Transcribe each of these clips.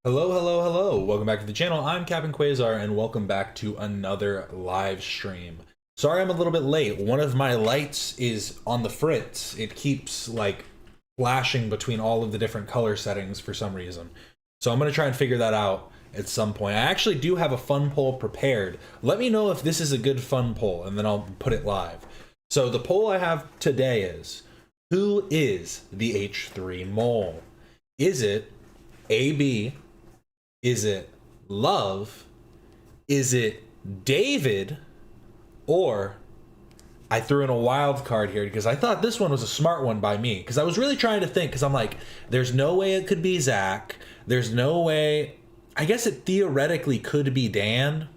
Hello, hello, hello. Welcome back to the channel. I'm Captain Quasar, and welcome back to another live stream. Sorry I'm a little bit late. One of my lights is on the fritz. It keeps, like, flashing between all of the different color settings for some reason. So I'm going to try and figure that out at some point. I actually do have a fun poll prepared. Let me know if this is a good fun poll, and then I'll put it live. So the poll I have today is, who is the H3 mole? Is it AB? Is it Love? Is it David? Or I threw in a wild card here because I thought this one was a smart one by me. Because I was really trying to think, because I'm like, there's no way it could be Zach. There's no way. I guess it theoretically could be Dan.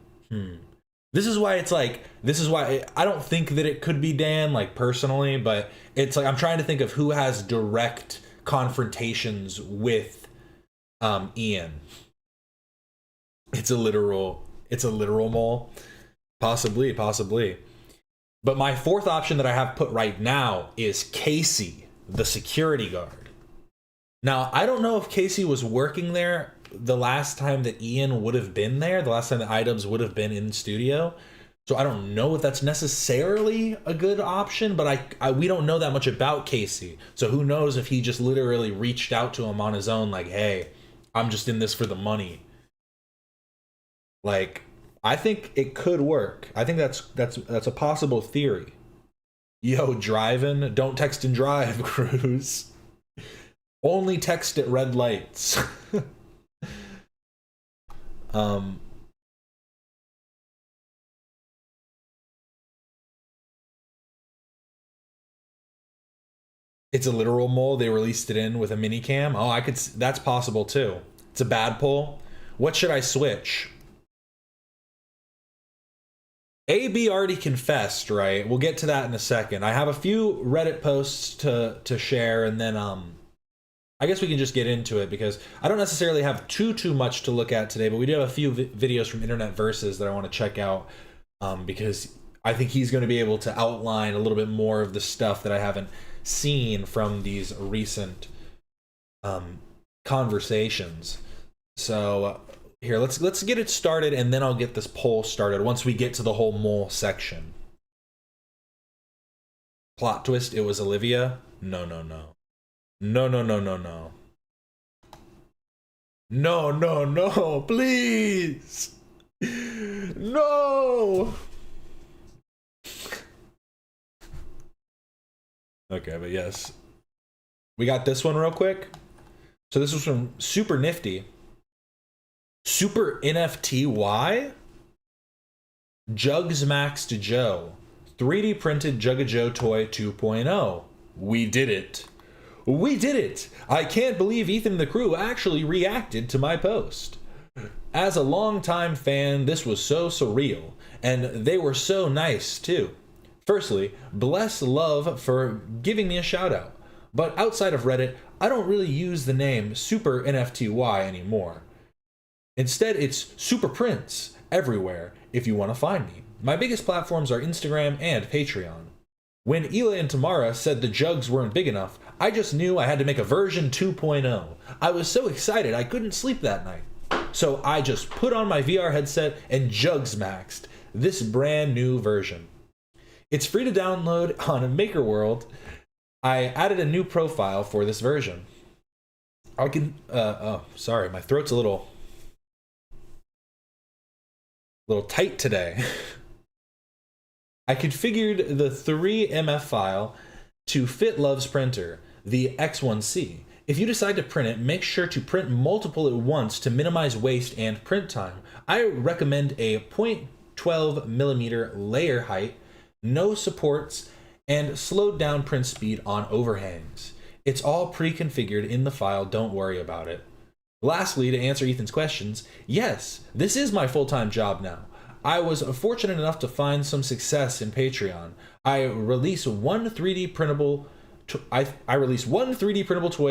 This is why it's like, this is why I don't think that it could be Dan, like, personally. But it's like, I'm trying to think of who has direct confrontations with Ian. It's a literal mole. Possibly. But my fourth option that I have put right now is Casey, the security guard. Now, I don't know if Casey was working there the last time that Ian would have been there, the last time that iDubbbz would have been in studio. So I don't know if that's necessarily a good option, but we don't know that much about Casey. So who knows if he just literally reached out to him on his own, like, hey, I'm just in this for the money. Like, I think it could work. I think that's a possible theory. Yo, driving, don't text and drive, Cruz. Only text at red lights. It's a literal mole. They released it in with a mini cam. Oh, that's possible too. It's a bad poll. What should I switch? AB already confessed, right? We'll get to that in a second. I have a few Reddit posts to share, and then I guess we can just get into it because I don't necessarily have too much to look at today, but we do have a few videos from Internet Versus that I want to check out because I think he's going to be able to outline a little bit more of the stuff that I haven't seen from these recent conversations. So here, let's get it started, and then I'll get this poll started once we get to the whole mole section. Plot twist, it was Olivia? No. No, please! No! Okay, but yes. We got this one real quick. So this was from Super Nifty. Super NFTY? Juggsmaxxed Joe. 3D printed Jugga Joe toy 2.0. We did it. We did it! I can't believe Ethan and the crew actually reacted to my post. As a longtime fan, this was so surreal, and they were so nice too. Firstly, bless Love for giving me a shout out, but outside of Reddit, I don't really use the name Super NFTY anymore. Instead, it's Super Prince everywhere if you want to find me. My biggest platforms are Instagram and Patreon. When Ela and Tamara said the jugs weren't big enough, I just knew I had to make a version 2.0. I was so excited I couldn't sleep that night. So I just put on my VR headset and Juggsmaxxed this brand new version. It's free to download on Maker World. I added a new profile for this version. I can, oh, sorry, my throat's a little tight today. I configured the 3MF file to fit Love's printer, the X1C. If you decide to print it, make sure to print multiple at once to minimize waste and print time. I recommend a 0.12 millimeter layer height, no supports, and slowed down print speed on overhangs. It's all pre-configured in the file, don't worry about it. Lastly, to answer Ethan's questions, yes, this is my full-time job now. I was fortunate enough to find some success in Patreon. I release one 3D printable toy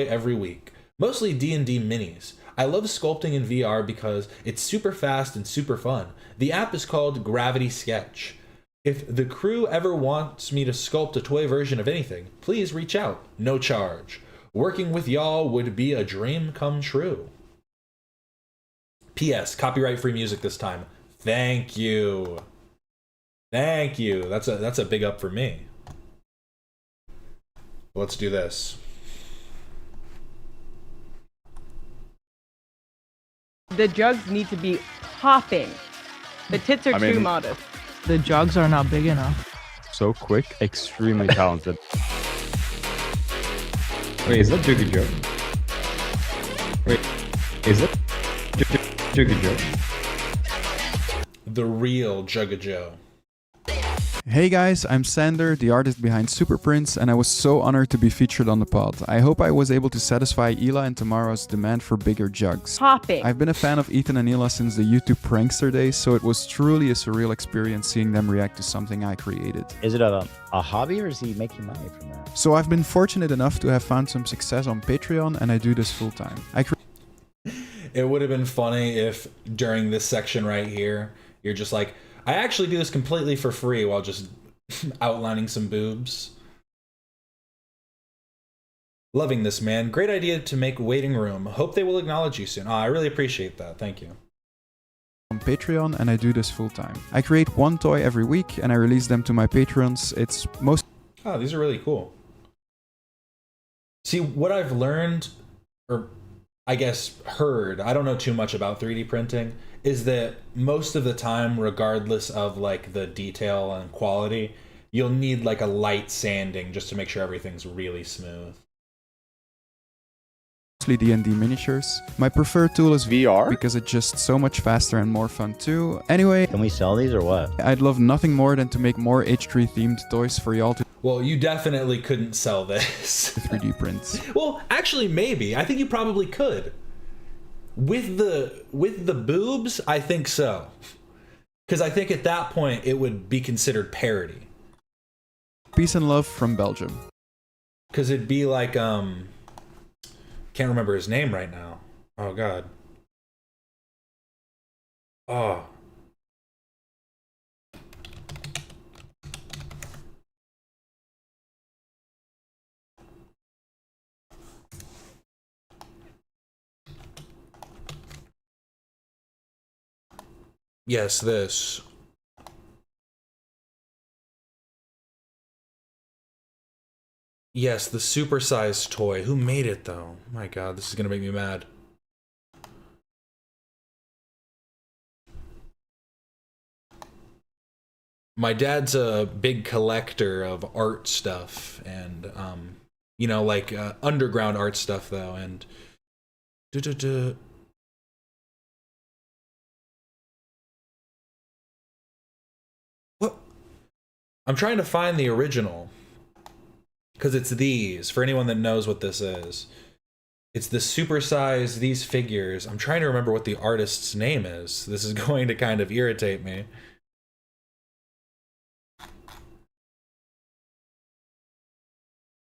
every week, mostly D&D minis. I love sculpting in VR because it's super fast and super fun. The app is called Gravity Sketch. If the crew ever wants me to sculpt a toy version of anything, please reach out. No charge. Working with y'all would be a dream come true. P.S. Copyright free music this time. Thank you. Thank you. That's a big up for me. Let's do this. The jugs need to be popping. The tits are too modest. The jugs are not big enough. So quick, extremely talented. Wait, is that Juggsmaxxed Joe? Wait, is that Juggsmaxxed Joe? The real Juggsmaxxed Joe. Hey guys, I'm Sander, the artist behind Super Prince, and I was so honored to be featured on the pod. I hope I was able to satisfy Ela and Tamara's demand for bigger jugs. Popping. I've been a fan of Ethan and Ela since the YouTube prankster days, so it was truly a surreal experience seeing them react to something I created. Is it a hobby, or is he making money from that? So I've been fortunate enough to have found some success on Patreon, and I do this full time. It would have been funny if during this section right here, you're just like, I actually do this completely for free while just outlining some boobs. Loving this, man. Great idea to make waiting room. Hope they will acknowledge you soon. Oh, I really appreciate that. Thank you. On Patreon, and I do this full time. I create one toy every week, and I release them to my patrons. It's most... Oh, these are really cool. See, what I've learned, or I guess heard, I don't know too much about 3D printing, is that most of the time, regardless of like the detail and quality, you'll need like a light sanding just to make sure everything's really smooth. Mostly D&D miniatures. My preferred tool is VR? because it's just so much faster and more fun too. Anyway, Can we sell these or what? I'd love nothing more than to make more H3 themed toys for y'all to Well, you definitely couldn't sell this. 3D prints. Well, actually, maybe. I think you probably could. With the boobs, I think so. Because I think at that point, it would be considered parody. Peace and love from Belgium. Because it'd be like, can't remember his name right now. Oh, God. Oh. Yes, this. Yes, the supersized toy. Who made it, though? My God, this is gonna make me mad. My dad's a big collector of art stuff, and, you know, like, underground art stuff, though, and... What? I'm trying to find the original. Because it's these, for anyone that knows what this is. It's the supersize, these figures. I'm trying to remember what the artist's name is. This is going to kind of irritate me.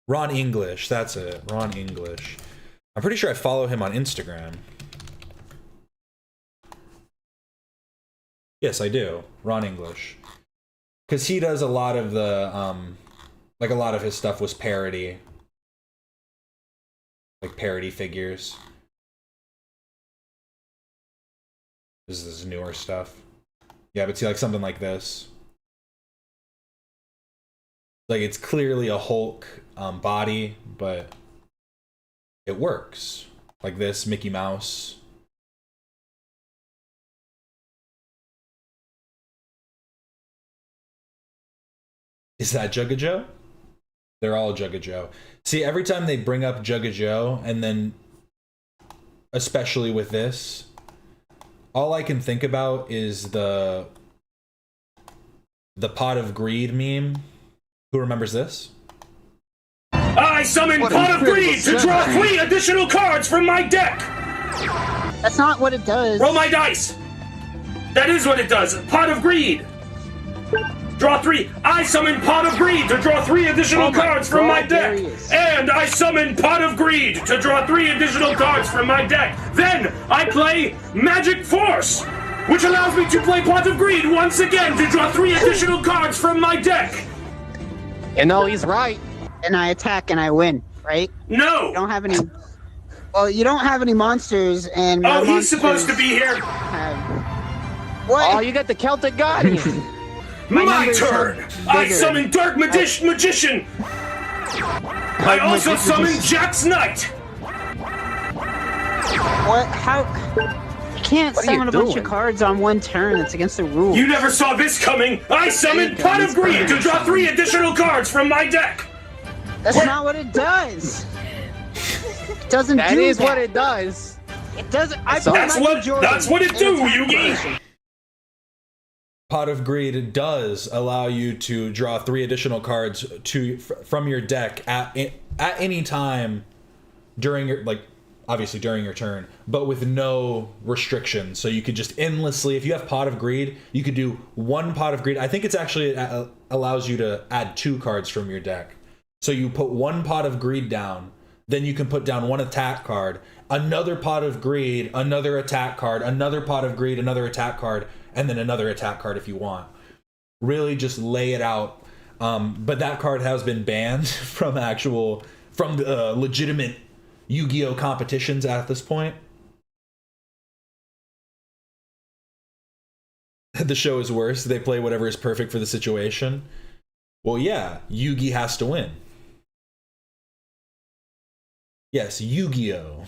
Ron English, that's it. Ron English. I'm pretty sure I follow him on Instagram. Yes, I do. Ron English. Because he does a lot of the, like a lot of his stuff was parody. Like parody figures. This is newer stuff. Yeah, but see, like something like this. Like it's clearly a Hulk body, but it works. Like this, Mickey Mouse. Is that Juggsmaxxed Joe? They're all Juggsmaxxed Joe. See, every time they bring up Juggsmaxxed Joe, and then especially with this, all I can think about is the Pot of Greed meme. Who remembers this? I summon Pot of Greed to draw 3 additional cards from my deck! That's not what it does. Roll my dice! That is what it does! Pot of Greed! Draw 3. I summon Pot of Greed to draw 3 additional cards from my deck! And I summon Pot of Greed to draw 3 additional cards from my deck! Then I play Magic Force, which allows me to play Pot of Greed once again to draw 3 additional cards from my deck! You know, he's right. And I attack and I win, right? No! You don't have any... Well, you don't have any monsters, and my Oh, he's supposed to monsters be here. have- What? Oh, you got the Celtic Guardian. My numbers turn. are I bigger. summon Dark Magician. I also summon Jack's Knight. What? How? You can't What are you summon a bunch doing? of cards on one turn. It's against the rules. You never saw this coming. I summon Pot of Greed to draw 3 additional cards from my deck. That's not what it does. It doesn't That do is that. what it does. It doesn't. That's what it do, Yugi. Pot of Greed does allow you to draw 3 additional cards from your deck at any time during your, like, obviously during your turn, but with no restrictions. So you could just endlessly, if you have Pot of Greed, you could do 1 Pot of Greed. I think it's actually allows you to add 2 cards from your deck. So you put 1 Pot of Greed down, then you can put down 1 attack card, another Pot of Greed, another attack card, another Pot of Greed, another attack card, and then another attack card if you want. Really just lay it out. But that card has been banned from legitimate Yu-Gi-Oh competitions at this point. The show is worse. They play whatever is perfect for the situation. Well, yeah, Yugi has to win. Yes, Yu-Gi-Oh.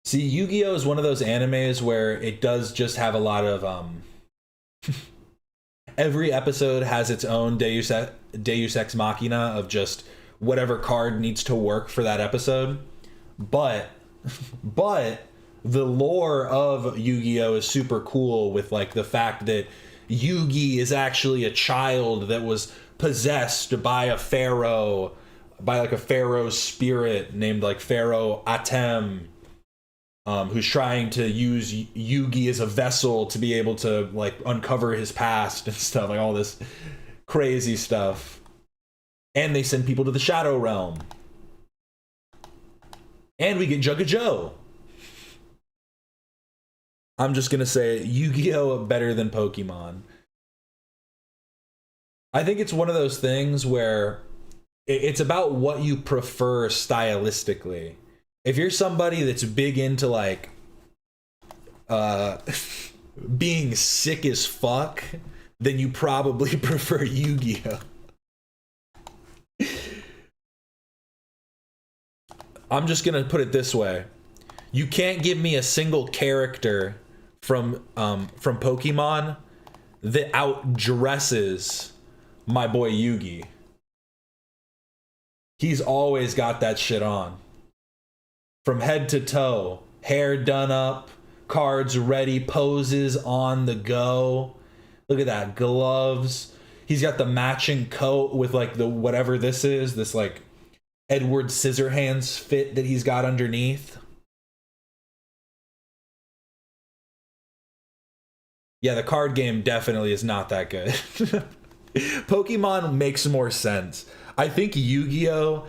See, Yu-Gi-Oh is one of those animes where it does just have a lot of every episode has its own Deus Ex Machina of just whatever card needs to work for that episode. But the lore of Yu-Gi-Oh is super cool, with like the fact that Yugi is actually a child that was possessed by a pharaoh, by like a pharaoh's spirit named like Pharaoh Atem. Who's trying to use Yugi as a vessel to be able to like uncover his past and stuff, like all this crazy stuff. And they send people to the Shadow Realm. And we get Juggsmaxxed Joe. I'm just gonna say Yu-Gi-Oh! Better than Pokemon. I think it's one of those things where it's about what you prefer stylistically. If you're somebody that's big into like being sick as fuck, then you probably prefer Yu-Gi-Oh. I'm just gonna put it this way: you can't give me a single character from Pokemon that outdresses my boy Yugi. He's always got that shit on. From head to toe, hair done up, cards ready, poses on the go. Look at that, gloves. He's got the matching coat with like the whatever this is, this like Edward Scissorhands fit that he's got underneath. Yeah, the card game definitely is not that good. Pokemon makes more sense. I think Yu-Gi-Oh!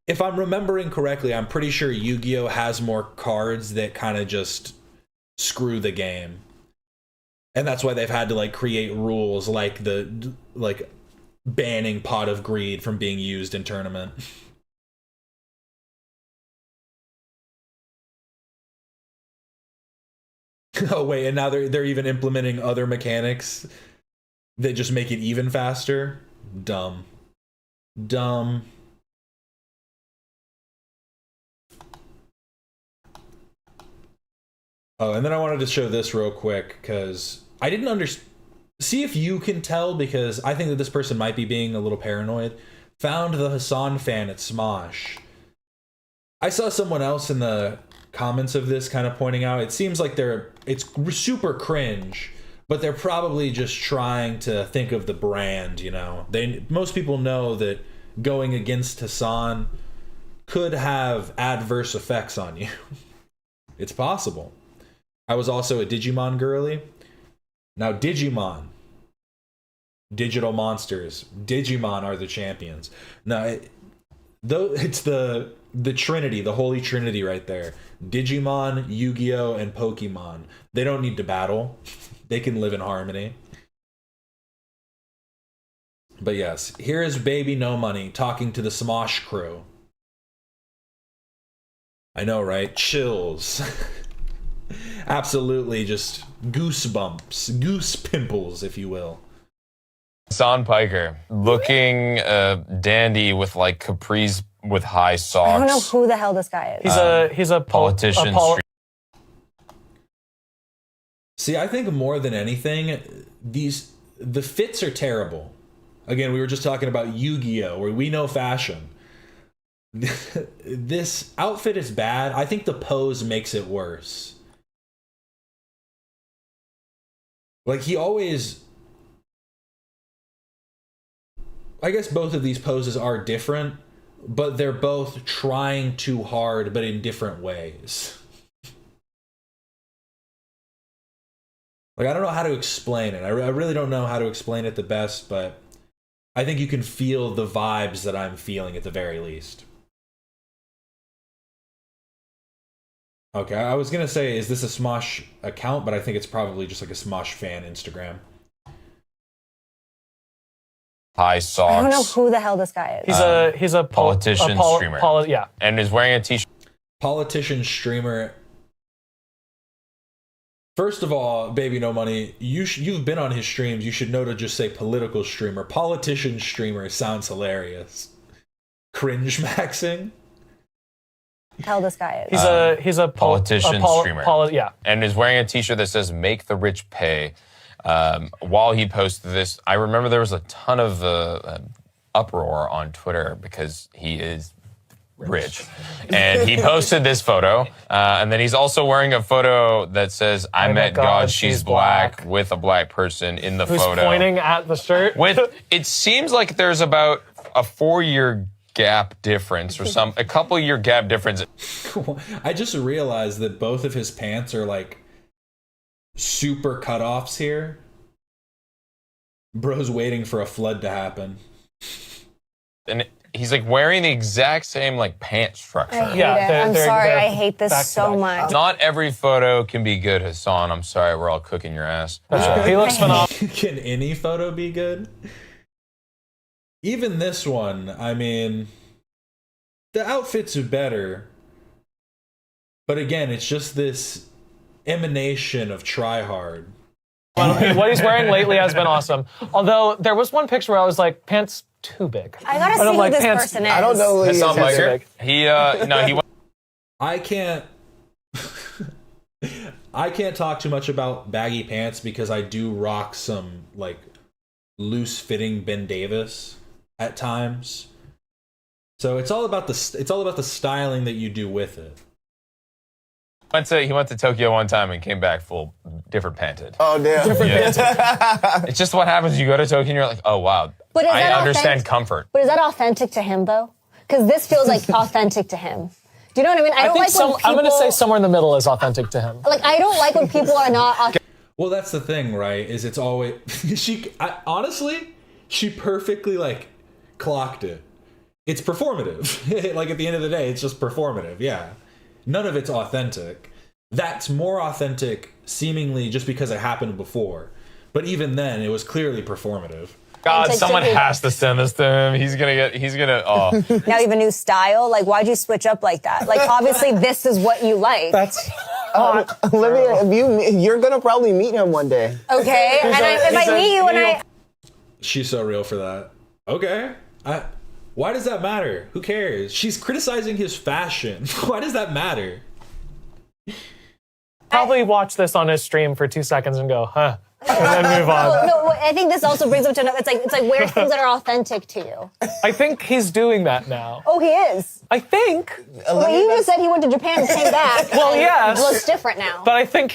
If I'm remembering correctly, I'm pretty sure Yu-Gi-Oh! Has more cards that kind of just screw the game. And that's why they've had to like create rules like banning Pot of Greed from being used in tournament. Oh wait, and now they're even implementing other mechanics that just make it even faster. Dumb. Oh, and then I wanted to show this real quick because I didn't understand. See if you can tell, because I think that this person might be being a little paranoid. Found the Hasan fan at Smosh. I saw someone else in the comments of this kind of pointing out, it seems like it's super cringe, but they're probably just trying to think of the brand, you know. Most people know that going against Hasan could have adverse effects on you. It's possible. I was also a Digimon girly. Now Digimon, digital monsters, Digimon are the champions. Now, it's the Trinity, the Holy Trinity right there. Digimon, Yu-Gi-Oh, and Pokemon. They don't need to battle. They can live in harmony. But yes, here is Baby No Money talking to the Smosh crew. I know, right? Chills. Absolutely just goosebumps, goose pimples, if you will. Hasan Piker, looking dandy with like capris with high socks. I don't know who the hell this guy is. He's a politician. See, I think more than anything, the fits are terrible. Again, we were just talking about Yu-Gi-Oh, where we know fashion. This outfit is bad. I think the pose makes it worse. Like, he always... I guess both of these poses are different, but they're both trying too hard, but in different ways. Like, I don't know how to explain it. I really don't know how to explain it the best, but I think you can feel the vibes that I'm feeling at the very least. Okay, I was going to say, is this a Smosh account? But I think it's probably just like a Smosh fan Instagram. High socks. I don't know who the hell this guy is. He's a politician streamer. Yeah. And is wearing a t-shirt. Politician streamer. First of all, Baby No Money, you've been on his streams. You should know to just say political streamer. Politician streamer sounds hilarious. Cringe maxing. Hell, this guy is. He's a politician streamer. Yeah. And is wearing a t-shirt that says "Make the Rich Pay." While he posted this, I remember there was a ton of uproar on Twitter because he is rich. And he posted this photo. And then he's also wearing a photo that says, I met God, she's black, with a black person in the photo. Who's pointing at the shirt. It seems like there's about a 4-year gap difference or a couple year gap difference. I just realized that both of his pants are like super cutoffs here. Bro's waiting for a flood to happen. And he's like wearing the exact same like pant structure. I'm sorry, I hate this so much. Not every photo can be good, Hasan. I'm sorry, we're all cooking your ass. He looks phenomenal. Can any photo be good? Even this one, I mean, the outfits are better. But again, it's just this emanation of try hard. What he's wearing lately has been awesome. Although there was one picture where I was like, pants too big. I gotta see who this person is. I don't know who he is. Hasan Piker. He I can't talk too much about baggy pants because I do rock some like loose fitting Ben Davis at times. So it's all about the styling that you do with it. He went to Tokyo one time and came back full different panted. Oh damn. It's just what happens. You go to Tokyo and you're like, oh wow. But I understand comfort. But is that authentic to him though? Because this feels like authentic to him. Do you know what I mean? I don't like when people, I'm going to say somewhere in the middle is authentic to him. Like, I don't like when people are not authentic. Well, that's the thing, right? Is it's always... honestly, she perfectly, like, clocked it. It's performative. Like, at the end of the day, it's just performative, yeah. None of it's authentic. That's more authentic, seemingly, just because it happened before. But even then, it was clearly performative. God, someone has to send this to him. He's gonna. Oh. Now you have a new style. Like, why'd you switch up like that? Like, obviously, this is what you like. That's. Olivia, you're gonna probably meet him one day. Okay, and if I meet you and I. She's so real for that. Okay. Why does that matter? Who cares? She's criticizing his fashion. Why does that matter? Probably watch this on his stream for 2 seconds and go, huh? And then move on. No, I think this also brings up to another. It's like where's things that are authentic to you. I think he's doing that now. Oh, he is. I think. Well, you just said he went to Japan and came back. Well, yes. It looks different now. But I think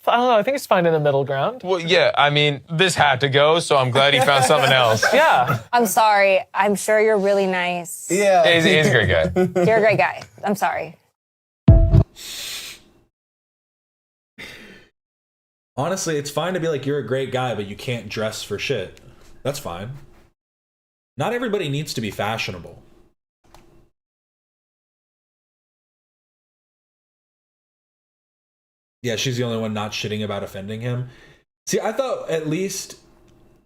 I don't know. I think he's finding a middle ground. Well, yeah. I mean, this had to go, so I'm glad he found something else. Yeah. I'm sorry. I'm sure you're really nice. Yeah. He's a great guy. You're a great guy. I'm sorry. Honestly, it's fine to be like, you're a great guy, but you can't dress for shit. That's fine. Not everybody needs to be fashionable. Yeah, she's the only one not shitting about offending him. See, I thought at least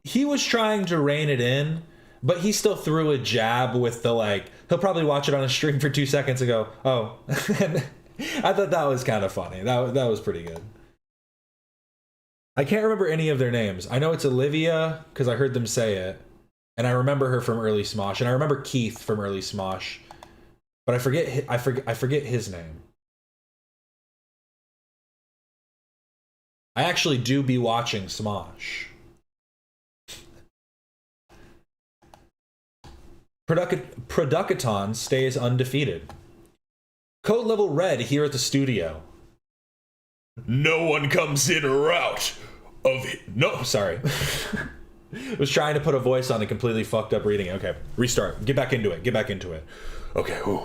he was trying to rein it in, but he still threw a jab with the like, he'll probably watch it on a stream for 2 seconds and go, oh. And I thought that was kind of funny. That was pretty good. I can't remember any of their names. I know it's Olivia because I heard them say it. And I remember her from early Smosh. And I remember Keith from early Smosh. But I forget his name. I actually do be watching Smosh. Producaton stays undefeated. Code level red here at the studio. No one comes in or out of it. No, sorry. Was trying to put a voice on it, completely fucked up reading it. Okay, restart. Get back into it. Get back into it. Okay, whew.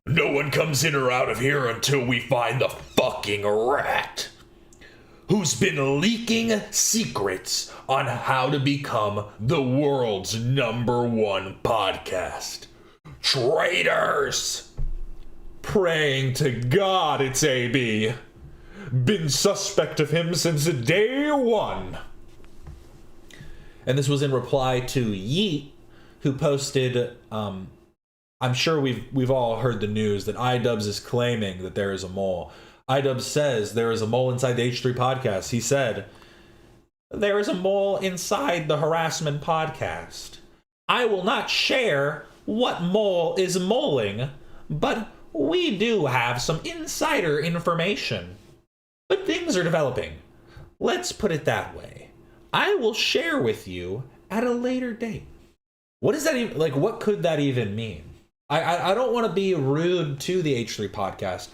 No one comes in or out of here until we find the fucking rat who's been leaking secrets on how to become the world's #1 podcast. Traitors! Praying to God it's AB. Been suspect of him since day one. And this was in reply to Yeet, who posted, I'm sure we've all heard the news that iDubbbz is claiming that there is a mole. iDubbbz says there is a mole inside the H3 podcast. He said, there is a mole inside the harassment podcast. I will not share what mole is moling, but we do have some insider information. But things are developing. Let's put it that way. I will share with you at a later date. What does that even, like, what could that even mean? I don't want to be rude to the H3 podcast,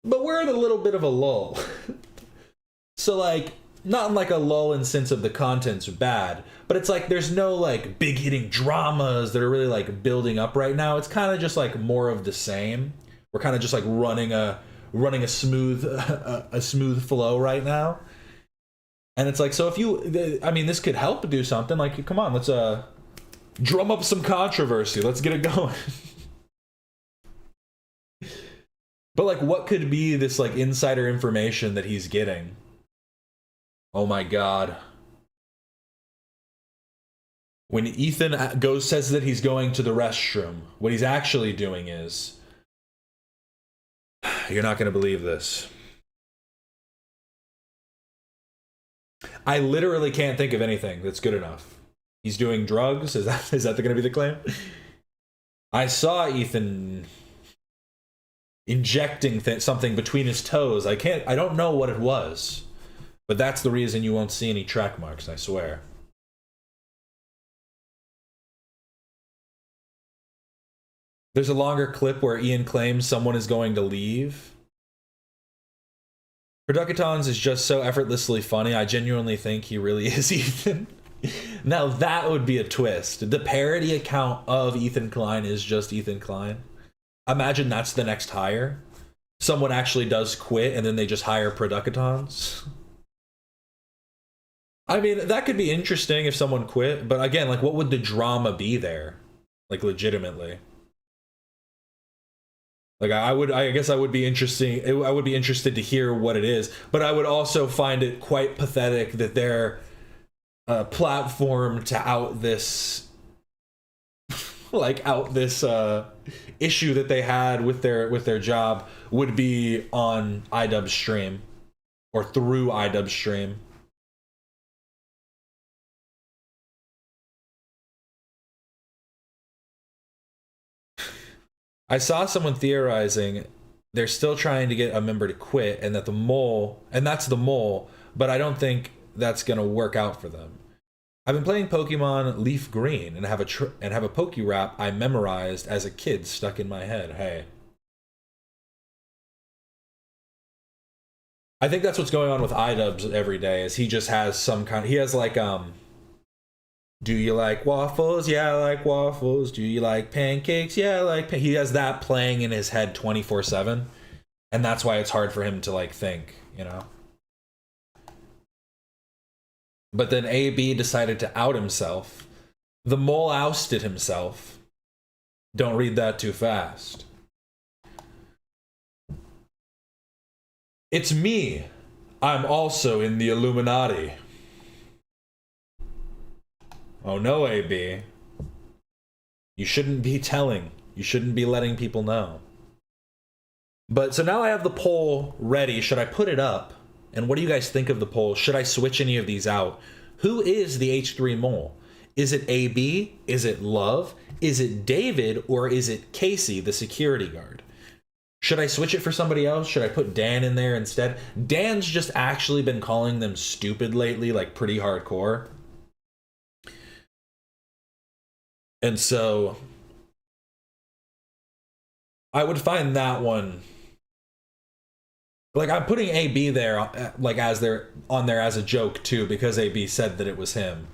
but we're in a little bit of a lull. So, like, not in like a lull in sense of the contents are bad, but it's like there's no like big hitting dramas that are really like building up right now. It's kind of just like more of the same. We're kind of just like running a smooth flow right now. And it's like, so if you, I mean, this could help do something. Like, come on, let's drum up some controversy. Let's get it going. But like, what could be this like insider information that he's getting? Oh my God. When Ethan says that he's going to the restroom, what he's actually doing is, you're not going to believe this. I literally can't think of anything that's good enough. He's doing drugs? Is that going to be the claim? I saw Ethan injecting something between his toes. I don't know what it was, but that's the reason you won't see any track marks, I swear. There's a longer clip where Ian claims someone is going to leave. Producaton's is just so effortlessly funny. I genuinely think he really is Ethan. Now that would be a twist. The parody account of Ethan Klein is just Ethan Klein. Imagine that's the next hire. Someone actually does quit and then they just hire Producaton's. I mean, that could be interesting if someone quit, but again, like, what would the drama be there? Like, legitimately. Like, I guess I would be interested to hear what it is, but I would also find it quite pathetic that their platform to out this issue that they had with their job would be on iDubbbz stream or through iDubbbz stream. I saw someone theorizing they're still trying to get a member to quit and that the mole, and that's the mole, but I don't think that's going to work out for them. I've been playing Pokemon Leaf Green and have a Poke Rap I memorized as a kid stuck in my head. Hey. I think that's what's going on with iDubbbz every day is he just has some kind, he has like, do you like waffles? Yeah, I like waffles. Do you like pancakes? Yeah, I like he has that playing in his head 24/7. And that's why it's hard for him to like think, you know? But then AB decided to out himself. The mole ousted himself. Don't read that too fast. It's me. I'm also in the Illuminati. Oh no, AB. You shouldn't be telling. You shouldn't be letting people know. But so now I have the poll ready. Should I put it up? And what do you guys think of the poll? Should I switch any of these out? Who is the H3 mole? Is it AB? Is it Love? Is it David? Or is it Casey, the security guard? Should I switch it for somebody else? Should I put Dan in there instead? Dan's just actually been calling them stupid lately, like pretty hardcore. And so I would find that one, like I'm putting AB there, like as they're on there as a joke too, because AB said that it was him.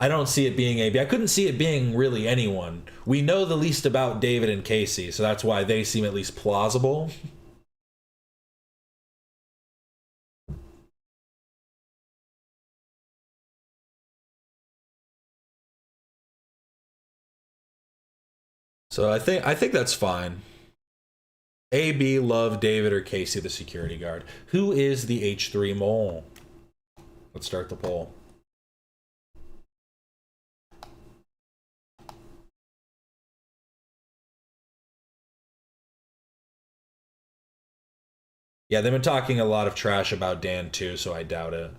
I don't see it being AB. I couldn't see it being really anyone. We know the least about David and Casey, so that's why they seem at least plausible. So I think that's fine. AB, Love, David, or Casey, the security guard. Who is the H3 mole? Let's start the poll. Yeah, they've been talking a lot of trash about Dan too, so I doubt it.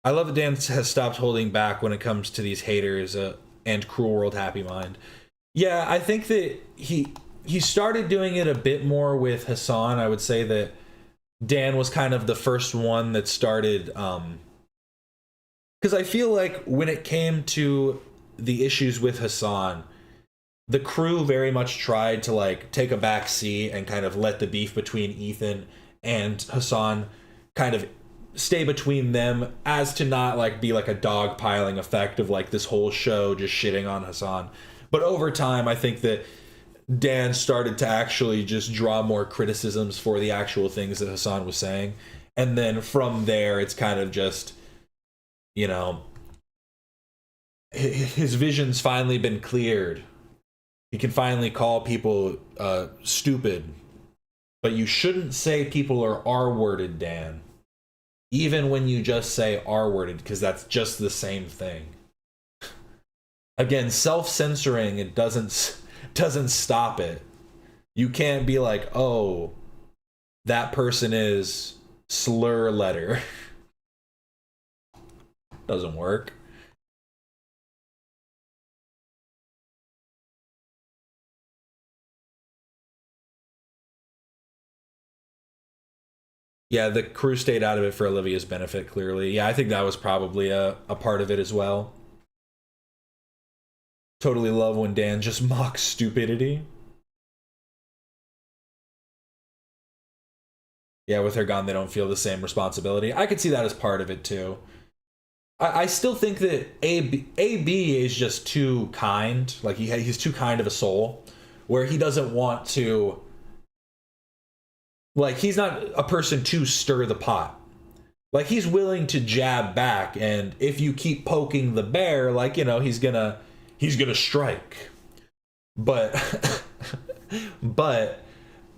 I love that Dan has stopped holding back when it comes to these haters and Cruel World Happy Mind. Yeah, I think that he started doing it a bit more with Hasan. I would say that Dan was kind of the first one that started, because I feel like when it came to the issues with Hasan, the crew very much tried to like take a back seat and kind of let the beef between Ethan and Hasan kind of stay between them, as to not like be like a dogpiling effect of like this whole show just shitting on Hasan. But over time, I think that Dan started to actually just draw more criticisms for the actual things that Hasan was saying. And then from there, it's kind of just, you know, his vision's finally been cleared. He can finally call people stupid. But you shouldn't say people are R-worded, Dan. Even when you just say R-worded, because that's just the same thing. Again, self-censoring, it doesn't stop it. You can't be like, oh, that person is slur letter. Doesn't work. Yeah, the crew stayed out of it for Olivia's benefit, clearly. Yeah, I think that was probably a part of it as well. Totally love when Dan just mocks stupidity. Yeah, with her gone, they don't feel the same responsibility. I could see that as part of it, too. I still think that AB is just too kind. Like, he's too kind of a soul, where he doesn't want to... Like, he's not a person to stir the pot. Like, he's willing to jab back, and if you keep poking the bear, like, you know, he's gonna strike. But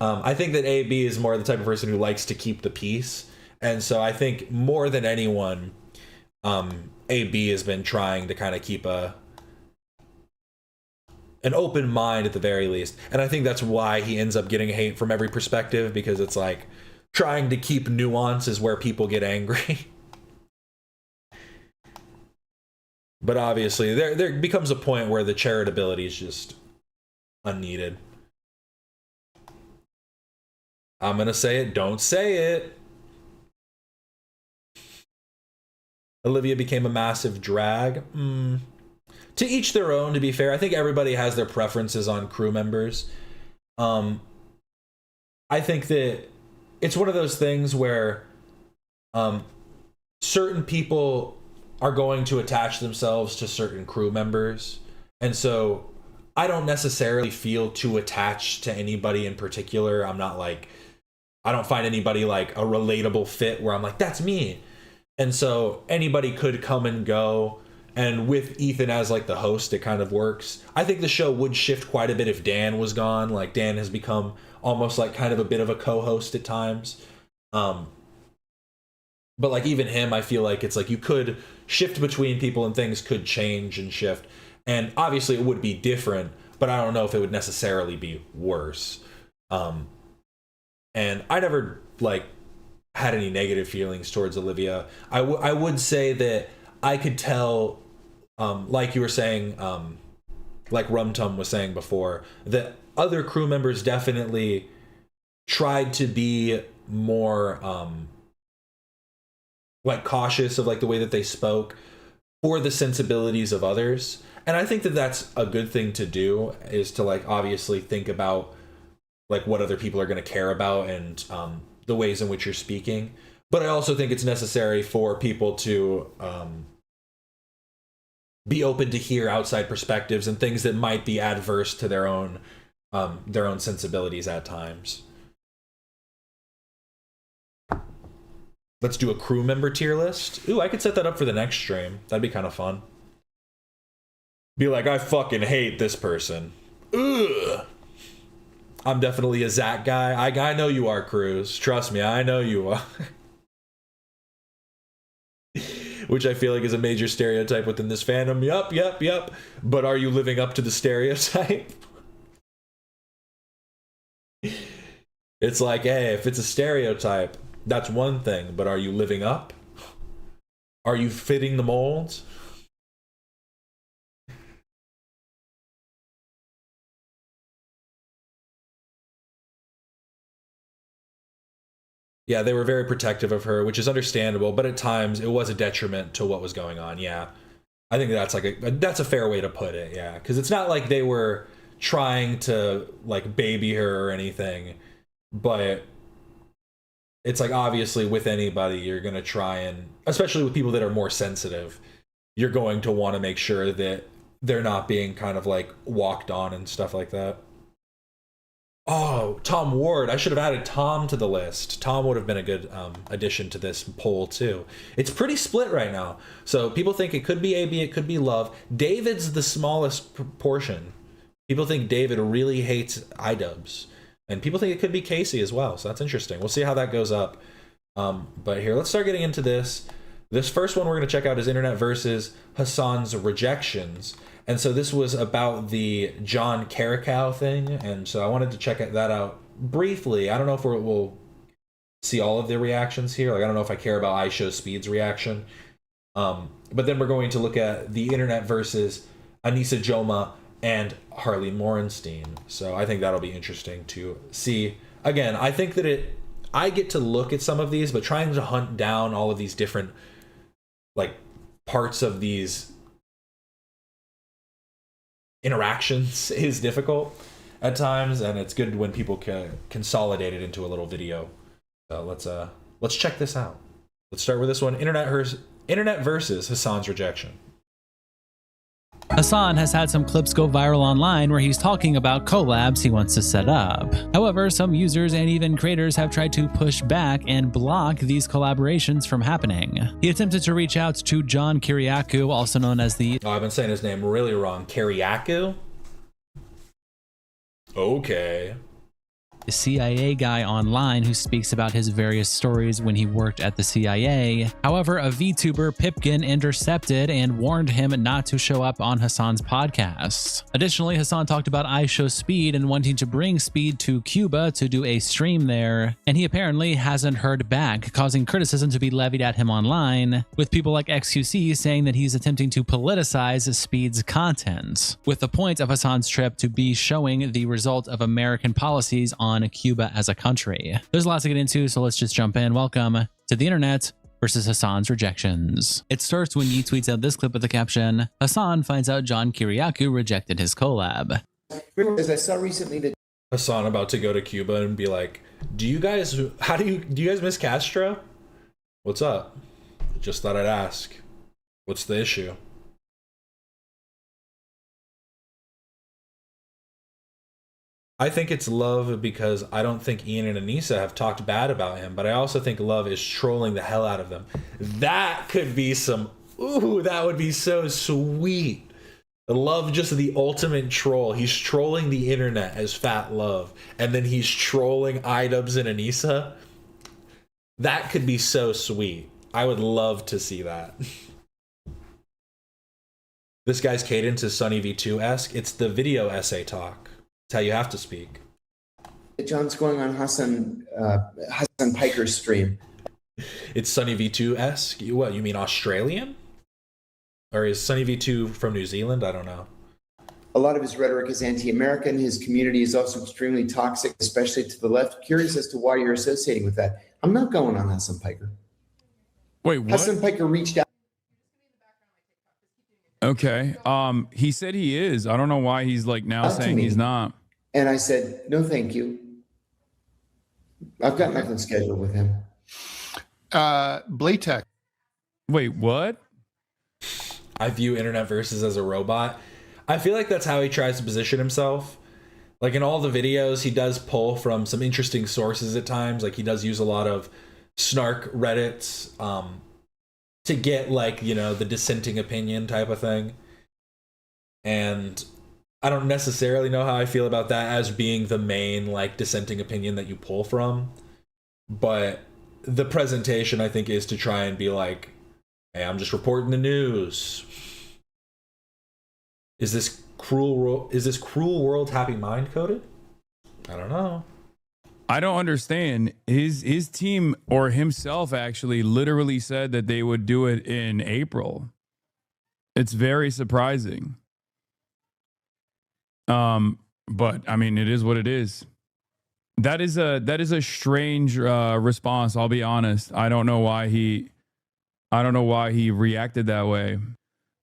I think that AB is more the type of person who likes to keep the peace. And so I think more than anyone, AB has been trying to kind of keep an open mind at the very least. And I think that's why he ends up getting hate from every perspective, because it's like trying to keep nuance is where people get angry. But obviously there becomes a point where the charitability is just unneeded. I'm gonna say it, don't say it. Olivia became a massive drag. To each their own, to be fair. I think everybody has their preferences on crew members. I think that it's one of those things where certain people are going to attach themselves to certain crew members. And so I don't necessarily feel too attached to anybody in particular. I'm not like, I don't find anybody like a relatable fit where I'm like, that's me. And so anybody could come and go. And with Ethan as like the host, it kind of works. I think the show would shift quite a bit if Dan was gone. Like, Dan has become almost like kind of a bit of a co-host at times. But like even him, I feel like it's like you could shift between people and things could change and shift. And obviously it would be different, but I don't know if it would necessarily be worse. And I never like had any negative feelings towards Olivia. I would say that I could tell, like you were saying, like Rum Tum was saying before, that other crew members definitely tried to be more like cautious of like the way that they spoke for the sensibilities of others. And I think that that's a good thing to do, is to like obviously think about like what other people are going to care about and the ways in which you're speaking. But I also think it's necessary for people to be open to hear outside perspectives and things that might be adverse to their own sensibilities at times. Let's do a crew member tier list. Ooh, I could set that up for the next stream. That'd be kind of fun. Be like, I fucking hate this person. Ugh. I'm definitely a Zach guy. I know you are, Cruz. Trust me, I know you are. Which I feel like is a major stereotype within this fandom. Yup. But are you living up to the stereotype? It's like, hey, if it's a stereotype, that's one thing, but are you living up? Are you fitting the mold? Yeah, they were very protective of her, which is understandable, but at times it was a detriment to what was going on. Yeah, I think that's like that's a fair way to put it. Yeah, because it's not like they were trying to like baby her or anything, but it's like obviously with anybody you're gonna try, and especially with people that are more sensitive, you're going to want to make sure that they're not being kind of like walked on and stuff like that. Oh, Tom Ward. I should have added Tom to the list. Tom would have been a good addition to this poll too. It's pretty split right now. So people think it could be AB, it could be Love. David's the smallest portion. People think David really hates iDubbbz. And people think it could be Casey as well. So that's interesting. We'll see how that goes up. But here, let's start getting into this. This first one we're going to check out is Internet versus Hasan's Rejections. And so this was about the John Carricow thing, and so I wanted to check that out briefly. I don't know if we'll see all of the reactions here. Like, I don't know if I care about IShowSpeed's reaction. But then we're going to look at the Internet versus Anisa Johma and Harley Morenstein. So I think that'll be interesting to see. Again, I think that I get to look at some of these, but trying to hunt down all of these different like parts of these interactions is difficult at times, and it's good when people can consolidate it into a little video. So let's check this out. Let's start with this one. Internet versus Hasan's rejection. Hasan has had some clips go viral online where he's talking about collabs he wants to set up. However, some users and even creators have tried to push back and block these collaborations from happening. He attempted to reach out to John Kiriakou, also known as the... Oh, I've been saying his name really wrong. Kiriakou? Okay. CIA guy online who speaks about his various stories when he worked at the CIA. However, a VTuber, Pipkin, intercepted and warned him not to show up on Hasan's podcast. Additionally, Hasan talked about IShowSpeed and wanting to bring Speed to Cuba to do a stream there, and he apparently hasn't heard back, causing criticism to be levied at him online, with people like XQC saying that he's attempting to politicize Speed's content, with the point of Hasan's trip to be showing the result of American policies on Cuba as a country. There's lots to get into, so let's just jump in. Welcome to the Internet versus Hasan's Rejections. It starts when Yi tweets out this clip with the caption, Hasan finds out John Kiriakou rejected his collab. As I saw recently that Hasan about to go to Cuba and be like, do you guys miss Castro? What's up? Just thought I'd ask. What's the issue? I think it's Love because I don't think Ian and Anisa have talked bad about him, but I also think Love is trolling the hell out of them. That could be some, ooh, that would be so sweet. Love just the ultimate troll. He's trolling the internet as Fat Love, and then he's trolling iDubbbz and Anisa. That could be so sweet. I would love to see that. This guy's cadence is Sunny V2-esque. It's the video essay talk. It's how you have to speak. John's going on Hasan Piker's stream. It's Sunny V2-esque? What, you mean Australian? Or is Sunny V2 from New Zealand? I don't know. A lot of his rhetoric is anti-American. His community is also extremely toxic, especially to the left. Curious as to why you're associating with that. I'm not going on Hasan Piker. Wait, what? Hasan Piker reached out. Okay. He said he is. I don't know why he's like now saying he's not. And I said, no, thank you. I've got nothing scheduled with him. Blaytech. Wait, what? I view Internet Versus as a robot. I feel like that's how he tries to position himself. Like in all the videos, he does pull from some interesting sources at times. Like he does use a lot of snark Reddits to get like, you know, the dissenting opinion type of thing. And I don't necessarily know how I feel about that as being the main like dissenting opinion that you pull from. But the presentation, I think, is to try and be like, hey, I'm just reporting the news. Is this cruel world happy mind coded? I don't know. I don't understand. His team or himself actually literally said that they would do it in April. It's very surprising. But I mean, it is what it is. That is a strange response. I'll be honest. I don't know why he reacted that way.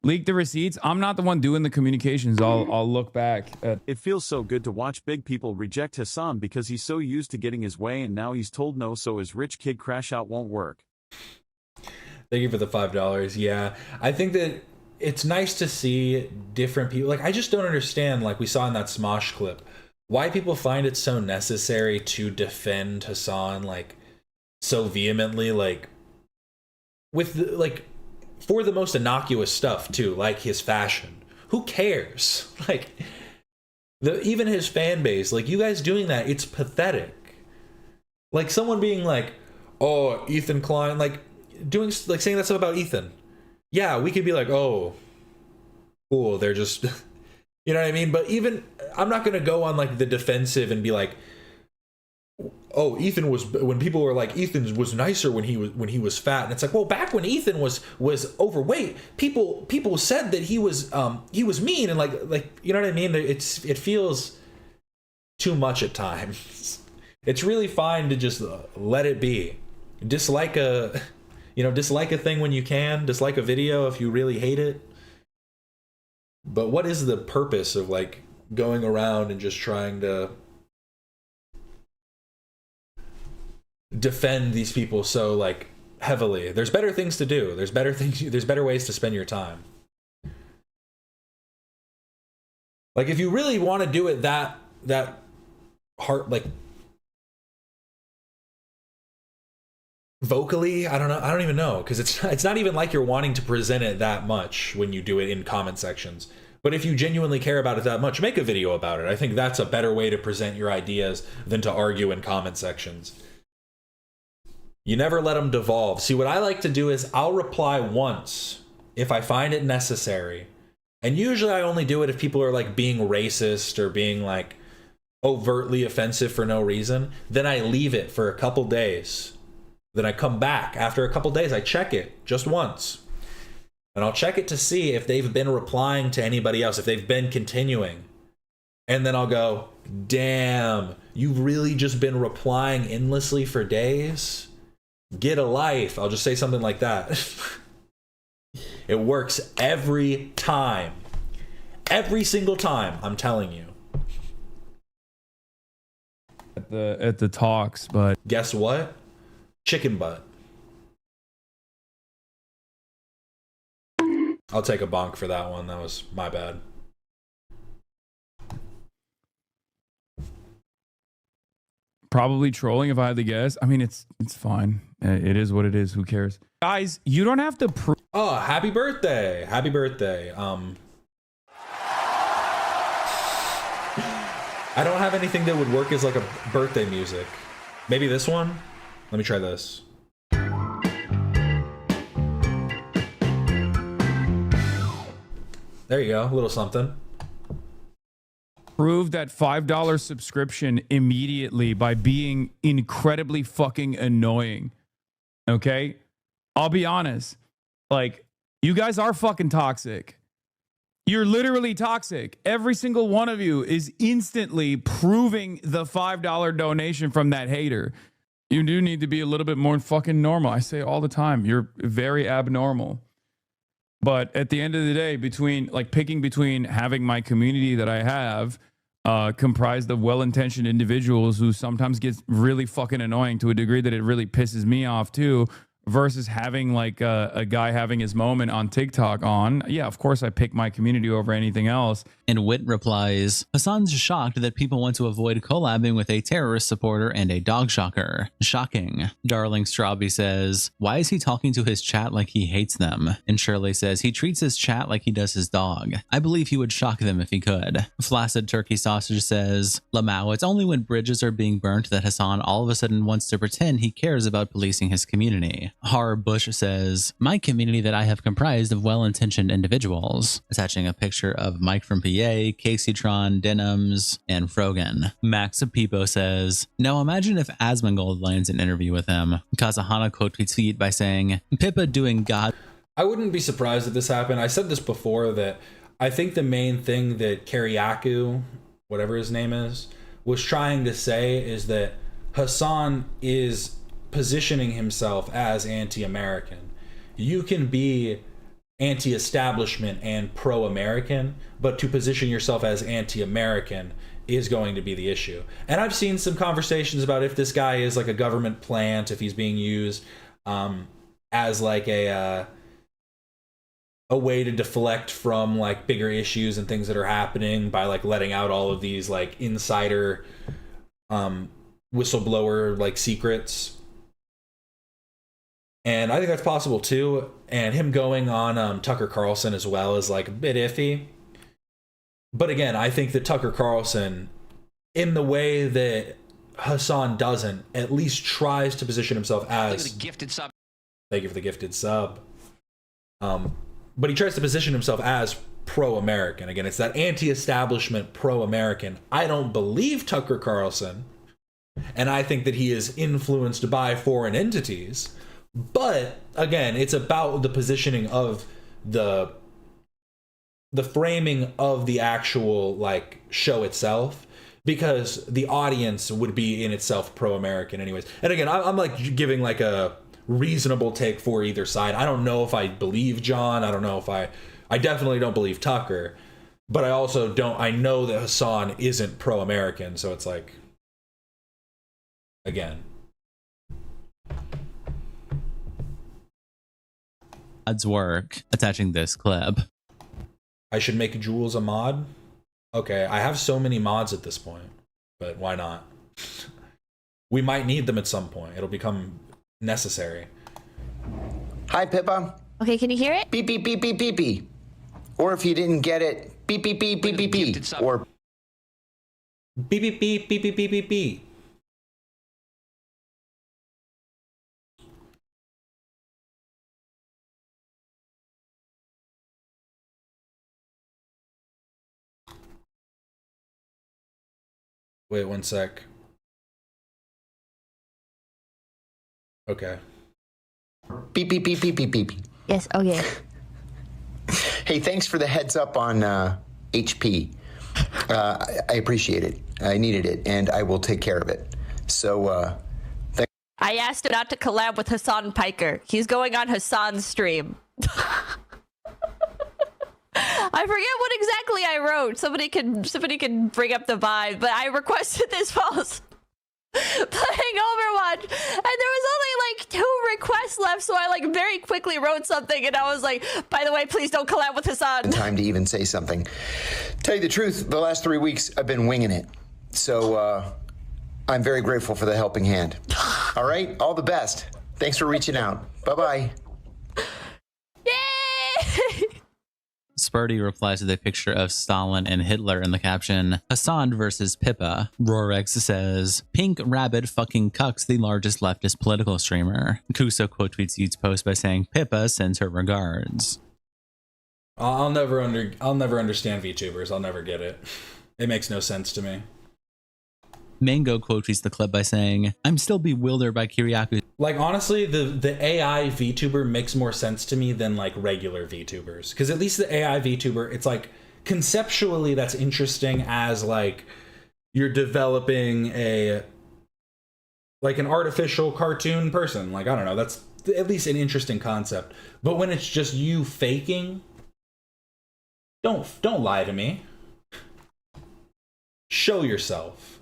Leak the receipts. I'm not the one doing the communications. I'll look back at. It feels so good to watch big people reject Hasan because he's so used to getting his way and now he's told no, so his rich kid crash out won't work. Thank you for the $5. Yeah, I think that it's nice to see different people. Like, I just don't understand, like we saw in that Smosh clip, why people find it so necessary to defend Hasan like so vehemently, like with like for the most innocuous stuff too, like his fashion. Who cares? Like even his fan base, like you guys doing that, it's pathetic. Like someone being like, oh, Ethan Klein, like doing like saying that stuff about Ethan. Yeah, we could be like, oh, cool, they're just you know what I mean? But even I'm not gonna go on like the defensive and be like, oh, Ethan was, when people were like, Ethan was nicer when he was fat, and it's like, well, back when Ethan was overweight, people said that he was mean, and like you know what I mean? It feels too much at times. It's really fine to just let it be. Dislike a thing when you can. Dislike a video if you really hate it. But what is the purpose of like going around and just trying to defend these people so like heavily? There's better things to do. There's better ways to spend your time. Like if you really want to do it that hard, like vocally, I don't even know, because it's not even like you're wanting to present it that much when you do it in comment sections. But if you genuinely care about it that much, make a video about it. I think that's a better way to present your ideas than to argue in comment sections. You never let them devolve. See, what I like to do is I'll reply once if I find it necessary. And usually I only do it if people are like being racist or being like overtly offensive for no reason. Then I leave it for a couple days. Then I come back after a couple days. I check it just once. And I'll check it to see if they've been replying to anybody else, if they've been continuing. And then I'll go, damn, you've really just been replying endlessly for days? Get a life. I'll just say something like that. It works every time. Every single time, I'm telling you. At the talks, but guess what? Chicken butt. I'll take a bonk for that one. That was my bad. Probably trolling if I had to guess. I mean, it's fine. It is what it is. Who cares? Guys, you don't have to Oh, happy birthday. Happy birthday. I don't have anything that would work as like a birthday music. Maybe this one? Let me try this. There you go. A little something. Prove that $5 subscription immediately by being incredibly fucking annoying. Okay? I'll be honest. Like, you guys are fucking toxic. You're literally toxic. Every single one of you is instantly proving the $5 donation from that hater. You do need to be a little bit more fucking normal. I say it all the time. You're very abnormal. But at the end of the day, picking between having my community that I have comprised of well-intentioned individuals who sometimes gets really fucking annoying to a degree that it really pisses me off too, versus having like a guy having his moment on TikTok on. Yeah, of course I pick my community over anything else. And Wit replies, Hasan's shocked that people want to avoid collabing with a terrorist supporter and a dog shocker. Shocking. Darling Strawby says, why is he talking to his chat like he hates them? And Shirley says, he treats his chat like he does his dog. I believe he would shock them if he could. Flaccid Turkey Sausage says, Lamau, it's only when bridges are being burnt that Hasan all of a sudden wants to pretend he cares about policing his community. Horror Bush says, my community that I have comprised of well-intentioned individuals. Attaching a picture of Mike from PA, Caseytron, Denims, and Frogan. Max Peepo says, now imagine if Asmongold lands an interview with him. Kazahana quote tweet by saying, Pippa doing God. I wouldn't be surprised if this happened. I said this before that I think the main thing that Kariaku, whatever his name is, was trying to say is that Hasan is positioning himself as anti-American. You can be anti-establishment and pro-American, but to position yourself as anti-American is going to be the issue. And I've seen some conversations about if this guy is like a government plant, if he's being used as like a way to deflect from like bigger issues and things that are happening by like letting out all of these like insider whistleblower like secrets. And I think that's possible too. And him going on Tucker Carlson as well is like a bit iffy. But again, I think that Tucker Carlson, in the way that Hasan doesn't, at least tries to position himself as... Thank you for the gifted sub. Thank you for the gifted sub. But he tries to position himself as pro-American. Again, it's that anti-establishment pro-American. I don't believe Tucker Carlson. And I think that he is influenced by foreign entities. But again, it's about the positioning of the framing of the actual like show itself, because the audience would be in itself pro-American anyways. And again, I'm like giving like a reasonable take for either side. I don't know if I believe John. I don't know if I definitely don't believe Tucker, but I also don't. I know that Hasan isn't pro-American, so it's like, again. God's work. Attaching this clip. I should make Jules a mod? Okay, I have so many mods at this point, but why not? We might need them at some point. It'll become necessary. Hi, Pippa. Okay, can you hear it? Beep, beep, beep, beep, beep, beep. Or if you didn't get it, beep, beep, beep, beep, beep, beep. Or beep, beep, beep, beep, beep, beep, beep, beep. Wait one sec. Okay. Beep, beep, beep, beep, beep, beep. Yes, okay. Hey, thanks for the heads up on HP. I appreciate it. I needed it, and I will take care of it. So, I asked him not to collab with Hasan Piker. He's going on Hasan's stream. I forget what exactly I wrote. Somebody can bring up the vibe, but I requested this false playing Overwatch, and there was only like 2 requests left, so I like very quickly wrote something, and I was like, by the way, please don't collab with Hasan. Time to even say something. Tell you the truth, the last 3 weeks I've been winging it. So I'm very grateful for the helping hand. All right, all the best. Thanks for reaching out. Bye-bye. Yay! Spurdy replies to the picture of Stalin and Hitler in the caption, Hasan versus Pippa. Rorex says, Pink Rabbit fucking cucks the largest leftist political streamer. Kuso quote tweets Yute's post by saying, Pippa sends her regards. I'll never understand VTubers. I'll never get it. It makes no sense to me. Mango quote tweets the clip by saying, "I'm still bewildered by Kiriaku." Like, honestly, the AI VTuber makes more sense to me than like regular VTubers, because at least the AI VTuber, it's like conceptually that's interesting as like you're developing an artificial cartoon person. Like, I don't know, that's at least an interesting concept. But when it's just you faking, don't lie to me. Show yourself.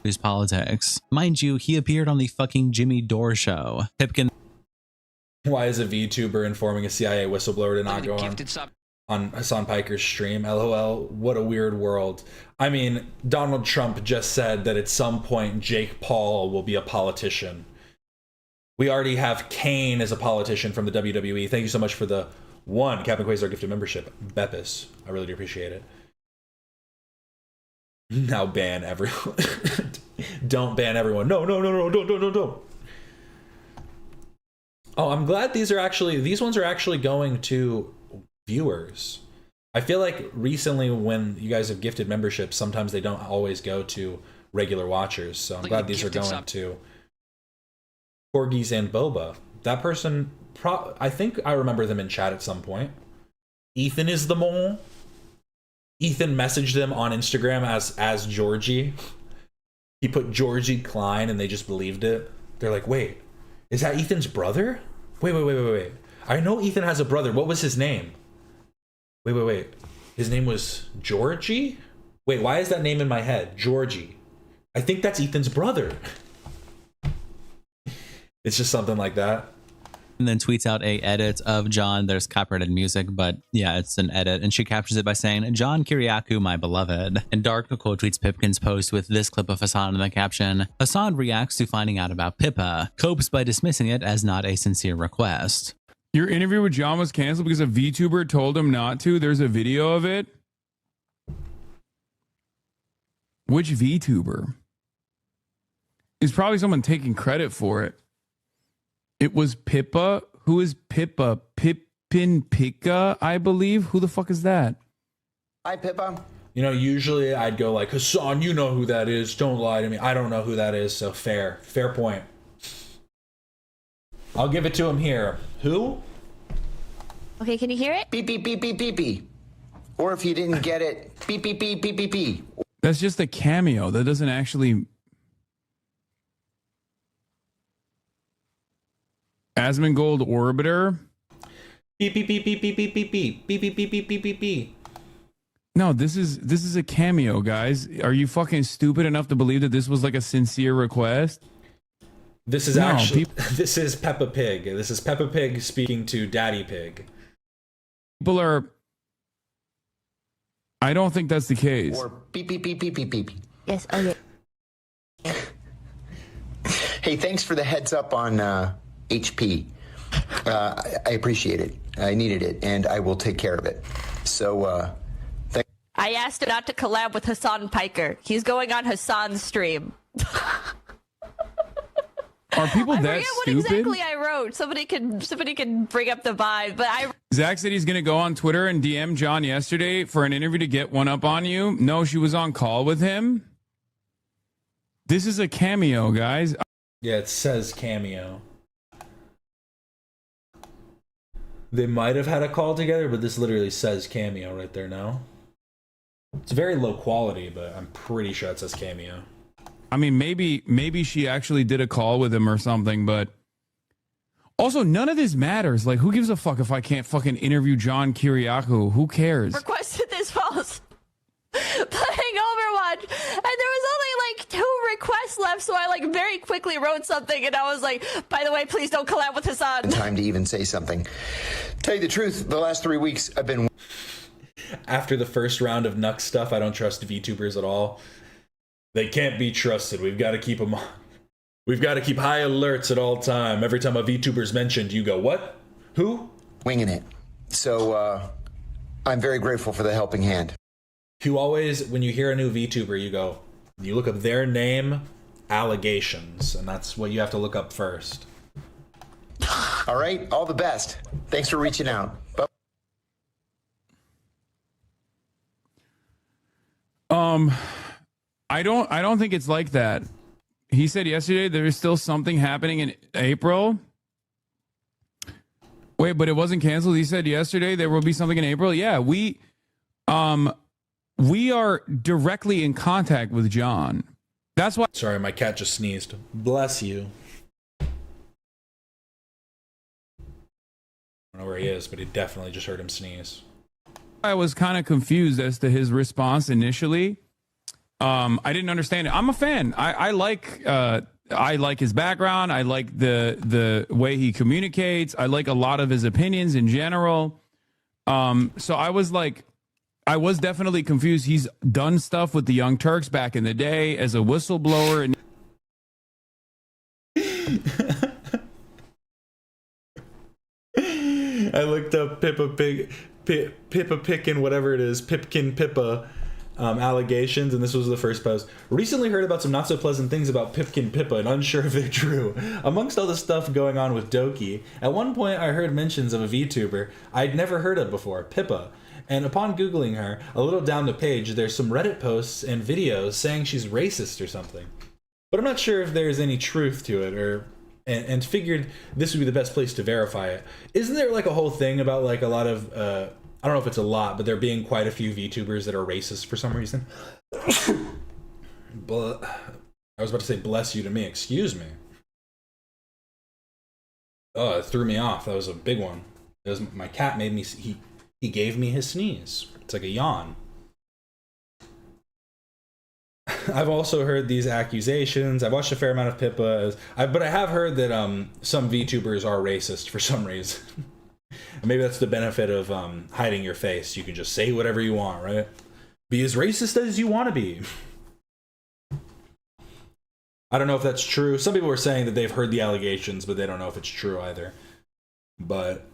His politics. Mind you, he appeared on the fucking Jimmy Dore show. Pipkin. Why is a VTuber informing a CIA whistleblower to not go on Hasan Piker's stream? LOL, what a weird world. I mean, Donald Trump just said that at some point Jake Paul will be a politician. We already have Kane as a politician from the WWE. Thank you so much for the Captain Quasar gifted membership. Beppis, I really do appreciate it. Now ban everyone. Don't ban everyone. No, don't. Oh, I'm glad these ones are actually going to viewers. I feel like recently when you guys have gifted memberships, sometimes they don't always go to regular watchers. So I'm glad these are going to Corgis and Boba. That person, I think I remember them in chat at some point. Ethan is the mole. Ethan messaged them on Instagram as Georgie. He put Georgie Klein and they just believed it. They're like, wait, is that Ethan's brother? Wait. I know Ethan has a brother. What was his name? Wait. His name was Georgie? Wait, why is that name in my head? Georgie. I think that's Ethan's brother. It's just something like that. And then tweets out a edit of John. There's copyrighted music, but yeah, it's an edit. And she captures it by saying, "John Kiriakou, my beloved." And Dark quote tweets Pipkin's post with this clip of Hasan in the caption. Hasan reacts to finding out about Pippa, copes by dismissing it as not a sincere request. Your interview with John was canceled because a VTuber told him not to. There's a video of it. Which VTuber? It's probably someone taking credit for it. It was Pippa. Who is Pippa? Pippin Pika, I believe. Who the fuck is that? Hi, Pippa. You know, usually I'd go like, Hasan, you know who that is. Don't lie to me. I don't know who that is, so fair point. I'll give it to him here. Who? Okay, can you hear it? Beep, beep, beep, beep, beep, beep. Or if you didn't get it, beep, beep, beep, beep, beep, beep. That's just a cameo. That doesn't actually... Asmongold Orbiter. Beep beep beep beep beep beep beep beep beep beep beep beep beep beep beep. No, this is a cameo, guys. Are you fucking stupid enough to believe that this was like a sincere request? This is this is Peppa Pig. This is Peppa Pig speaking to Daddy Pig. People are... I don't think that's the case. Or beep beep beep beep beep beep. Yes. Okay. Hey, thanks for the heads up on HP. I appreciate it. I needed it, and I will take care of it. So, I asked him not to collab with Hasan Piker. He's going on Hasan's stream. Are people that I forget stupid? what exactly I wrote. Somebody can bring up the vibe, but Zach said he's going to go on Twitter and DM John yesterday for an interview to get one up on you. No, she was on call with him. This is a cameo, guys. Yeah, it says cameo. They might have had a call together, but this literally says cameo right there now. It's very low quality, but I'm pretty sure it says cameo. I mean, maybe she actually did a call with him or something, but also none of this matters. Like, who gives a fuck if I can't fucking interview John Kiriakou? Who cares? requested this while playing Overwatch, and there was only like 2 requests left, so I like very quickly wrote something, and I was like, by the way, please don't collab with Hasan. Time to even say something. Tell you the truth, the last 3 weeks I've been... After the first round of Nux stuff, I don't trust VTubers at all. They can't be trusted. We've got to keep them on. We've got to keep high alerts at all time. Every time a VTuber's mentioned, you go, what? Who? Winging it. So, I'm very grateful for the helping hand. You always, when you hear a new VTuber, you look up their name, allegations, and that's what you have to look up first. All right, all the best. Thanks for reaching out. Bye. I don't think it's like that. He said yesterday there is still something happening in April. Wait, but it wasn't canceled. He said yesterday there will be something in April. Yeah, we are directly in contact with John. That's why. Sorry, my cat just sneezed. Bless you. I don't know where he is, but he definitely just heard him sneeze. I was kind of confused as to his response initially. I didn't understand it. I'm a fan. I like his background. I like the way he communicates. I like a lot of his opinions in general. So I was definitely confused. He's done stuff with the Young Turks back in the day as a whistleblower. And I looked up Pippa Pickin, whatever it is, Pipkin Pippa allegations, and this was the first post. Recently heard about some not so pleasant things about Pipkin Pippa and unsure if they're true. Amongst all the stuff going on with Doki, at one point I heard mentions of a VTuber I'd never heard of before, Pippa. And upon Googling her, a little down the page, there's some Reddit posts and videos saying she's racist or something. But I'm not sure if there's any truth to it, and figured this would be the best place to verify it. Isn't there like a whole thing about like a lot of, I don't know if it's a lot, but there being quite a few VTubers that are racist for some reason? But I was about to say bless you to me, excuse me. Oh, it threw me off. That was a big one. It was, my cat made me, he gave me his sneeze. It's like a yawn. I've also heard these accusations. I've watched a fair amount of Pippa, but I have heard that some VTubers are racist for some reason. Maybe that's the benefit of hiding your face. You can just say whatever you want, right? Be as racist as you want to be. I don't know if that's true. Some people were saying that they've heard the allegations, but they don't know if it's true either. But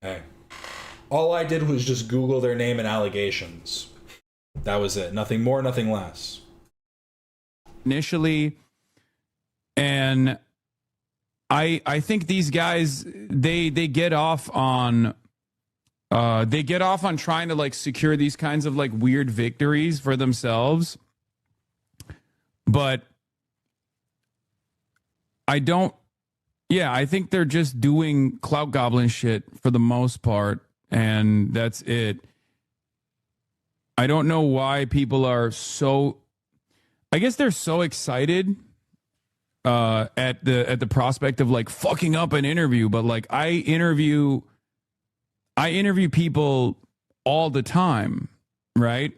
hey, all I did was just Google their name and allegations. That was it. Nothing more, nothing less. Initially, and I think these guys they get off on trying to like secure these kinds of like weird victories for themselves. But I think they're just doing clout goblin shit for the most part, and that's it. I don't know why people are so, I guess they're so excited at the prospect of like fucking up an interview, but like I interview people all the time, right?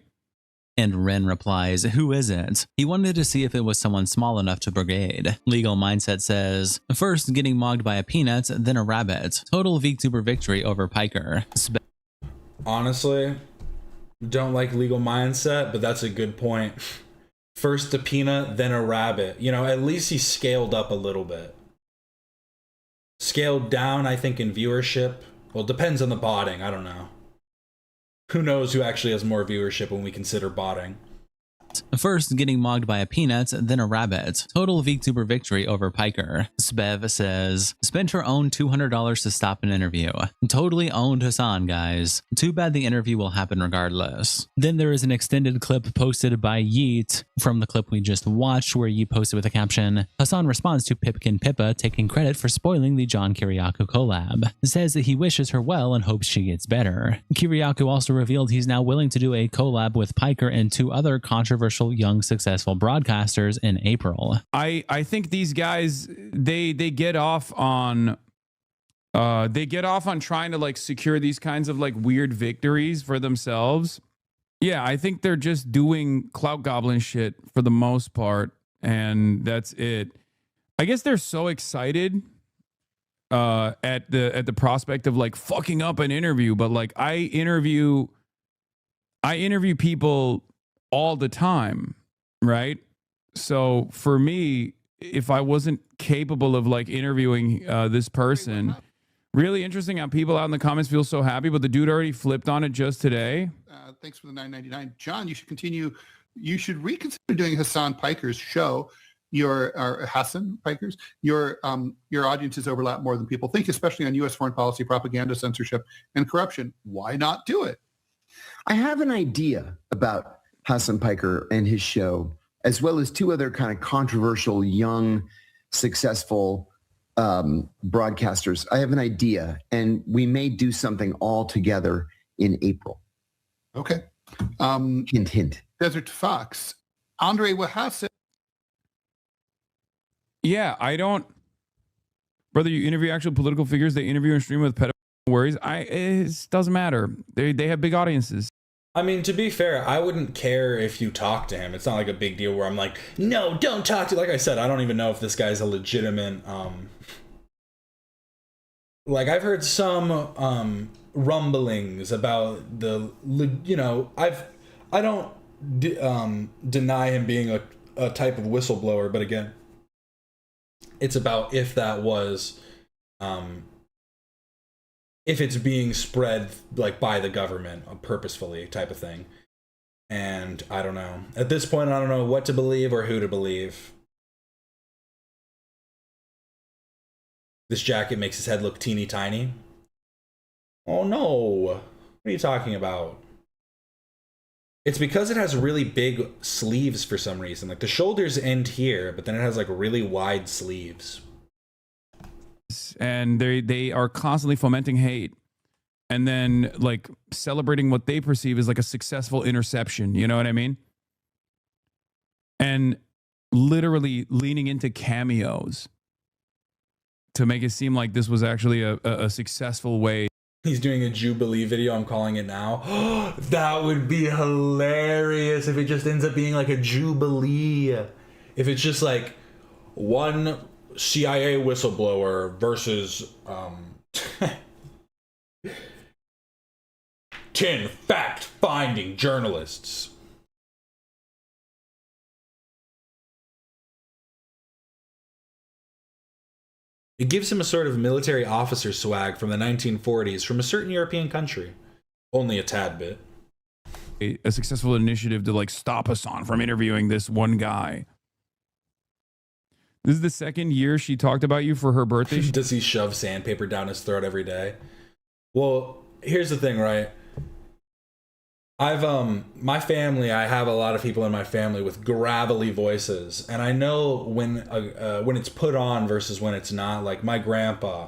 And Ren replies, who is it? He wanted to see if it was someone small enough to brigade. Legal Mindset says, first getting mogged by a peanut, then a rabbit. Total VTuber victory over Piker. Honestly, don't like Legal Mindset, but that's a good point. First a peanut, then a rabbit. You know, at least he scaled up a little bit. Scaled down, I think, in viewership. Well, it depends on the botting. I don't know. Who knows who actually has more viewership when we consider botting. First getting mogged by a peanut, then a rabbit. Total VTuber victory over Piker. Spev says, spent her own $200 to stop an interview. Totally owned Hasan, guys. Too bad the interview will happen regardless. Then there is an extended clip posted by Yeet from the clip we just watched, where Yeet posted with a caption, Hasan responds to Pipkin Pippa taking credit for spoiling the John Kiriakou collab. Says that he wishes her well and hopes she gets better. Kiriakou also revealed he's now willing to do a collab with Piker and two other controversial young successful broadcasters in April. I think these guys they get off on trying to like secure these kinds of like weird victories for themselves. Yeah, I think they're just doing clout goblin shit for the most part, and that's it. I guess they're so excited at the prospect of like fucking up an interview, but like I interview people all the time, right? So for me, if I wasn't capable of like interviewing this person, really interesting how people out in the comments feel so happy, but the dude already flipped on it just today. Thanks for the $9.99. John, you should continue. You should reconsider doing Hasan Piker's show. your Hasan Pikers, your audiences overlap more than people think, especially on U.S. foreign policy, propaganda, censorship, and corruption. Why not do it? I have an idea about Hasan Piker and his show, as well as two other kind of controversial, young, successful broadcasters. I have an idea, and we may do something all together in April. Okay. Hint, hint. Desert Fox. Andre Wahasset. Yeah, I don't. Brother, you interview actual political figures. They interview and stream with pedophile worries. It doesn't matter. They have big audiences. I mean, to be fair, I wouldn't care if you talk to him. It's not like a big deal where I'm like, no, don't talk to. Like I said, I don't even know if this guy's a legitimate. Like I've heard some rumblings about the. You know, I don't deny him being a type of whistleblower, but again, it's about if that was, if it's being spread like by the government purposefully type of thing. And I don't know. At this point, I don't know what to believe or who to believe. This jacket makes his head look teeny tiny. Oh no. What are you talking about? It's because it has really big sleeves for some reason. Like the shoulders end here, but then it has like really wide sleeves. And they are constantly fomenting hate and then like celebrating what they perceive as like a successful interception. You know what I mean? And literally leaning into cameos to make it seem like this was actually a successful way. He's doing a Jubilee video. I'm calling it now. That would be hilarious if it just ends up being like a Jubilee. If it's just like one CIA whistleblower versus 10 fact-finding journalists. It gives him a sort of military officer swag from the 1940s from a certain European country. Only a tad bit. A successful initiative to like stop Hasan from interviewing this one guy. This is the second year she talked about you for her birthday. Does he shove sandpaper down his throat every day? Well, here's the thing, right? I've my family, I have a lot of people in my family with gravelly voices, and I know when it's put on versus when it's not. Like my grandpa,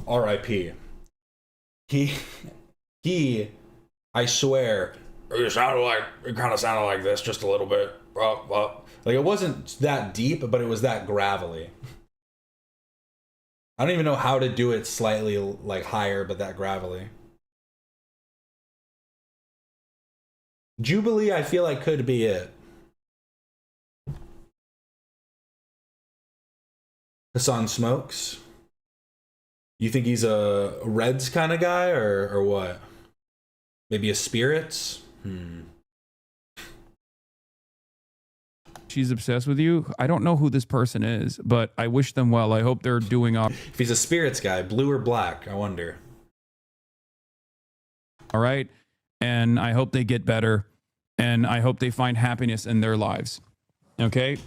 R.I.P. He, I swear, it kind of sounded like this, just a little bit. Like it wasn't that deep, but it was that gravelly. I don't even know how to do it slightly like higher, but that gravelly. Jubilee, I feel like could be it. Hasan smokes. You think he's a Reds kind of guy or what? Maybe a Spirits? She's obsessed with you. I don't know who this person is, but I wish them well. I hope they're doing up. If he's a Spirits guy, blue or black, I wonder. All right. And I hope they get better. And I hope they find happiness in their lives. Okay?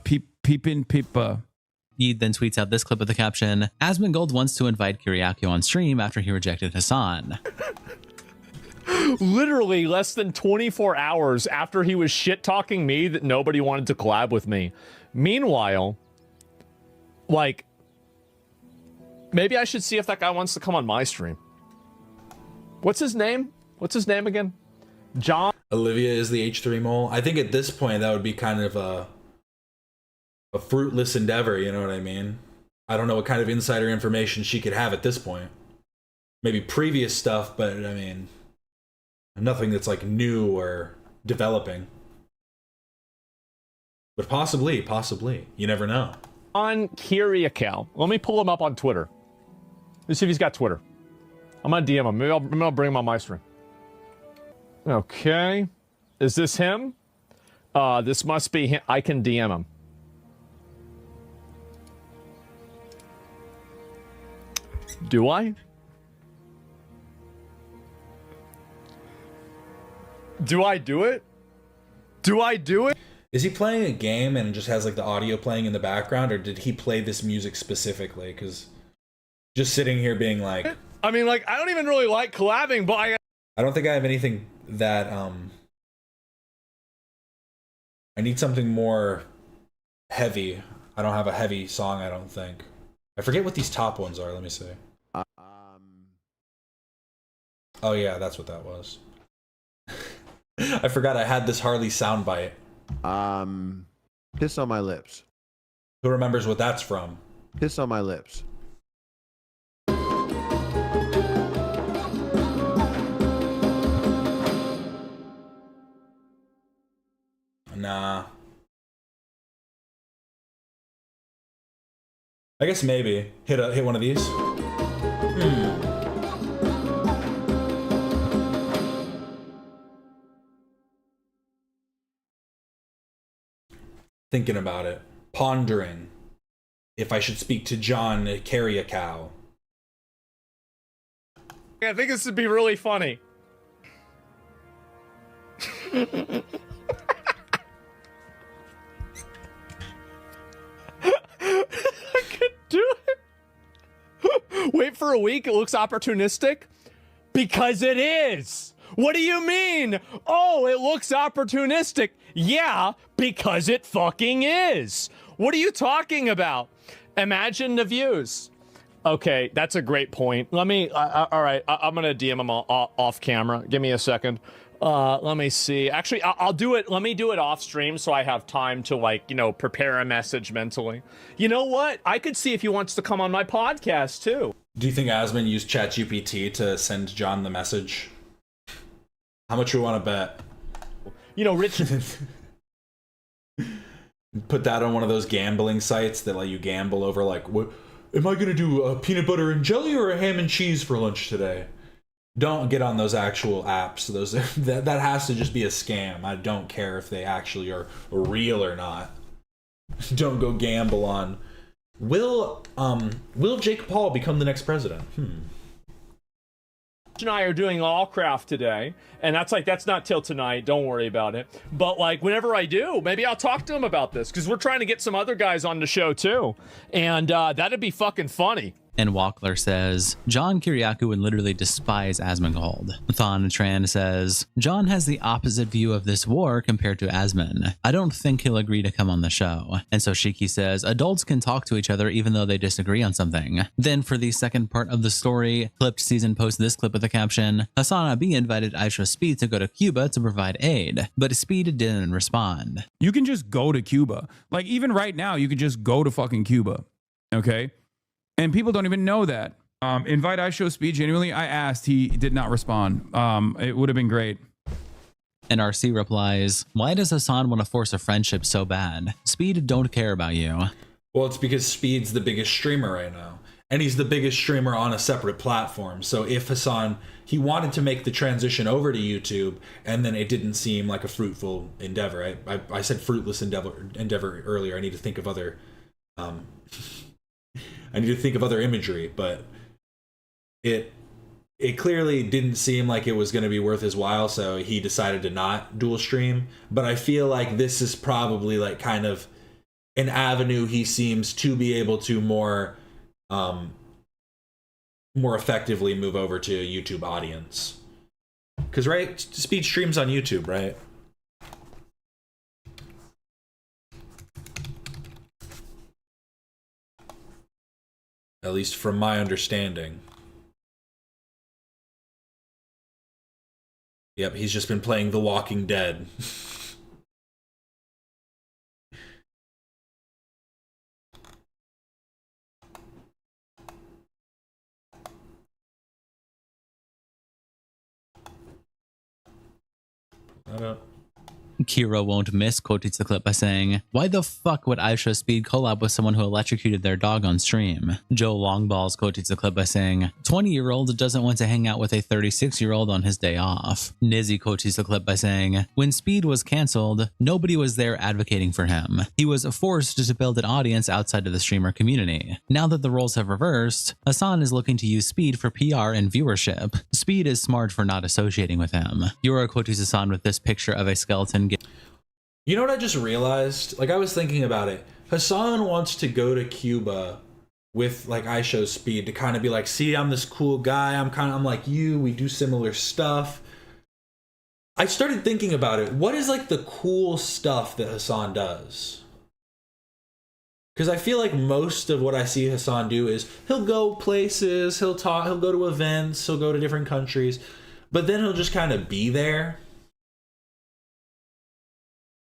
Peep. He then tweets out this clip with the caption, Asmongold wants to invite Kiriakio on stream after he rejected Hasan. Literally less than 24 hours after he was shit-talking me that nobody wanted to collab with me. Meanwhile, like, maybe I should see if that guy wants to come on my stream. What's his name? What's his name again? John. Olivia is the H3 mole. I think at this point that would be kind of a fruitless endeavor, you know what I mean? I don't know what kind of insider information she could have at this point. Maybe previous stuff, but I mean, nothing that's like new or developing. But possibly. You never know. On Kiriakio. Let me pull him up on Twitter. Let's see if he's got Twitter. I'm gonna DM him. Maybe I'll bring him on my stream. Okay. Is this him? This must be him. I can DM him. Do I? Do I do it? Do I do it? Is he playing a game and just has like the audio playing in the background, or did he play this music specifically? Because just sitting here being like, I mean, like, I don't even really like collabing, but I don't think I have anything that I need something more heavy. I don't have a heavy song, I don't think. I forget what these top ones are. Let me see. Oh yeah, that's what that was. I forgot I had this Harley soundbite. Kiss on my lips. Who remembers what that's from? Kiss on my lips. Nah. I guess maybe hit one of these. Thinking about it, pondering if I should speak to John carry a cow. think this would be really funny. I could do it. Wait for a week. It looks opportunistic. Because it is. What do you mean? Oh, it looks opportunistic. Yeah, because it fucking is. What are you talking about? Imagine the views. Okay, that's a great point. Let me, all right, I'm gonna DM him off camera. Give me a second. Let me see. Actually, I'll do it. Let me do it off stream so I have time to, like, you know, prepare a message mentally. You know what? I could see if he wants to come on my podcast too. Do you think Asman used ChatGPT to send John the message? How much you want to bet? You know, Rich. Put that on one of those gambling sites that let you gamble over, like, what am I gonna do? A peanut butter and jelly or a ham and cheese for lunch today? Don't get on those actual apps. Those that has to just be a scam. I don't care if they actually are real or not. Don't go gamble on. Will Jake Paul become the next president? And I are doing all craft today, and that's not till tonight. Don't worry about it. But like whenever I do, maybe I'll talk to him about this because we're trying to get some other guys on the show too, and that'd be fucking funny. And Walkler says, John Kiriakou would literally despise Asmongold. Thon Tran says, John has the opposite view of this war compared to Asmon. I don't think he'll agree to come on the show. And so Shiki says, adults can talk to each other even though they disagree on something. Then for the second part of the story, Clipped Season posts this clip with the caption, Hasan Abi invited Aisha Speed to go to Cuba to provide aid, but Speed didn't respond. You can just go to Cuba. Like even right now, you could just go to fucking Cuba. Okay? And people don't even know that. Invite Aisha Speed, genuinely, I asked, he did not respond. It would have been great. And RC replies, why does Hasan want to force a friendship so bad? Speed don't care about you. Well, it's because Speed's the biggest streamer right now. And he's the biggest streamer on a separate platform. So if Hasan, he wanted to make the transition over to YouTube, and then it didn't seem like a fruitful endeavor. I said fruitless endeavor earlier. I need to think of other... I need to think of other imagery, but it clearly didn't seem like it was going to be worth his while, so he decided to not dual stream. But I feel like this is probably like kind of an avenue he seems to be able to more effectively move over to a YouTube audience. Because, right, Speed streams on YouTube, right? At least from my understanding. Yep, he's just been playing The Walking Dead. I don't... Kira won't miss quotes the clip by saying, why the fuck would Aisha Speed collab with someone who electrocuted their dog on stream? Joe Longballs quotes the clip by saying, 20-year-old doesn't want to hang out with a 36-year-old on his day off. Nizzy quotes the clip by saying, when Speed was cancelled, nobody was there advocating for him. He was forced to build an audience outside of the streamer community. Now that the roles have reversed, Hasan is looking to use Speed for PR and viewership. Speed is smart for not associating with him. Yura quotes Hasan with this picture of a skeleton You know what I just realized? Like, I was thinking about it. Hasan wants to go to Cuba with like IShowSpeed to kind of be like, see, I'm this cool guy. I'm like you. We do similar stuff. I started thinking about it. What is like the cool stuff that Hasan does? Because I feel like most of what I see Hasan do is he'll go places, he'll talk, he'll go to events, he'll go to different countries, but then he'll just kind of be there.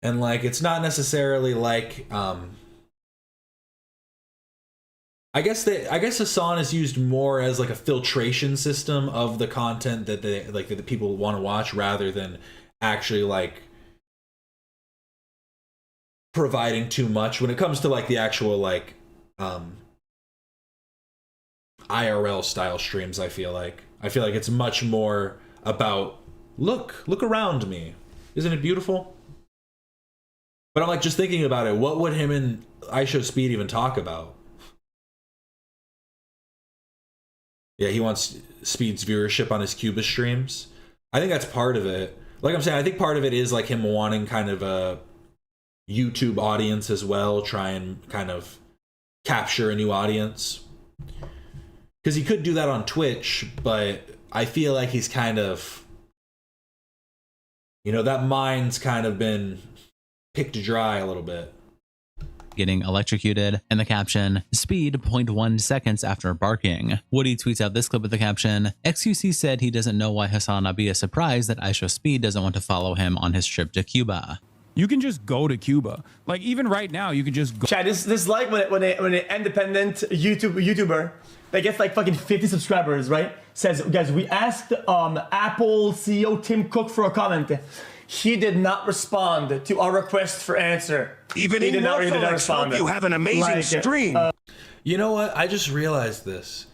And like, it's not necessarily like, I guess Hasan is used more as like a filtration system of the content that that the people want to watch, rather than actually like providing too much when it comes to like the actual like IRL style streams. I feel like it's much more about look around me, isn't it beautiful? But I'm like just thinking about it, what would him and IShowSpeed even talk about? Yeah, he wants Speed's viewership on his Cuba streams. I think that's part of it. Like I'm saying, I think part of it is like him wanting kind of a YouTube audience as well, try and kind of capture a new audience. Because he could do that on Twitch, but I feel like he's kind of, you know, that mind's kind of been picked dry a little bit. Getting electrocuted, and the caption, speed 0.1 seconds after barking. Woody tweets out this clip with the caption, XQC said he doesn't know why Hasan not be a surprise that IShowSpeed doesn't want to follow him on his trip to Cuba. You can just go to Cuba. Like even right now, you can just go. Chad, this is like when an independent YouTuber that gets like fucking 50 subscribers, right? Says, guys, we asked Apple CEO Tim Cook for a comment. He did not respond to our request for answer. Even he in did not Norfolk, respond. you have an amazing stream. You know what? I just realized this.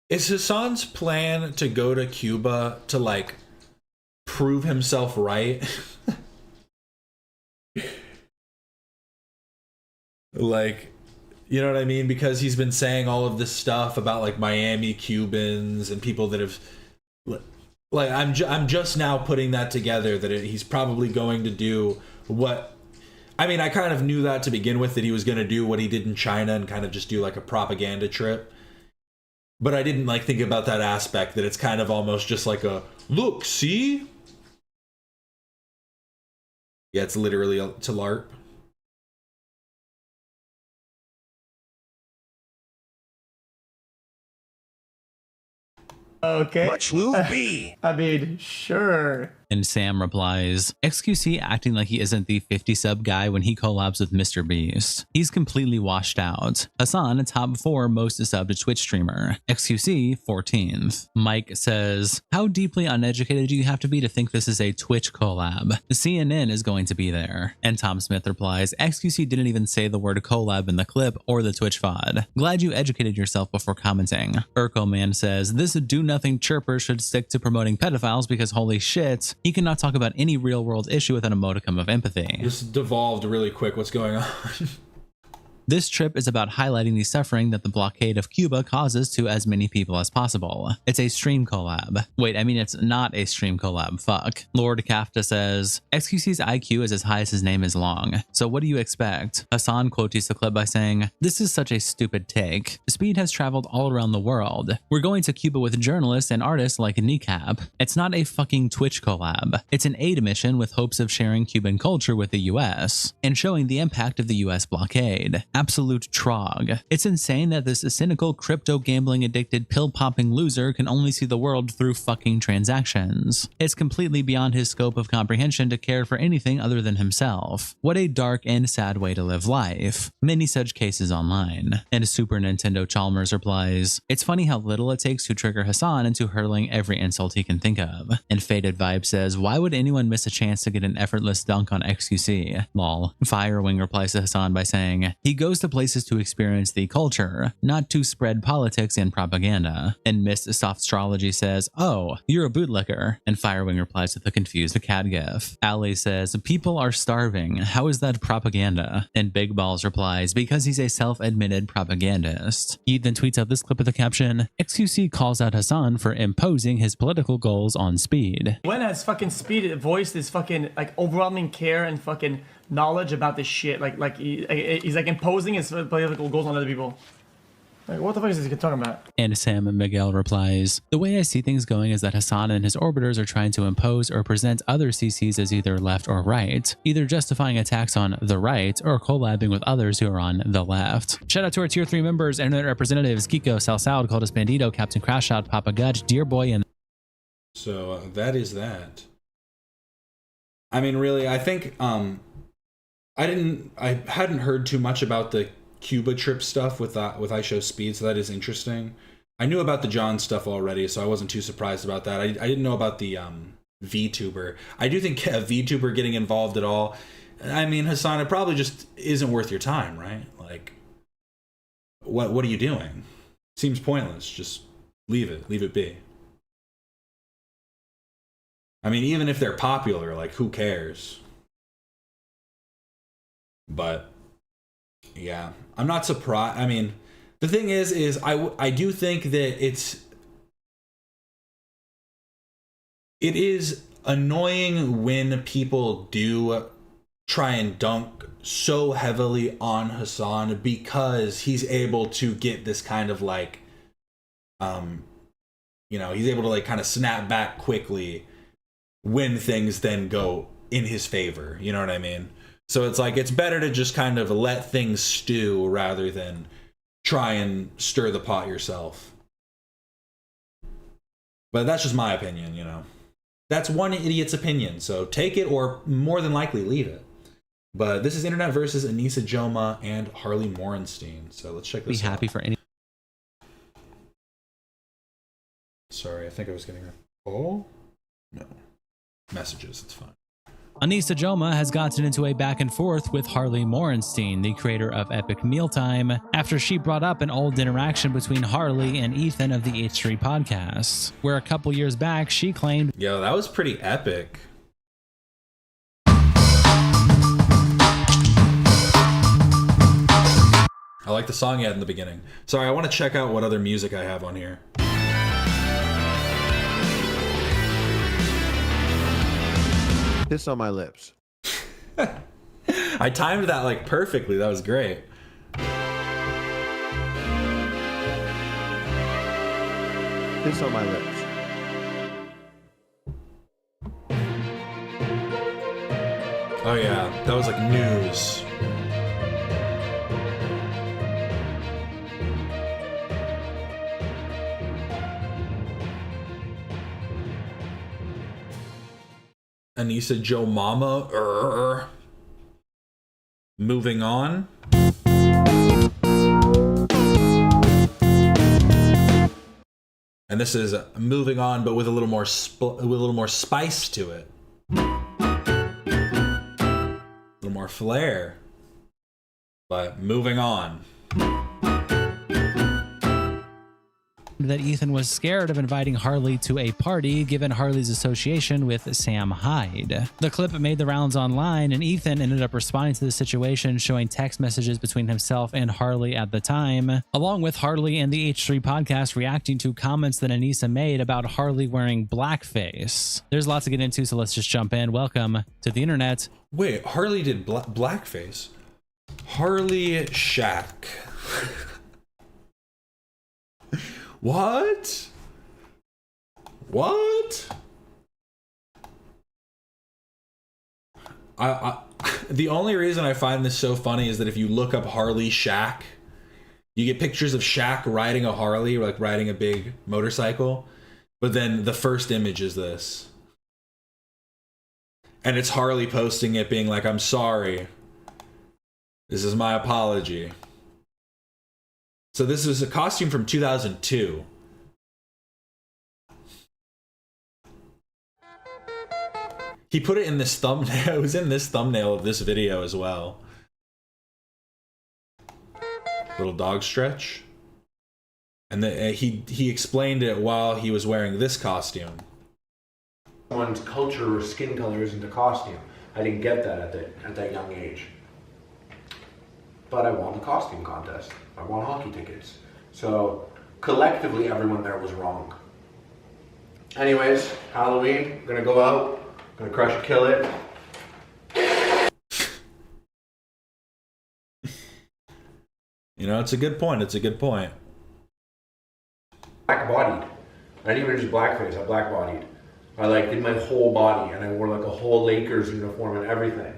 Is Hasan's plan to go to Cuba to like prove himself right? Like, you know what I mean? Because he's been saying all of this stuff about like Miami Cubans and people that have, like, I'm just now putting that together that he's probably going to do what, I mean, I kind of knew that to begin with, that he was going to do what he did in China and kind of just do like a propaganda trip. But I didn't like think about that aspect, that it's kind of almost just like a, look, see? Yeah, it's literally to LARP. Okay. Much Lou B. I mean, sure. And Sam replies, XQC acting like he isn't the 50 sub guy when he collabs with Mr. Beast. He's completely washed out. Hasan, top 4 most subbed Twitch streamer. XQC, 14th. Mike says, how deeply uneducated do you have to be to think this is a Twitch collab? The CNN is going to be there. And Tom Smith replies, XQC didn't even say the word collab in the clip or the Twitch VOD. Glad you educated yourself before commenting. Urko Man says, this do-nothing chirper should stick to promoting pedophiles because holy shit, he cannot talk about any real-world issue with an modicum of empathy. This devolved really quick. What's going on? This trip is about highlighting the suffering that the blockade of Cuba causes to as many people as possible. It's a stream collab. Wait, I mean, it's not a stream collab. Fuck. Lord Kafta says, XQC's IQ is as high as his name is long. So what do you expect? Hasan quotes the clip by saying, this is such a stupid take. Speed has traveled all around the world. We're going to Cuba with journalists and artists like Kneecap. It's not a fucking Twitch collab. It's an aid mission with hopes of sharing Cuban culture with the US and showing the impact of the US blockade. Absolute trog. It's insane that this cynical crypto gambling addicted pill popping loser can only see the world through fucking transactions. It's completely beyond his scope of comprehension to care for anything other than himself. What a dark and sad way to live life. Many such cases online. And Super Nintendo Chalmers replies, it's funny how little it takes to trigger Hasan into hurling every insult he can think of. And Faded Vibe says, why would anyone miss a chance to get an effortless dunk on XQC? Lol. Firewing replies to Hasan by saying, he goes to places to experience the culture, not to spread politics and propaganda. And Miss Softastrology says, oh, you're a bootlicker. And Firewing replies with a confused cat gif. Ali says, people are starving. How is that propaganda? And Big Balls replies, because he's a self-admitted propagandist. He then tweets out this clip with the caption, XQC calls out Hasan for imposing his political goals on Speed. When has fucking Speed voiced his fucking like overwhelming care and fucking knowledge about this shit. Like he's like imposing his political goals on other people. Like, what the fuck is this talking about? And Sam Miguel replies, "The way I see things going is that Hasan and his orbiters are trying to impose or present other CCs as either left or right, either justifying attacks on the right or collabing with others who are on the left." Shout out to our tier 3 members, internet representatives, Kiko, Salsal, Cultus Bandito, Captain Crashout, Papa Gutch, Dear Boy, and... So that is that. I mean, really, I think I hadn't heard too much about the Cuba trip stuff with iShowSpeed, so that is interesting. I knew about the John stuff already, so I wasn't too surprised about that. I didn't know about the VTuber. I do think a VTuber getting involved at all, I mean, Hasan, it probably just isn't worth your time, right? Like, what are you doing? Seems pointless. Just leave it be. I mean, even if they're popular, like, who cares? But yeah, I'm not surprised. I mean, the thing is I do think that it is annoying when people do try and dunk so heavily on Hasan because he's able to get this kind of like, he's able to like kind of snap back quickly when things then go in his favor. You know what I mean? So it's like, it's better to just kind of let things stew rather than try and stir the pot yourself. But that's just my opinion, you know. That's one idiot's opinion, so take it or more than likely leave it. But this is Internet versus Anisa, Johma, and Harley Morenstein. So let's check this out. Be happy for any... Sorry, I think I was getting a call. No. Messages, it's fine. Anisa Johma has gotten into a back and forth with Harley Morenstein, the creator of Epic Mealtime, after she brought up an old interaction between Harley and Ethan of the H3 podcast, where a couple years back she claimed, "Yo, that was pretty epic." I like the song you had in the beginning. Sorry, I want to check out what other music I have on here. Piss on my lips. I timed that like perfectly. That was great. Piss on my lips. Oh yeah, that was like news. Anisa Joe Mama. Moving on. And this is moving on, but with a little more spice to it. A little more flair. But moving on. that Ethan was scared of inviting Harley to a party given Harley's association with Sam Hyde. The clip made the rounds online, and Ethan ended up responding to the situation, showing text messages between himself and Harley at the time, along with Harley and the H3 podcast reacting to comments that Anisa made about Harley wearing blackface. There's lots to get into, so let's just jump in. Welcome to the internet. Wait, Harley did blackface? Harley Shack. What? What? The only reason I find this so funny is that if you look up Harley Shack, you get pictures of Shaq riding a Harley, like riding a big motorcycle, but then the first image is this. And it's Harley posting it being like, I'm sorry. This is my apology. So this is a costume from 2002. He put it in this thumbnail. It was in this thumbnail of this video as well. Little dog stretch. And he explained it while he was wearing this costume. Someone's culture or skin color isn't a costume. I didn't get that at that young age. But I won the costume contest. I won hockey tickets. So collectively, everyone there was wrong. Anyways, Halloween, gonna go out, gonna crush it, kill it. know, it's a good point. It's a good point. Black-bodied. I didn't even just blackface, I black-bodied. I like did my whole body, and I wore like a whole Lakers uniform and everything,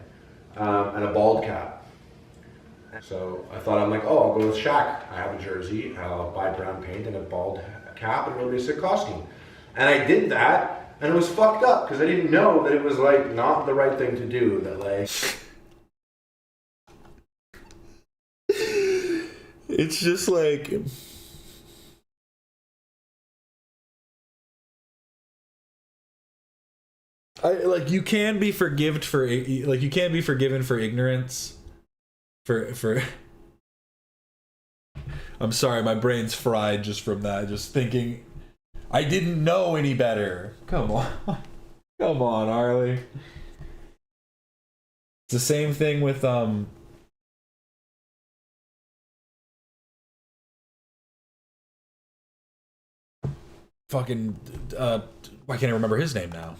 and a bald cap. So I thought, I'm like, oh, I'll go with Shaq. I have a jersey, I'll buy brown paint and a bald cap, and it'll be a sick costume. And I did that, and it was fucked up, because I didn't know that it was like not the right thing to do, that like... It's just like... you can be forgiven for ignorance. For I'm sorry, my brain's fried just from that. Just thinking, I didn't know any better. Come on, come on, Harley. It's the same thing with fucking why can't I remember his name now?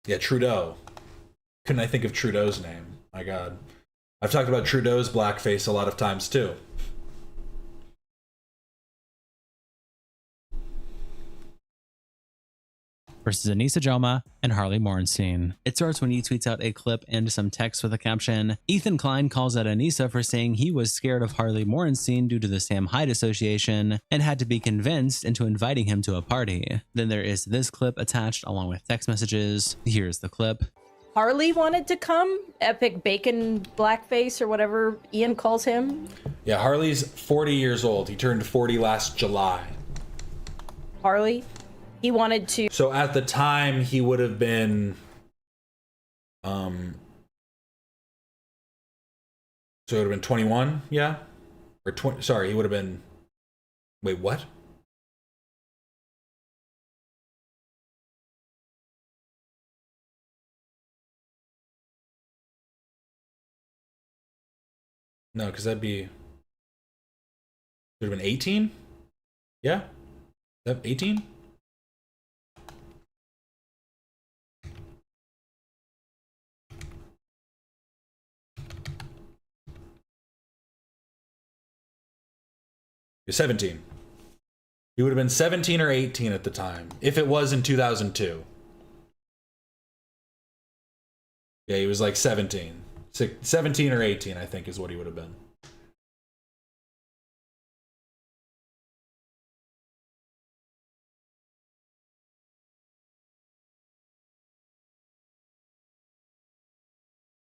Yeah, Trudeau. Couldn't I think of Trudeau's name? My God. I've talked about Trudeau's blackface a lot of times too. Versus Anisa Johma and Harley Morenstein. It starts when he tweets out a clip and some text with a caption. Ethan Klein calls out Anisa for saying he was scared of Harley Morenstein due to the Sam Hyde association and had to be convinced into inviting him to a party. Then there is this clip attached along with text messages. Here's the clip. Harley wanted to come? Epic bacon blackface or whatever Ian calls him? Yeah, Harley's 40 years old. He turned 40 last July. Harley? He wanted to. So at the time, he would have been, so it would have been 21, yeah, or 20. Sorry, he would have been. Wait, what? No, because that'd be. It would have been 18. Yeah, that 18. You're 17. He would have been 17 or 18 at the time, if it was in 2002. Yeah, he was like 17. 17 or 18, I think, is what he would have been.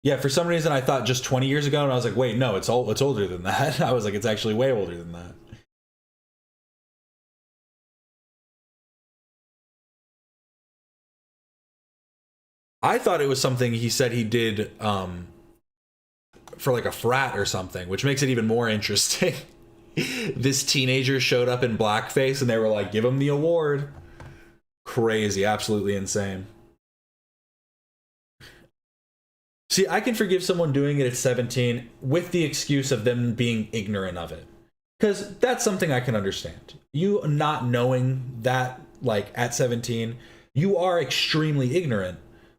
Yeah, for some reason I thought just 20 years ago, and I was like, wait, no, it's older than that. I was like, it's actually way older than that. I thought it was something he said he did for like a frat or something, which makes it even more interesting. This teenager showed up in blackface and they were like, give him the award. Crazy, absolutely insane. See, I can forgive someone doing it at 17 with the excuse of them being ignorant of it. Because that's something I can understand. You not knowing that, like, at 17, you are extremely ignorant.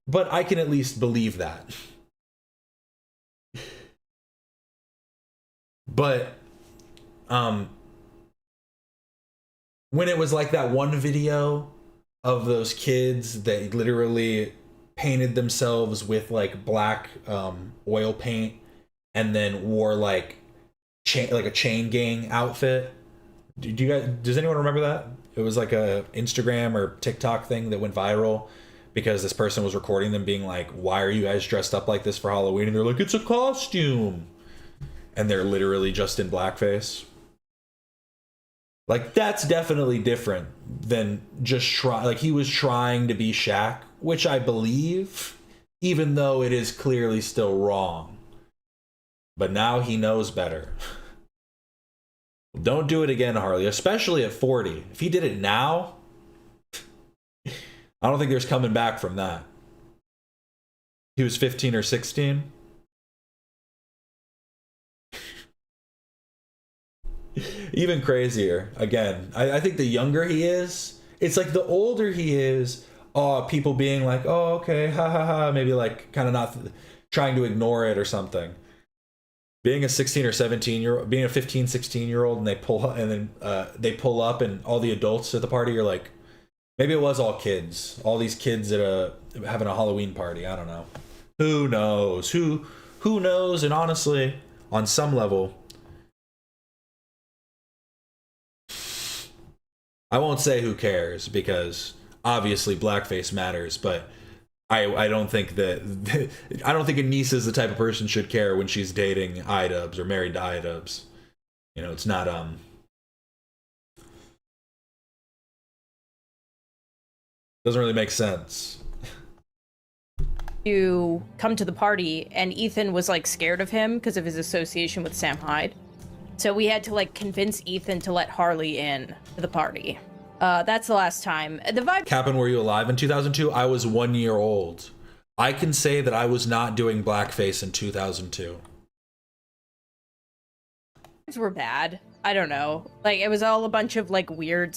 But I can at least believe that. But, when it was like that one video of those kids that literally painted themselves with like black oil paint and then wore like a chain gang outfit. Does anyone remember that? It was like a Instagram or TikTok thing that went viral because this person was recording them being like, why are you guys dressed up like this for Halloween? And they're like, it's a costume. And they're literally just in blackface. Like, that's definitely different than just he was trying to be Shaq, which I believe, even though it is clearly still wrong. But now he knows better. Don't do it again, Harley, especially at 40. If he did it now, I don't think there's coming back from that. He was 15 or 16. Even crazier. Again, I think the younger he is, it's like the older he is, people being like, oh, okay, ha ha ha, maybe like kind of not trying to ignore it or something. Being a 16 or 17 year old, being a 15, 16 year old, and they pull up and all the adults at the party are like, maybe it was all kids, all these kids at having a Halloween party. I don't know. Who knows? Who knows? And honestly, on some level, I won't say who cares, because obviously blackface matters, but I don't think that I don't think Anisa is the type of person should care when she's dating iDubbbz or married to iDubbbz. You know, it's not doesn't really make sense. To come to the party, and Ethan was like scared of him because of his association with Sam Hyde. So we had to like convince Ethan to let Harley in to the party. That's the last time. The vibe. Captain, were you alive in 2002? I was 1 year old. I can say that I was not doing blackface in 2002. Were bad. I don't know. Like, it was all a bunch of like weird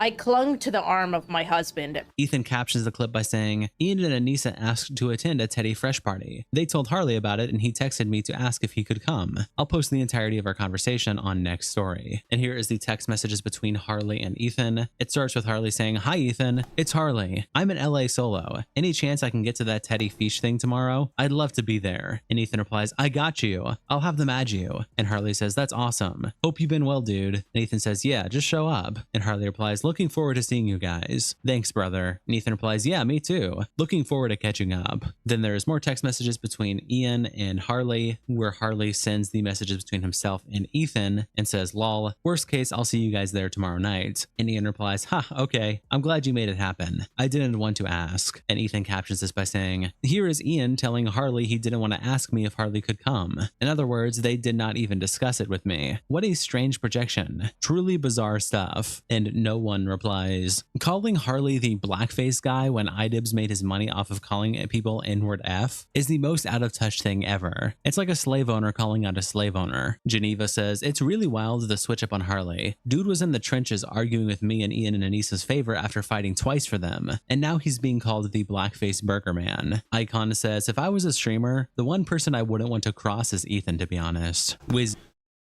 I clung to the arm of my husband. Ethan captions the clip by saying, Ian and Anisa asked to attend a Teddy Fresh party. They told Harley about it and he texted me to ask if he could come. I'll post the entirety of our conversation on next story. And here is the text messages between Harley and Ethan. It starts with Harley saying, hi Ethan, it's Harley. I'm in LA solo. Any chance I can get to that Teddy Fish thing tomorrow? I'd love to be there. And Ethan replies, I got you. I'll have them add you. And Harley says, that's awesome. Hope you've been well, dude. And Ethan says, yeah, just show up. And Harley replies, looking forward to seeing you guys. Thanks, brother. And Ethan replies, yeah, me too. Looking forward to catching up. Then there's more text messages between Ian and Harley, where Harley sends the messages between himself and Ethan and says, lol, worst case, I'll see you guys there tomorrow night. And Ian replies, ha, okay. I'm glad you made it happen. I didn't want to ask. And Ethan captions this by saying, here is Ian telling Harley he didn't want to ask me if Harley could come. In other words, they did not even discuss it with me. What a strange projection. Truly bizarre stuff. And no one replies. Calling Harley the blackface guy when iDibbbz made his money off of calling people N-word F is the most out of touch thing ever. It's like a slave owner calling out a slave owner. Geneva says, it's really wild the switch up on Harley. Dude was in the trenches arguing with me and Ian and Anisa's favor after fighting twice for them, and now he's being called the blackface burger man. Icon says, if I was a streamer, the one person I wouldn't want to cross is Ethan, to be honest.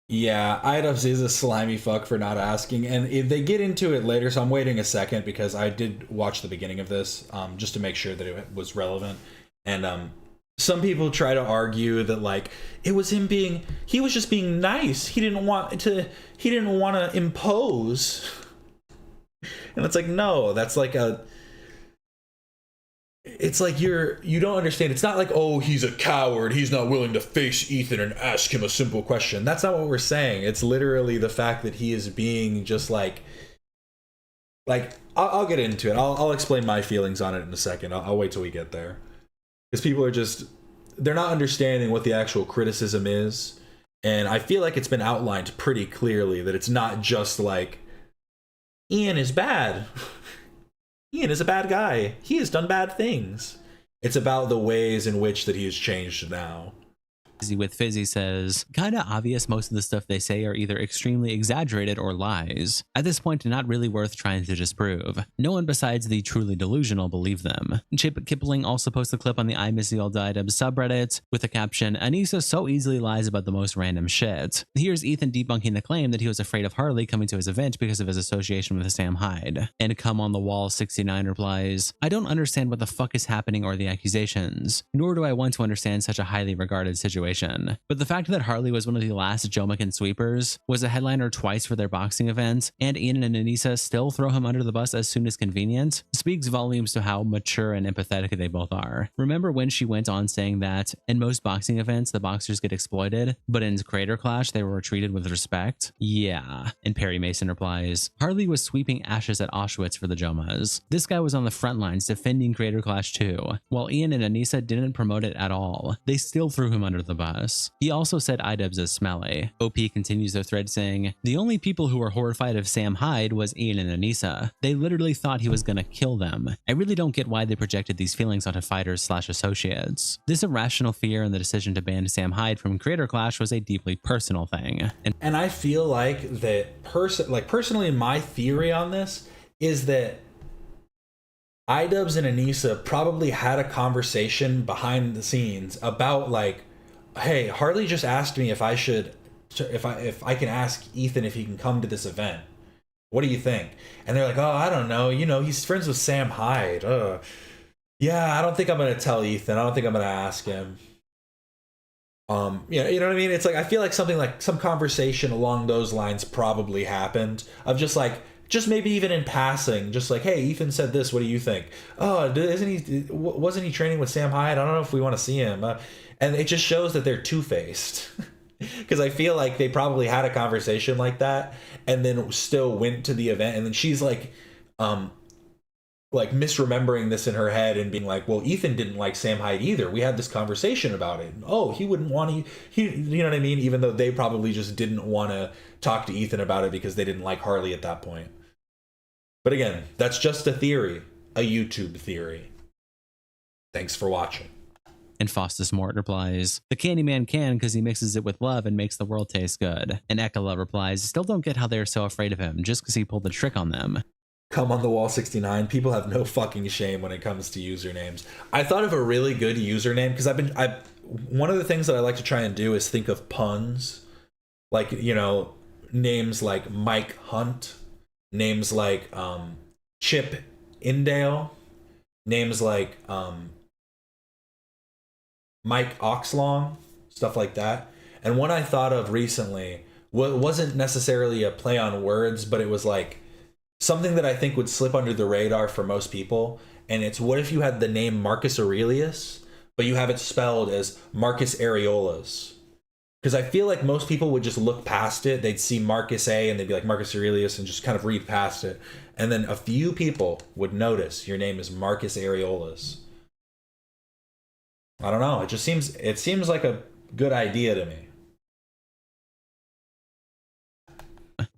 Yeah, iDubbbz is a slimy fuck for not asking, and if they get into it later, so I'm waiting a second because I did watch the beginning of this just to make sure that it was relevant. And some people try to argue that like it was he was just being nice. He didn't want to impose. And it's like, no, that's like it's like you don't understand. It's not like, oh, he's a coward, he's not willing to face Ethan and ask him a simple question. That's not what we're saying. It's literally the fact that he is being just like I'll get into it. I'll explain my feelings on it in a second. I'll wait till we get there, because people are they're not understanding what the actual criticism is. And I feel like it's been outlined pretty clearly that it's not just like Ian is bad. Ian is a bad guy. He has done bad things. It's about the ways in which that he has changed now. With Fizzy says, kinda obvious most of the stuff they say are either extremely exaggerated or lies. At this point, not really worth trying to disprove. No one besides the truly delusional believe them. Chip Kipling also posts a clip on the I Miss the Old iDubbbz subreddit with the caption, Anisa so easily lies about the most random shit. Here's Ethan debunking the claim that he was afraid of Harley coming to his event because of his association with Sam Hyde. And Come on the Wall 69 replies, I don't understand what the fuck is happening or the accusations, nor do I want to understand such a highly regarded situation. But the fact that Harley was one of the last Johma sweepers, was a headliner twice for their boxing event, and Ian and Anisa still throw him under the bus as soon as convenient, speaks volumes to how mature and empathetic they both are. Remember when she went on saying that, in most boxing events, the boxers get exploited, but in Crater Clash, they were treated with respect? Yeah. And Perry Mason replies, Harley was sweeping ashes at Auschwitz for the Johmas. This guy was on the front lines defending Crater Clash too, while Ian and Anisa didn't promote it at all. They still threw him under the bus. He also said iDubbbz is smelly. OP continues their thread saying, the only people who were horrified of Sam Hyde was Ian and Anisa. They literally thought he was gonna kill them. I really don't get why they projected these feelings onto fighters/associates. This irrational fear and the decision to ban Sam Hyde from Crater Clash was a deeply personal thing. And I feel like that personally, my theory on this is that iDubbbz and Anisa probably had a conversation behind the scenes about like, hey, Harley just asked me if I can ask Ethan if he can come to this event. What do you think? And they're like, oh, I don't know. You know, he's friends with Sam Hyde. Yeah, I don't think I'm going to tell Ethan. I don't think I'm going to ask him. Yeah, you know what I mean? It's like, I feel like something like some conversation along those lines probably happened of just like, just maybe even in passing, just like, hey, Ethan said this. What do you think? Oh, wasn't he training with Sam Hyde? I don't know if we want to see him. And it just shows that they're two-faced. Because I feel like they probably had a conversation like that and then still went to the event. And then she's like misremembering this in her head and being like, well, Ethan didn't like Sam Hyde either. We had this conversation about it. Oh, he wouldn't want to, you know what I mean? Even though they probably just didn't want to talk to Ethan about it because they didn't like Harley at that point. But again, that's just a theory, a YouTube theory. Thanks for watching. And Faustus Mort replies, the Candyman can because he mixes it with love and makes the world taste good. And Ekala replies, still don't get how they're so afraid of him just because he pulled the trick on them. Come on the wall 69. People have no fucking shame when it comes to usernames. I thought of a really good username because one of the things that I like to try and do is think of puns. Like, you know, names like Mike Hunt, names like Chip Indale, names like Mike Oxlong, stuff like that. And one I thought of recently wasn't necessarily a play on words, but it was like something that I think would slip under the radar for most people. And it's, what if you had the name Marcus Aurelius, but you have it spelled as Marcus Areolas? Because I feel like most people would just look past it. They'd see Marcus A and they'd be like Marcus Aurelius and just kind of read past it. And then a few people would notice your name is Marcus Areolas. I don't know. It seems like a good idea to me.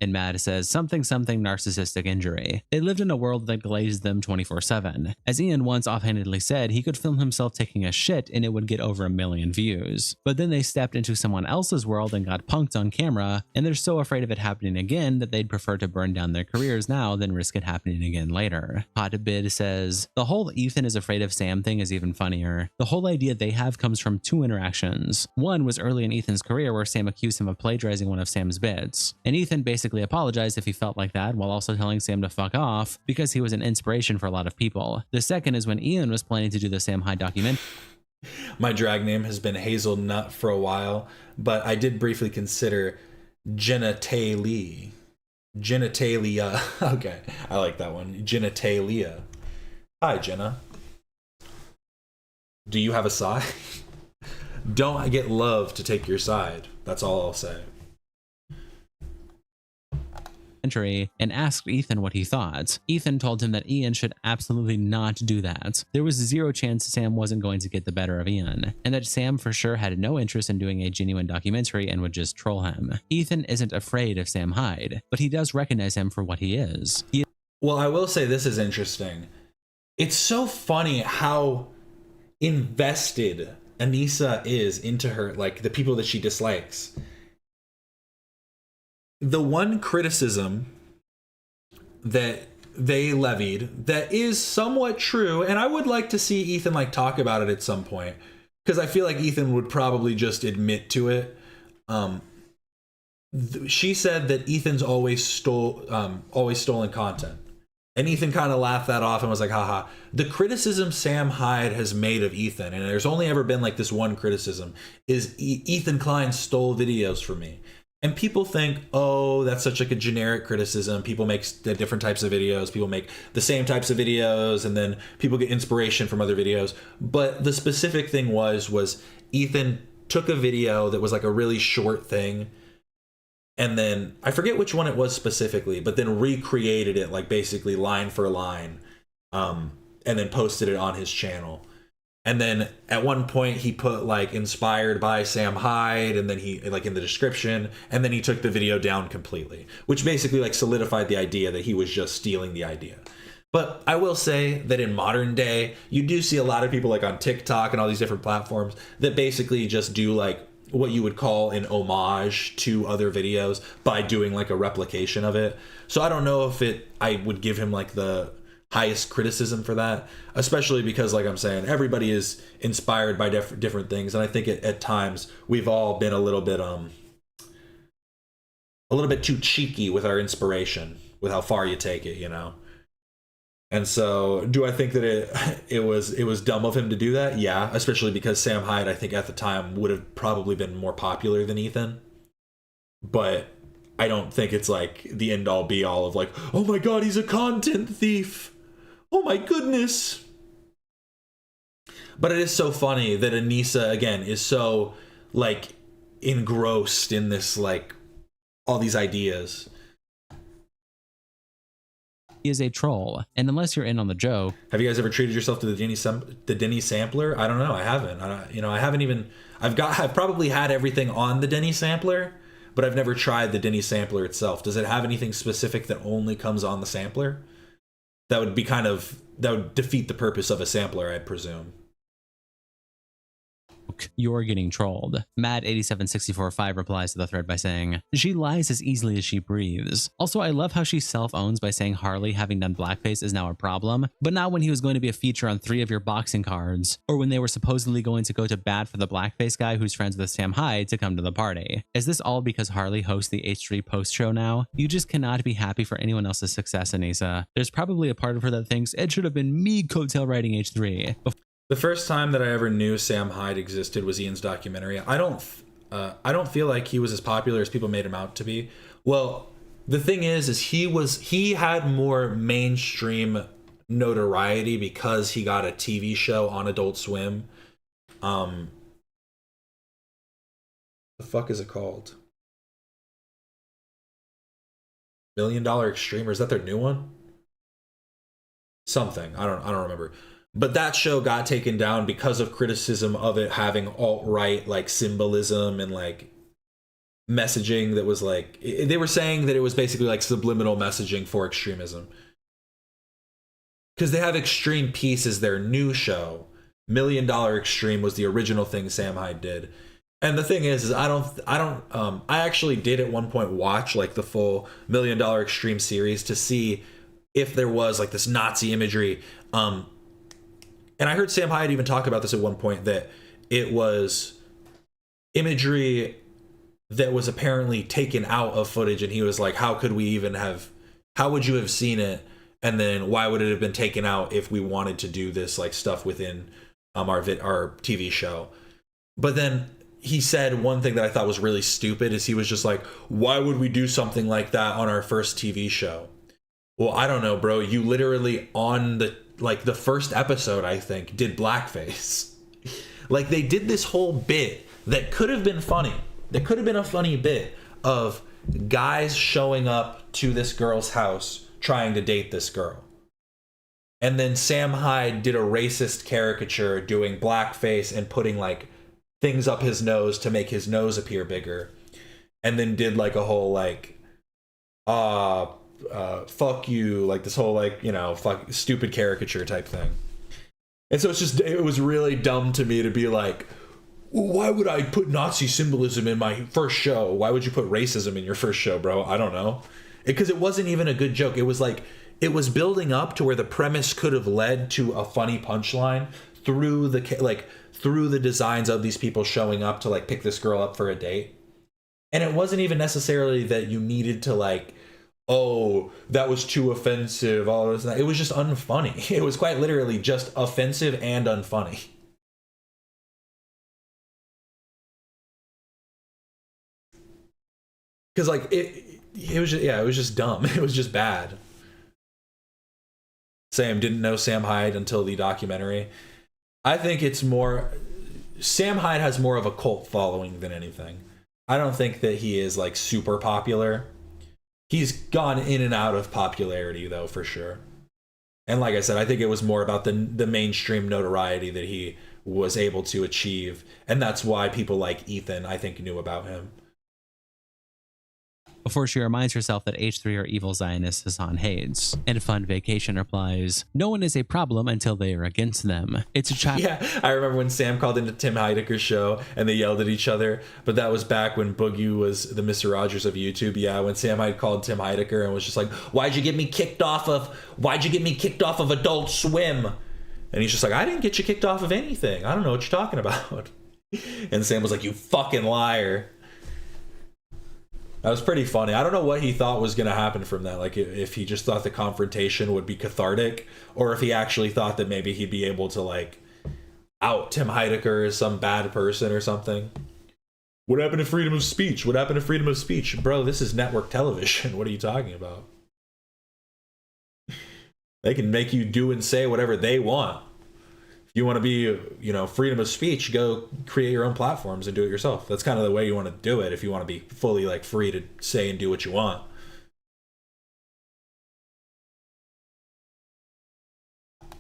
And Mad says, something narcissistic injury. They lived in a world that glazed them 24/7. As Ian once offhandedly said, he could film himself taking a shit and it would get over 1 million views. But then they stepped into someone else's world and got punked on camera, and they're so afraid of it happening again that they'd prefer to burn down their careers now than risk it happening again later. Hotbid says, the whole Ethan is afraid of Sam thing is even funnier. The whole idea they have comes from 2 interactions. One was early in Ethan's career where Sam accused him of plagiarizing one of Sam's bits, and Ethan basically apologized if he felt like that, while also telling Sam to fuck off because he was an inspiration for a lot of people. The second is when Ian was planning to do the Sam Hyde documentary. My drag name has been Hazelnut for a while, but I did briefly consider genitalia. Okay, I like that one. Genitalia. Hi, Jenna. Do you have a side? Don't get love to take your side. That's all I'll say. And asked Ethan what he thought. Ethan told him that Ian should absolutely not do that. There was 0 chance Sam wasn't going to get the better of Ian, and that Sam for sure had no interest in doing a genuine documentary and would just troll him. Ethan isn't afraid of Sam Hyde, but he does recognize him for what he is. Well, I will say this is interesting. It's so funny how invested Anisa is into her, like the people that she dislikes. The one criticism that they levied that is somewhat true, and I would like to see Ethan like talk about it at some point, because I feel like Ethan would probably just admit to it. She said that Ethan's always stolen content, and Ethan kind of laughed that off and was like, haha. The criticism Sam Hyde has made of Ethan, and there's only ever been like this one criticism, is Ethan Klein stole videos from me. And people think, oh, that's such like a generic criticism. People make the different types of videos. People make the same types of videos, and then people get inspiration from other videos. But the specific thing was Ethan took a video that was like a really short thing, and then I forget which one it was specifically, but then recreated it like basically line for line, and then posted it on his channel. And then at one point he put like inspired by Sam Hyde, and then he like in the description, and then he took the video down completely, which basically like solidified the idea that he was just stealing the idea. But I will say that in modern day, you do see a lot of people like on TikTok and all these different platforms that basically just do like what you would call an homage to other videos by doing like a replication of it. So I don't know if I would give him like the highest criticism for that, especially because, like I'm saying, everybody is inspired by different things, and I think at times we've all been a little bit too cheeky with our inspiration, with how far you take it, you know. And so, do I think that it was dumb of him to do that? Yeah, especially because Sam Hyde, I think at the time, would have probably been more popular than Ethan. But I don't think it's like the end all be all of like, oh my god, he's a content thief. Oh my goodness. But it is so funny that Anisa, again, is so like engrossed in this, like, all these ideas. He is a troll, and unless you're in on the joke. Have you guys ever treated yourself to the Denny sampler? I don't know. I haven't. I haven't even. I've probably had everything on the Denny sampler, but I've never tried the Denny sampler itself. Does it have anything specific that only comes on the sampler? That would defeat the purpose of a sampler, I presume. You're getting trolled. Mad87645 replies to the thread by saying, she lies as easily as she breathes. Also, I love how she self-owns by saying Harley having done blackface is now a problem, but not when he was going to be a feature on 3 of your boxing cards, or when they were supposedly going to go to bat for the blackface guy who's friends with Sam Hyde to come to the party. Is this all because Harley hosts the H3 post show now? You just cannot be happy for anyone else's success, Anisa. There's probably a part of her that thinks it should have been me coattail writing H3. The first time that I ever knew Sam Hyde existed was Ian's documentary. I don't feel like he was as popular as people made him out to be. Well, the thing is he had more mainstream notoriety because he got a TV show on Adult Swim. The fuck is it called? $1 Million Extreme, or is that their new one? Something. I don't remember. But that show got taken down because of criticism of it having alt-right like symbolism and like messaging that was like, they were saying that it was basically like subliminal messaging for extremism. Because they have Extreme Peace as their new show. $1 Million Extreme was the original thing Sam Hyde did. And the thing is I actually did at one point watch like the full $1 Million Extreme series to see if there was like this Nazi imagery. And I heard Sam Hyde even talk about this at one point, that it was imagery that was apparently taken out of footage, and he was like, how would you have seen it? And then why would it have been taken out if we wanted to do this like stuff within our TV show? But then he said one thing that I thought was really stupid is he was just like, why would we do something like that on our first TV show? Well, I don't know, bro. You literally on the first episode, I think, did blackface. Like, they did this whole bit that could have been funny. That could have been a funny bit of guys showing up to this girl's house trying to date this girl. And then Sam Hyde did a racist caricature doing blackface and putting like things up his nose to make his nose appear bigger. And then did like a whole like, fuck you, like this whole like, you know, fuck stupid caricature type thing. And so it was really dumb to me to be like, well, why would I put Nazi symbolism in my first show? Why would you put racism in your first show, bro? I don't know. Because it wasn't even a good joke. It was like, it was building up to where the premise could have led to a funny punchline through the designs of these people showing up to like pick this girl up for a date. And it wasn't even necessarily that you needed to like, oh, that was too offensive, all this and that. It was just unfunny. It was quite literally just offensive and unfunny. Because like it was just dumb. It was just bad. Sam didn't know Sam Hyde until the documentary. I think it's more, Sam Hyde has more of a cult following than anything. I don't think that he is like super popular. He's gone in and out of popularity though, for sure. And like I said, I think it was more about the mainstream notoriety that he was able to achieve. And that's why people like Ethan, I think, knew about him. before she reminds herself that H3 are evil Zionists Hasan hates. And Fun Vacation replies, no one is a problem until they are against them. It's a child. Yeah, I remember when Sam called into Tim Heidecker's show and they yelled at each other, but that was back when Boogie was the Mr. Rogers of YouTube. Yeah, when Sam Hyde called Tim Heidecker and was just like, why'd you get me kicked off of Adult Swim? And he's just like, I didn't get you kicked off of anything. I don't know what you're talking about. And Sam was like, you fucking liar. That was pretty funny. I don't know what he thought was going to happen from that. Like, if he just thought the confrontation would be cathartic, or if he actually thought that maybe he'd be able to, like, out Tim Heidecker as some bad person or something. What happened to freedom of speech? What happened to freedom of speech? Bro, this is network television. What are you talking about? They can make you do and say whatever they want. If you want to be, you know, freedom of speech, go create your own platforms and do it yourself. That's kind of the way you want to do it if you want to be fully, like, free to say and do what you want.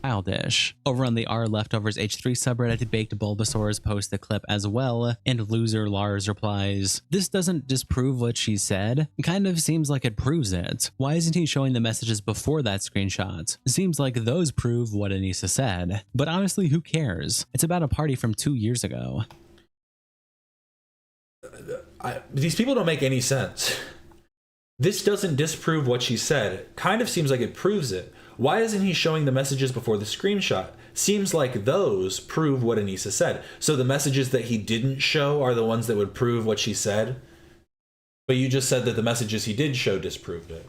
Childish. Over on the R Leftovers H3 subreddit, Baked Bulbasaur's post the clip as well, and loser Lars replies, this doesn't disprove what she said. It kind of seems like it proves it. Why isn't he showing the messages before that screenshot? Seems like those prove what Anisa said. But honestly, who cares? It's about a party from 2 years ago. These people don't make any sense. This doesn't disprove what she said. It kind of seems like it proves it. Why isn't he showing the messages before the screenshot? Seems like those prove what Anisa said. So the messages that he didn't show are the ones that would prove what she said? But you just said that the messages he did show disproved it.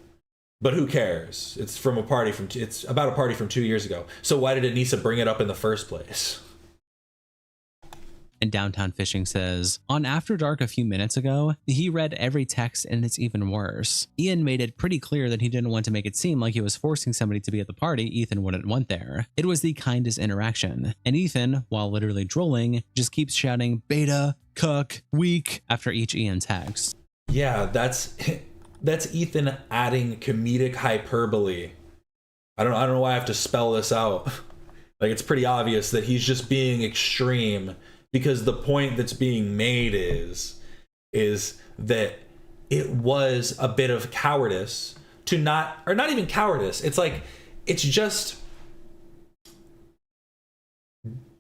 But who cares? It's from a party from it's about a party from 2 years ago. So why did Anisa bring it up in the first place? And Downtown Fishing says, on After Dark a few minutes ago, he read every text and it's even worse. Ian made it pretty clear that he didn't want to make it seem like he was forcing somebody to be at the party Ethan wouldn't want there. It was the kindest interaction. And Ethan, while literally drooling, just keeps shouting beta, cuck, weak after each Ian text. Yeah, that's Ethan adding comedic hyperbole. I don't know why I have to spell this out. Like, it's pretty obvious that he's just being extreme. Because the point that's being made is that it was a bit of cowardice to not even cowardice. It's like, it's just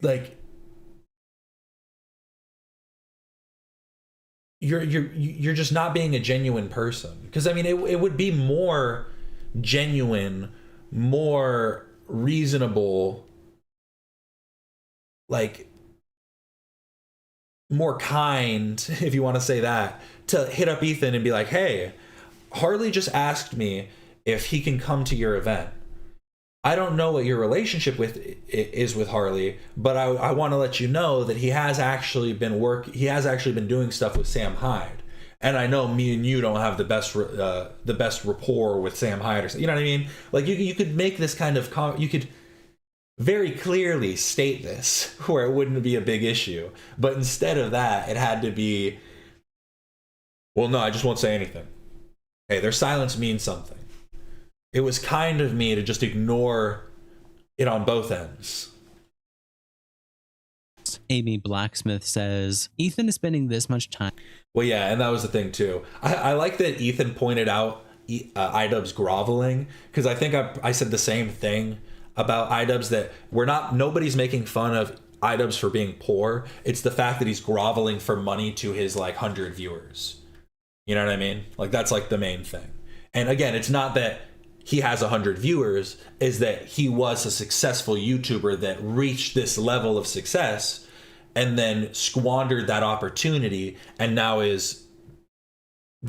like you're just not being a genuine person. Because I mean, it would be more genuine, more reasonable, like, more kind, if you want to say that, to hit up Ethan and be like, hey, Harley just asked me if he can come to your event. I don't know what your relationship is with Harley, but I want to let you know that he has actually been doing stuff with Sam Hyde. And I know me and you don't have the best rapport with Sam Hyde, or you know what I mean? Like, you could make this kind of you could very clearly state this where it wouldn't be a big issue. But instead of that, it had to be, well, no, I just won't say anything. Hey, their silence means something. It was kind of me to just ignore it on both ends. Amy Blacksmith says, Ethan is spending this much time. Well, yeah, and that was the thing too. I like that Ethan pointed out iDubbbz groveling, because I think I said the same thing about iDubbbz, that nobody's making fun of iDubbbz for being poor. It's the fact that he's groveling for money to his like 100 viewers. You know what I mean? Like, that's like the main thing. And again, it's not that he has 100 viewers, is that he was a successful YouTuber that reached this level of success and then squandered that opportunity and now is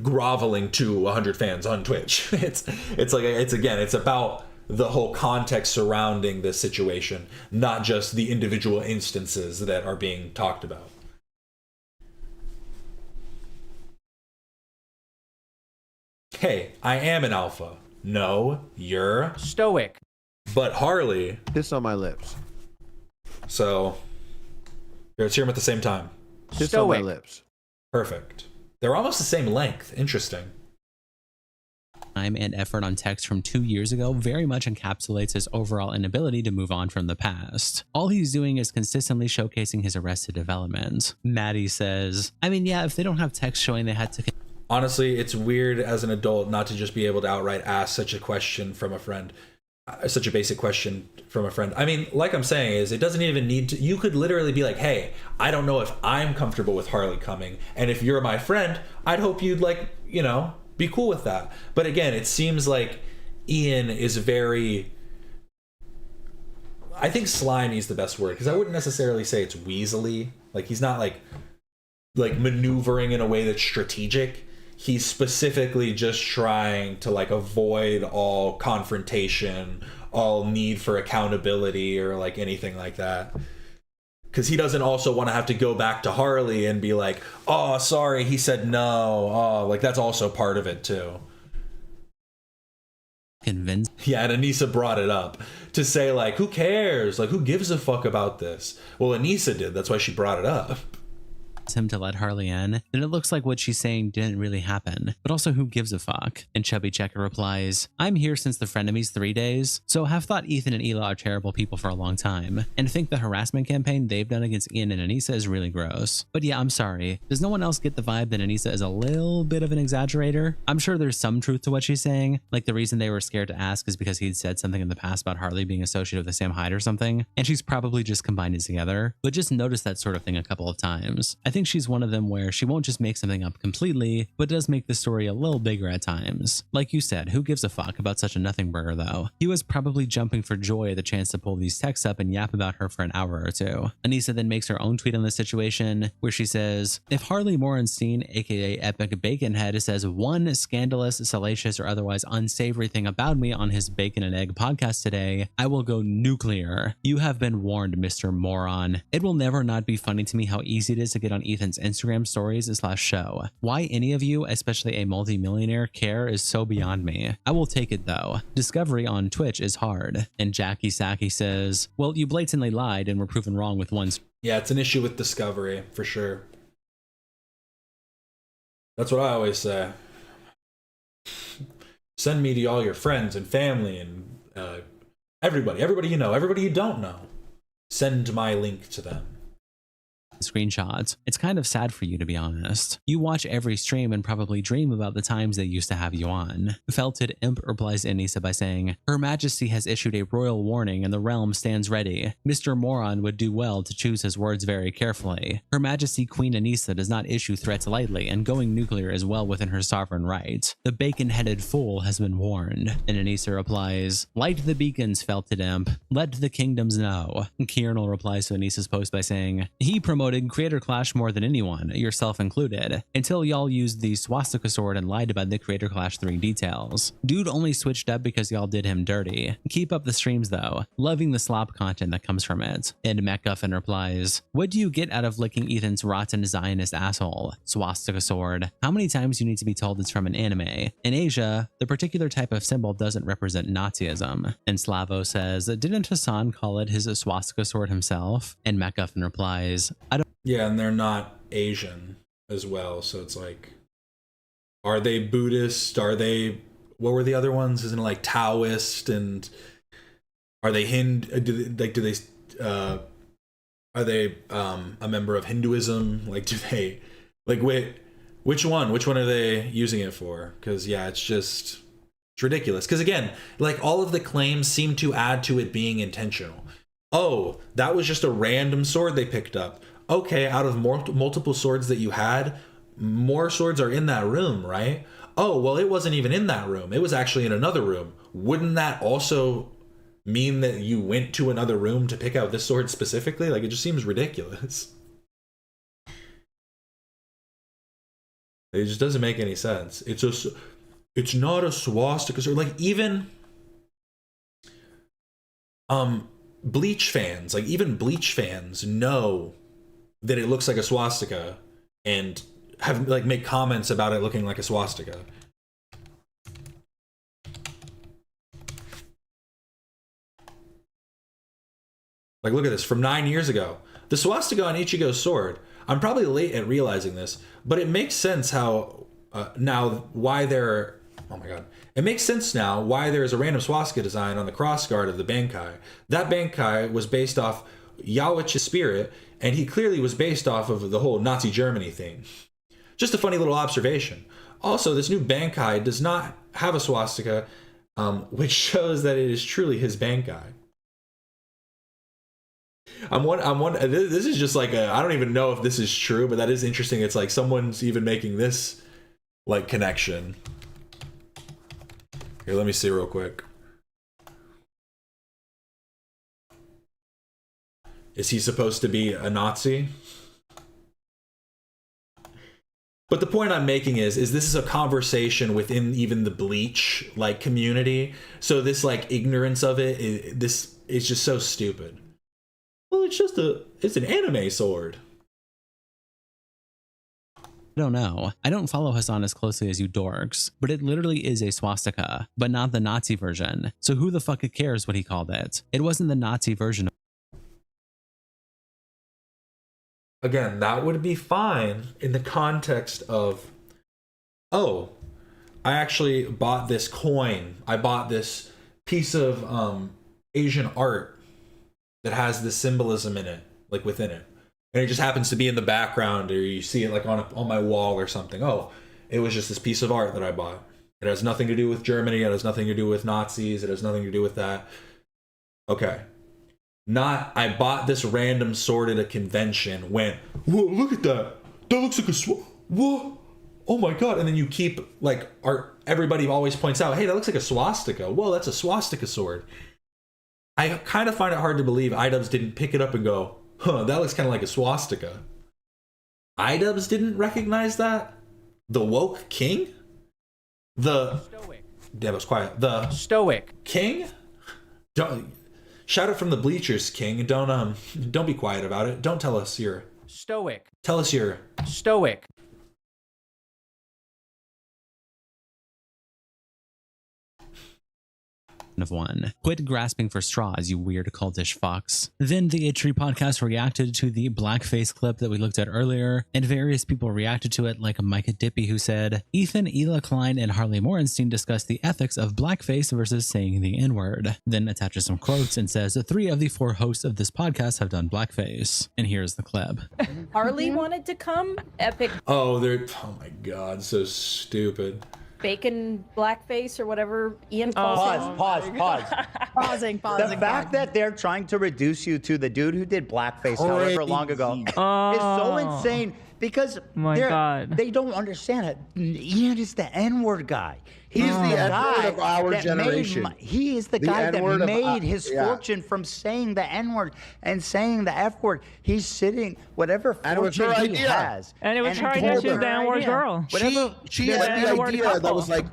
groveling to 100 fans on Twitch. It's about the whole context surrounding this situation, not just the individual instances that are being talked about. Hey, I am an alpha. No, you're stoic. But Harley, kiss on my lips. So let's hear them at the same time. Kiss on my lips. Perfect. They're almost the same length. Interesting. Time and effort on text from 2 years ago very much encapsulates his overall inability to move on from the past. All he's doing is consistently showcasing his Arrested development. Maddie says, I mean, yeah, if they don't have text showing they had to... Honestly, it's weird as an adult not to just be able to outright ask such a question from a friend. Such a basic question from a friend. I mean, like I'm saying is, it doesn't even need to, you could literally be like, hey, I don't know if I'm comfortable with Harley coming. And if you're my friend, I'd hope you'd like, you know, be cool with that. But again, it seems like Ian is very, I think slimy is the best word, because I wouldn't necessarily say it's weaselly. Like he's not like maneuvering in a way that's strategic. He's specifically just trying to like avoid all confrontation, all need for accountability, or like anything like that. Because he doesn't also want to have to go back to Harley and be like, oh, sorry, he said no. Oh, like that's also part of it too. Convinced. Yeah, and Anisa brought it up to say like, who cares? Like, who gives a fuck about this? Well, Anisa did. That's why she brought it up. Him to let Harley in, then it looks like what she's saying didn't really happen. But also, who gives a fuck? And Chubby Checker replies, I'm here since the frenemies 3 days, so have thought Ethan and Hila are terrible people for a long time, and think the harassment campaign they've done against Ian and Anisa is really gross. But yeah, I'm sorry. Does no one else get the vibe that Anisa is a little bit of an exaggerator? I'm sure there's some truth to what she's saying, like the reason they were scared to ask is because he'd said something in the past about Harley being associated with Sam Hyde or something, and she's probably just combined it together. But just notice that sort of thing a couple of times. I think she's one of them where she won't just make something up completely, but does make the story a little bigger at times. Like you said, who gives a fuck about such a nothing burger though? He was probably jumping for joy at the chance to pull these texts up and yap about her for an hour or two. Anisa then makes her own tweet on the situation, where she says, if Harley Morenstein, aka Epic Baconhead, says one scandalous, salacious, or otherwise unsavory thing about me on his Bacon and Egg podcast today, I will go nuclear. You have been warned, Mr. Moron. It will never not be funny to me how easy it is to get on Ethan's Instagram stories/show. Why any of you, especially a multi-millionaire, care is so beyond me. I will take it though. Discovery on Twitch is hard. And Jackie Saki says, well, you blatantly lied and were proven wrong with one. Yeah, it's an issue with discovery for sure. That's what I always say. Send me to all your friends and family and everybody you know, everybody you don't know. Send my link to them. Screenshots. It's kind of sad for you, to be honest. You watch every stream and probably dream about the times they used to have you on. Felted Imp replies to Anisa by saying, Her Majesty has issued a royal warning and the realm stands ready. Mr. Moron would do well to choose his words very carefully. Her Majesty Queen Anisa does not issue threats lightly, and going nuclear is well within her sovereign right. The bacon-headed fool has been warned. And Anisa replies, Light the beacons, Felted Imp. Let the kingdoms know. And Kieran replies to Anisa's post by saying, he promoted Creator Clash more than anyone, yourself included, until y'all used the swastika sword and lied about the Creator Clash 3 details. Dude only switched up because y'all did him dirty. Keep up the streams though, loving the slop content that comes from it. And MacGuffin replies, what do you get out of licking Ethan's rotten Zionist asshole? Swastika sword. How many times do you need to be told it's from an anime? In Asia, the particular type of symbol doesn't represent Nazism. And Slavo says, didn't Hasan call it his swastika sword himself? And MacGuffin replies, I don't. Yeah, and they're not Asian as well, so it's like, are they Buddhist? Are they, what were the other ones? Isn't it like Taoist? And are they are they a member of Hinduism? Like, do they, like, wait, which one are they using it for? Because yeah, it's ridiculous. Because again, like, all of the claims seem to add to it being intentional. Oh, that was just a random sword they picked up. Okay, out of multiple swords that you had, more swords are in that room, right? Oh, well, it wasn't even in that room. It was actually in another room. Wouldn't that also mean that you went to another room to pick out this sword specifically? Like, it just seems ridiculous. It just doesn't make any sense. It's not a swastika sword. Like, even Bleach fans, like, even Bleach fans know that it looks like a swastika and have, like, make comments about it looking like a swastika. Like, look at this, from 9 years ago. The swastika on Ichigo's sword, I'm probably late at realizing this, but it makes sense how, now, why there, oh my god. It makes sense now why there is a random swastika design on the crossguard of the Bankai. That Bankai was based off Yaoichi's spirit, and he clearly was based off of the whole Nazi Germany thing. Just a funny little observation. Also, this new Bankai does not have a swastika, which shows that it is truly his Bankai. This is just like I don't even know if this is true, but that is interesting. It's like someone's even making this like connection. Here, let me see real quick. Is he supposed to be a Nazi? But the point I'm making is this is a conversation within even the Bleach like community. So this like ignorance of it, this is just so stupid. Well, it's an anime sword. I don't know. I don't follow Hasan as closely as you dorks, but it literally is a swastika, but not the Nazi version. So who the fuck cares what he called it? It wasn't the Nazi version. Again, that would be fine in the context of, oh, I actually bought this coin. I bought this piece of Asian art that has this symbolism in it, like within it. And it just happens to be in the background, or you see it like on my wall or something. Oh, it was just this piece of art that I bought. It has nothing to do with Germany. It has nothing to do with Nazis. It has nothing to do with that. Okay. Not, I bought this random sword at a convention, went, whoa, look at that. That looks like a sword. Whoa. Oh my God. And then you keep, like, everybody always points out, hey, that looks like a swastika. Whoa, that's a swastika sword. I kind of find it hard to believe iDubbbz didn't pick it up and go, huh, that looks kind of like a swastika. iDubbbz didn't recognize that? The woke king? The Stoic. Yeah, it was quiet. The Stoic king? Don't shout it from the bleachers, king. Don't be quiet about it. Don't tell us you're Stoic. Tell us you're Stoic. Of one. Quit grasping for straws, you weird cultish fucks. Then the H3 podcast reacted to the blackface clip that we looked at earlier, and various people reacted to it, like Micah Dippy, who said, Ethan, Ela Klein, and Harley Morenstein discussed the ethics of blackface versus saying the N-word. Then attaches some quotes and says, 3 of the 4 hosts of this podcast have done blackface. And here's the clip. Harley wanted to come. Epic oh my God, so stupid. bacon blackface or whatever Ian calls him. Pause. Pausing. The fact that they're trying to reduce you to the dude who did blackface however long ago is so insane because they don't understand it. Ian is the N-word guy. He's the N-word of our generation. He is the guy that made his fortune from saying the N-word and saying the F-word. He's sitting, whatever fortune he has. And it was her idea. She was the N-word girl. She had the idea that was like,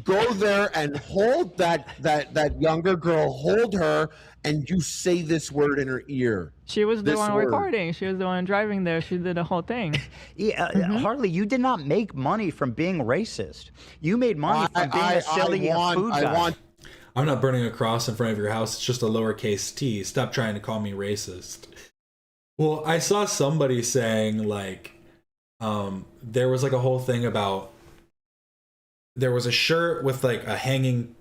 go there and hold that younger girl, hold her, and you say this word in her ear. She was the one recording. She was the one driving there. She did the whole thing. Harley, you did not make money from being racist. You made money from being a silly food guy. I'm not burning a cross in front of your house. It's just a lowercase t. Stop trying to call me racist. Well, I saw somebody saying like, there was like a whole thing about, there was a shirt with like a hanging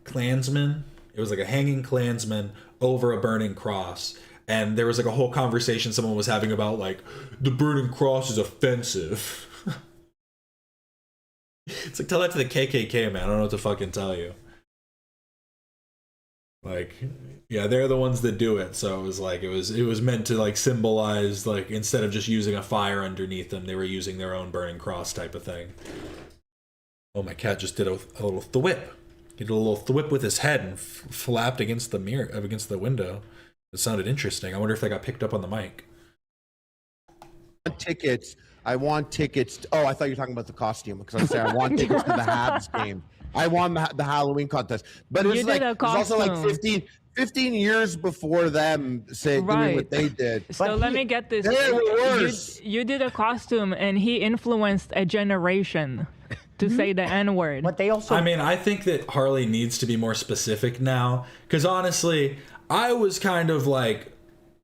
Klansman. It was like a hanging Klansman over a burning cross. And there was like a whole conversation someone was having about like, the burning cross is offensive. It's like, tell that to the KKK, man. I don't know what to fucking tell you. Like, yeah, they're the ones that do it. So it was like, it was meant to like symbolize, like, instead of just using a fire underneath them, they were using their own burning cross type of thing. Oh, my cat just did a little thwip. He did a little thwip with his head and flapped against the mirror, against the window. It sounded interesting. I wonder if that got picked up on the mic. I want tickets. Oh, I thought you were talking about the costume because I said I want tickets to the Habs game. I won the Halloween contest. But it's like it's also like 15 years before them doing what they did. So let me get this. You did a costume and he influenced a generation to say the N-word. But they also... I mean, I think that Harley needs to be more specific now. Because honestly, I was kind of like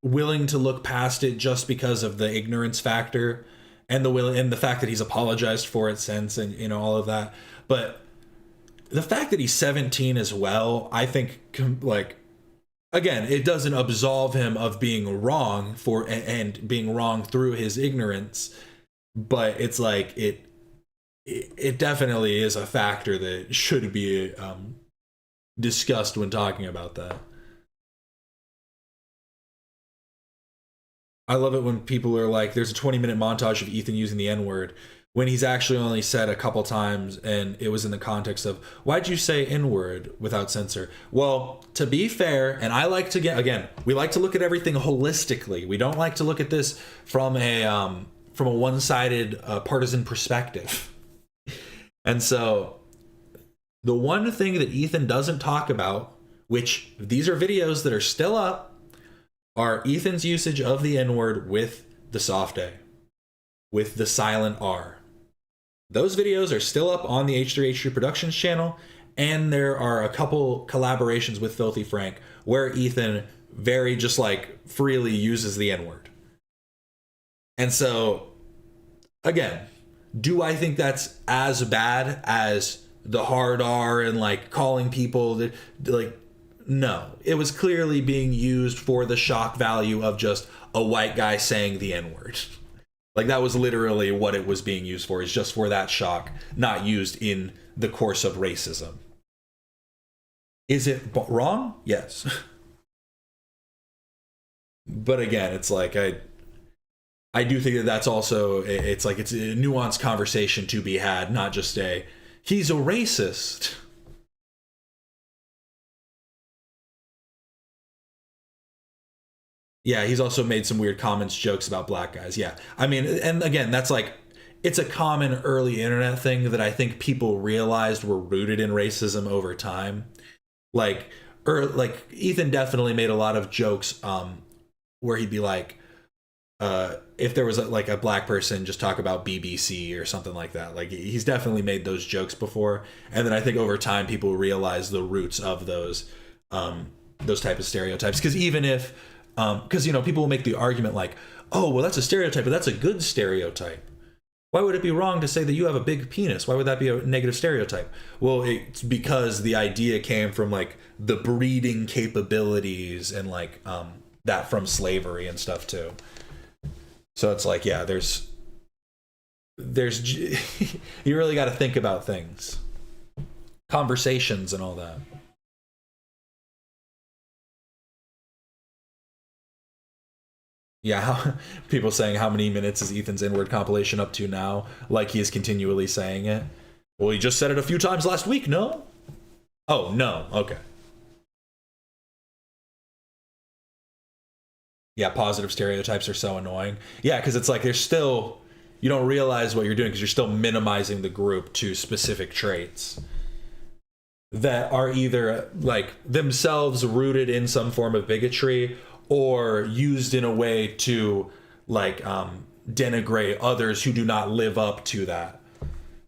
willing to look past it just because of the ignorance factor and the fact that he's apologized for it since, and you know, all of that. But the fact that he's 17 as well, I think, like, again, it doesn't absolve him of being wrong and being wrong through his ignorance, but it's like it definitely is a factor that should be discussed when talking about that. I love it when people are like, there's a 20-minute montage of Ethan using the N-word when he's actually only said a couple times, and it was in the context of, why'd you say N-word without censor? Well, to be fair, and I like to get, again, we like to look at everything holistically. We don't like to look at this from a one-sided partisan perspective. And so the one thing that Ethan doesn't talk about, which these are videos that are still up, are Ethan's usage of the N-word with the soft A, with the silent R. Those videos are still up on the H3H3 Productions channel, and there are a couple collaborations with Filthy Frank where Ethan very just like freely uses the N-word. And so, again, do I think that's as bad as the hard R and like calling people that, like, no, it was clearly being used for the shock value of just a white guy saying the N-word. Like, that was literally what it was being used for, is just for that shock, not used in the course of racism. Is it wrong? Yes. But again, it's like, I do think that that's also, it's like, it's a nuanced conversation to be had, not just a, he's a racist. Yeah, he's also made some weird comments, jokes about black guys. Yeah, I mean, and again, that's like, it's a common early internet thing that I think people realized were rooted in racism over time. Like Ethan definitely made a lot of jokes where he'd be like, if there was like a black person, just talk about BBC or something like that. Like, he's definitely made those jokes before. And then I think over time people realized the roots of those type of stereotypes. Because even if, because, you know, people will make the argument like, oh, well, that's a stereotype, but that's a good stereotype. Why would it be wrong to say that you have a big penis? Why would that be a negative stereotype? Well, it's because the idea came from like the breeding capabilities and like that from slavery and stuff too. So it's like, yeah, there's you really got to think about things, conversations and all that. Yeah, people saying how many minutes is Ethan's N-word compilation up to now? Like he is continually saying it. Well, he just said it a few times last week, no? Oh, no, okay. Yeah, positive stereotypes are so annoying. Yeah, because it's like there's still, you don't realize what you're doing because you're still minimizing the group to specific traits that are either like themselves rooted in some form of bigotry or used in a way to like denigrate others who do not live up to that.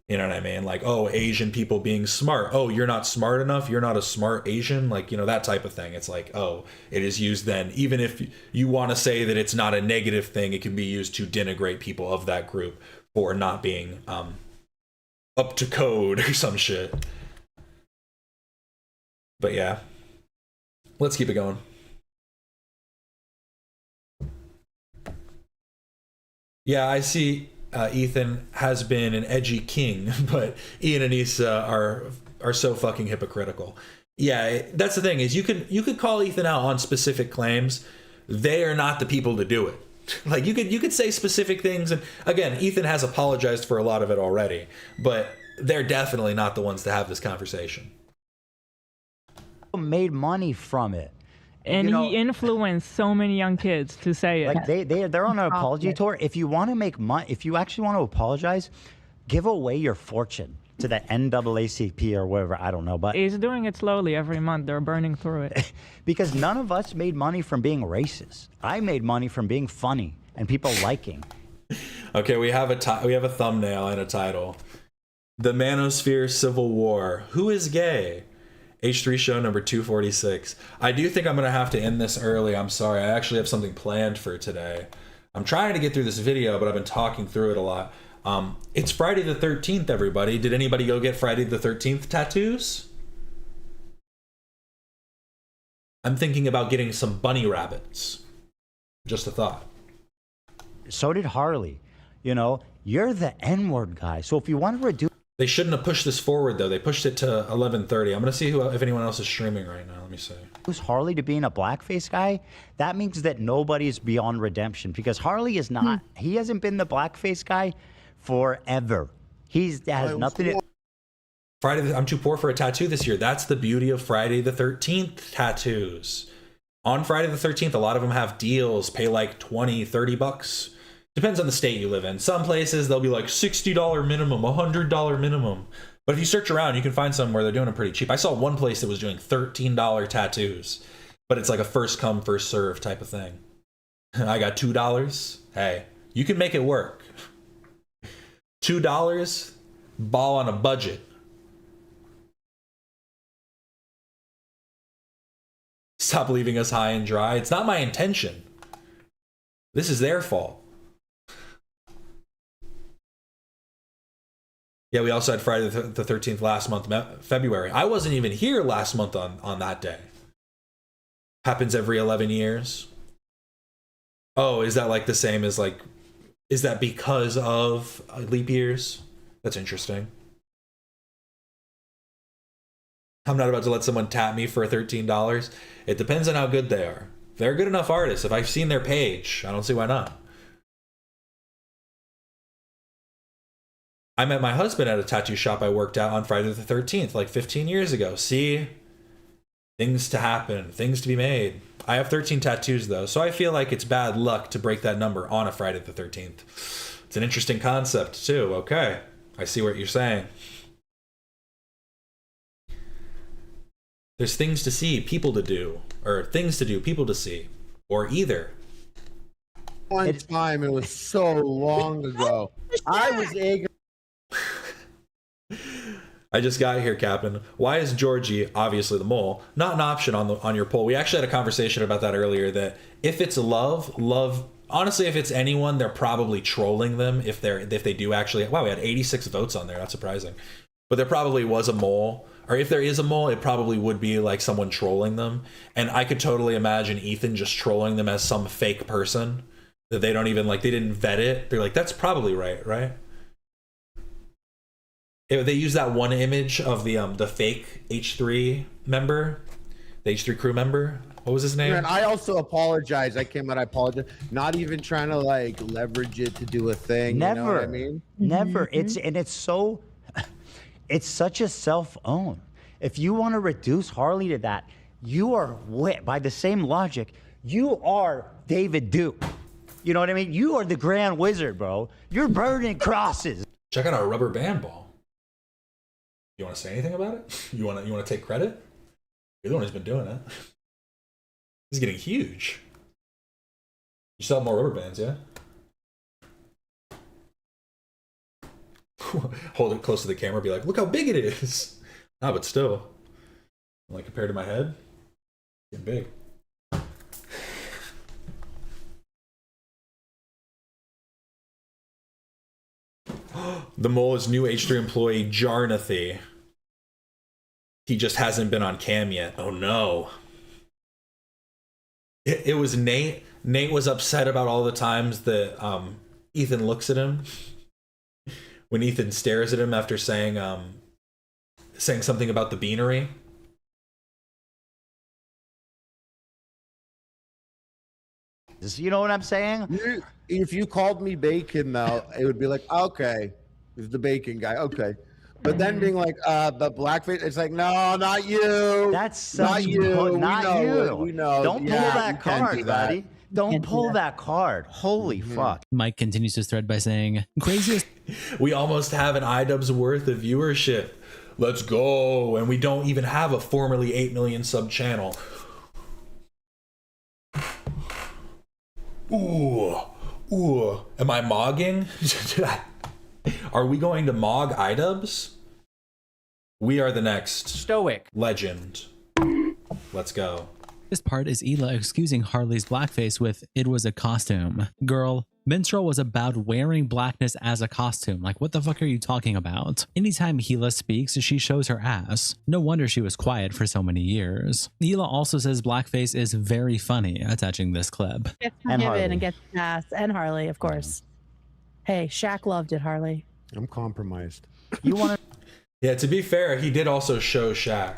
You know what I mean? Like, oh, Asian people being smart. Oh, you're not smart enough. You're not a smart Asian. Like, you know, that type of thing. It's like, oh, it is used then. Even if you want to say that it's not a negative thing, it can be used to denigrate people of that group for not being up to code or some shit. But yeah, let's keep it going. Yeah, I see Ethan has been an edgy king, but Ian and Anisa are so fucking hypocritical. Yeah, that's the thing, is you could call Ethan out on specific claims. They are not the people to do it. Like, you could say specific things, and again, Ethan has apologized for a lot of it already, but they're definitely not the ones to have this conversation. Made money from it. And he influenced so many young kids to say it. Like they're on an apology tour. If you want to make money, if you actually want to apologize, give away your fortune to the NAACP or whatever. I don't know, but he's doing it slowly every month. They're burning through it. Because none of us made money from being racist. I made money from being funny and people liking. Okay, we have a thumbnail and a title. The Manosphere Civil War. Who is gay? H3 show number 246. I do think I'm going to have to end this early. I'm sorry. I actually have something planned for today. I'm trying to get through this video, but I've been talking through it a lot. It's Friday the 13th, everybody. Did anybody go get Friday the 13th tattoos? I'm thinking about getting some bunny rabbits. Just a thought. So did Harley. You know, You're the N-word guy. So if you want to reduce... They shouldn't have pushed this forward, though. They pushed it to 11:30. I'm going to see if anyone else is streaming right now. Let me see. Who's Harley to being a blackface guy? That means that nobody's beyond redemption, because Harley is not. He hasn't been the blackface guy forever. Has nothing to... I'm too poor for a tattoo this year. That's the beauty of Friday the 13th tattoos. On Friday the 13th, a lot of them have deals, pay like 20, 30 bucks. Depends on the state you live in. Some places, they'll be like $60 minimum, $100 minimum. But if you search around, you can find some where they're doing them pretty cheap. I saw one place that was doing $13 tattoos, but it's like a first come, first serve type of thing. I got $2. Hey, you can make it work. $2, ball on a budget. Stop leaving us high and dry. It's not my intention. This is their fault. Yeah, we also had Friday the 13th last month, February. I wasn't even here last month on that day. Happens every 11 years. Oh, is that like the same as like, is that because of leap years? That's interesting. I'm not about to let someone tap me for $13. It depends on how good they are. If they're good enough artists, if I've seen their page, I don't see why not. I met my husband at a tattoo shop I worked at on Friday the 13th, like 15 years ago. See? Things to happen, things to be made. I have 13 tattoos though, so I feel like it's bad luck to break that number on a Friday the 13th. It's an interesting concept too. Okay, I see what you're saying. There's things to see, people to do, or things to do, people to see, or either. One time, it was so long ago. I was eager. I just got here, Captain. Why is Georgie, obviously the mole, not an option on your poll? We actually had a conversation about that earlier, that if it's love, honestly, if it's anyone, they're probably trolling them if they do actually. Wow, we had 86 votes on there. That's surprising. But there probably was a mole. Or if there is a mole, it probably would be like someone trolling them. And I could totally imagine Ethan just trolling them as some fake person that they don't even, like, they didn't vet it. They're like, that's probably right? They use that one image of the fake H3 member, the H3 crew member. What was his name? And I also apologize. I came out, I apologize. Not even trying to like leverage it to do a thing. Never. You know what I mean? Never. It's such a self-own. If you want to reduce Harley to that, you are, by the same logic, you are David Duke. You know what I mean? You are the Grand Wizard, bro. You're burning crosses. Check out our rubber band ball. You want to say anything about it? You want to take credit? You're the one who's been doing it. He's getting huge. You still have more rubber bands, yeah? Hold it close to the camera, be like, look how big it is. Ah, but still, like compared to my head, it's getting big. The mole is new H3 employee Jarnathy. He just hasn't been on cam yet. Oh no. It was Nate. Nate was upset about all the times that Ethan looks at him. When Ethan stares at him after saying something about the beanery. You know what I'm saying? If you called me bacon, though, it would be like, okay, it's the bacon guy, okay. But then being like, the blackface, it's like, no, not you. That's not you. Not you. We know. Don't pull that card, buddy. Don't pull that card. Holy fuck. Mike continues his thread by saying, craziest. We almost have an iDubbbz worth of viewership. Let's go. And we don't even have a formerly 8 million sub channel. Ooh. Am I mogging? Are we going to mog iDubbbz? We are the next Stoic legend. Let's go. This part is Hila excusing Harley's blackface with, it was a costume. Girl, Minstrel was about wearing blackness as a costume. Like, what the fuck are you talking about? Anytime Hila speaks, she shows her ass. No wonder she was quiet for so many years. Hila also says blackface is very funny, attaching this clip. Gets forgiven and gets passed. And Harley, of course. Hey, Shaq loved it, Harley. I'm compromised. You want Yeah, to be fair, he did also show Shaq.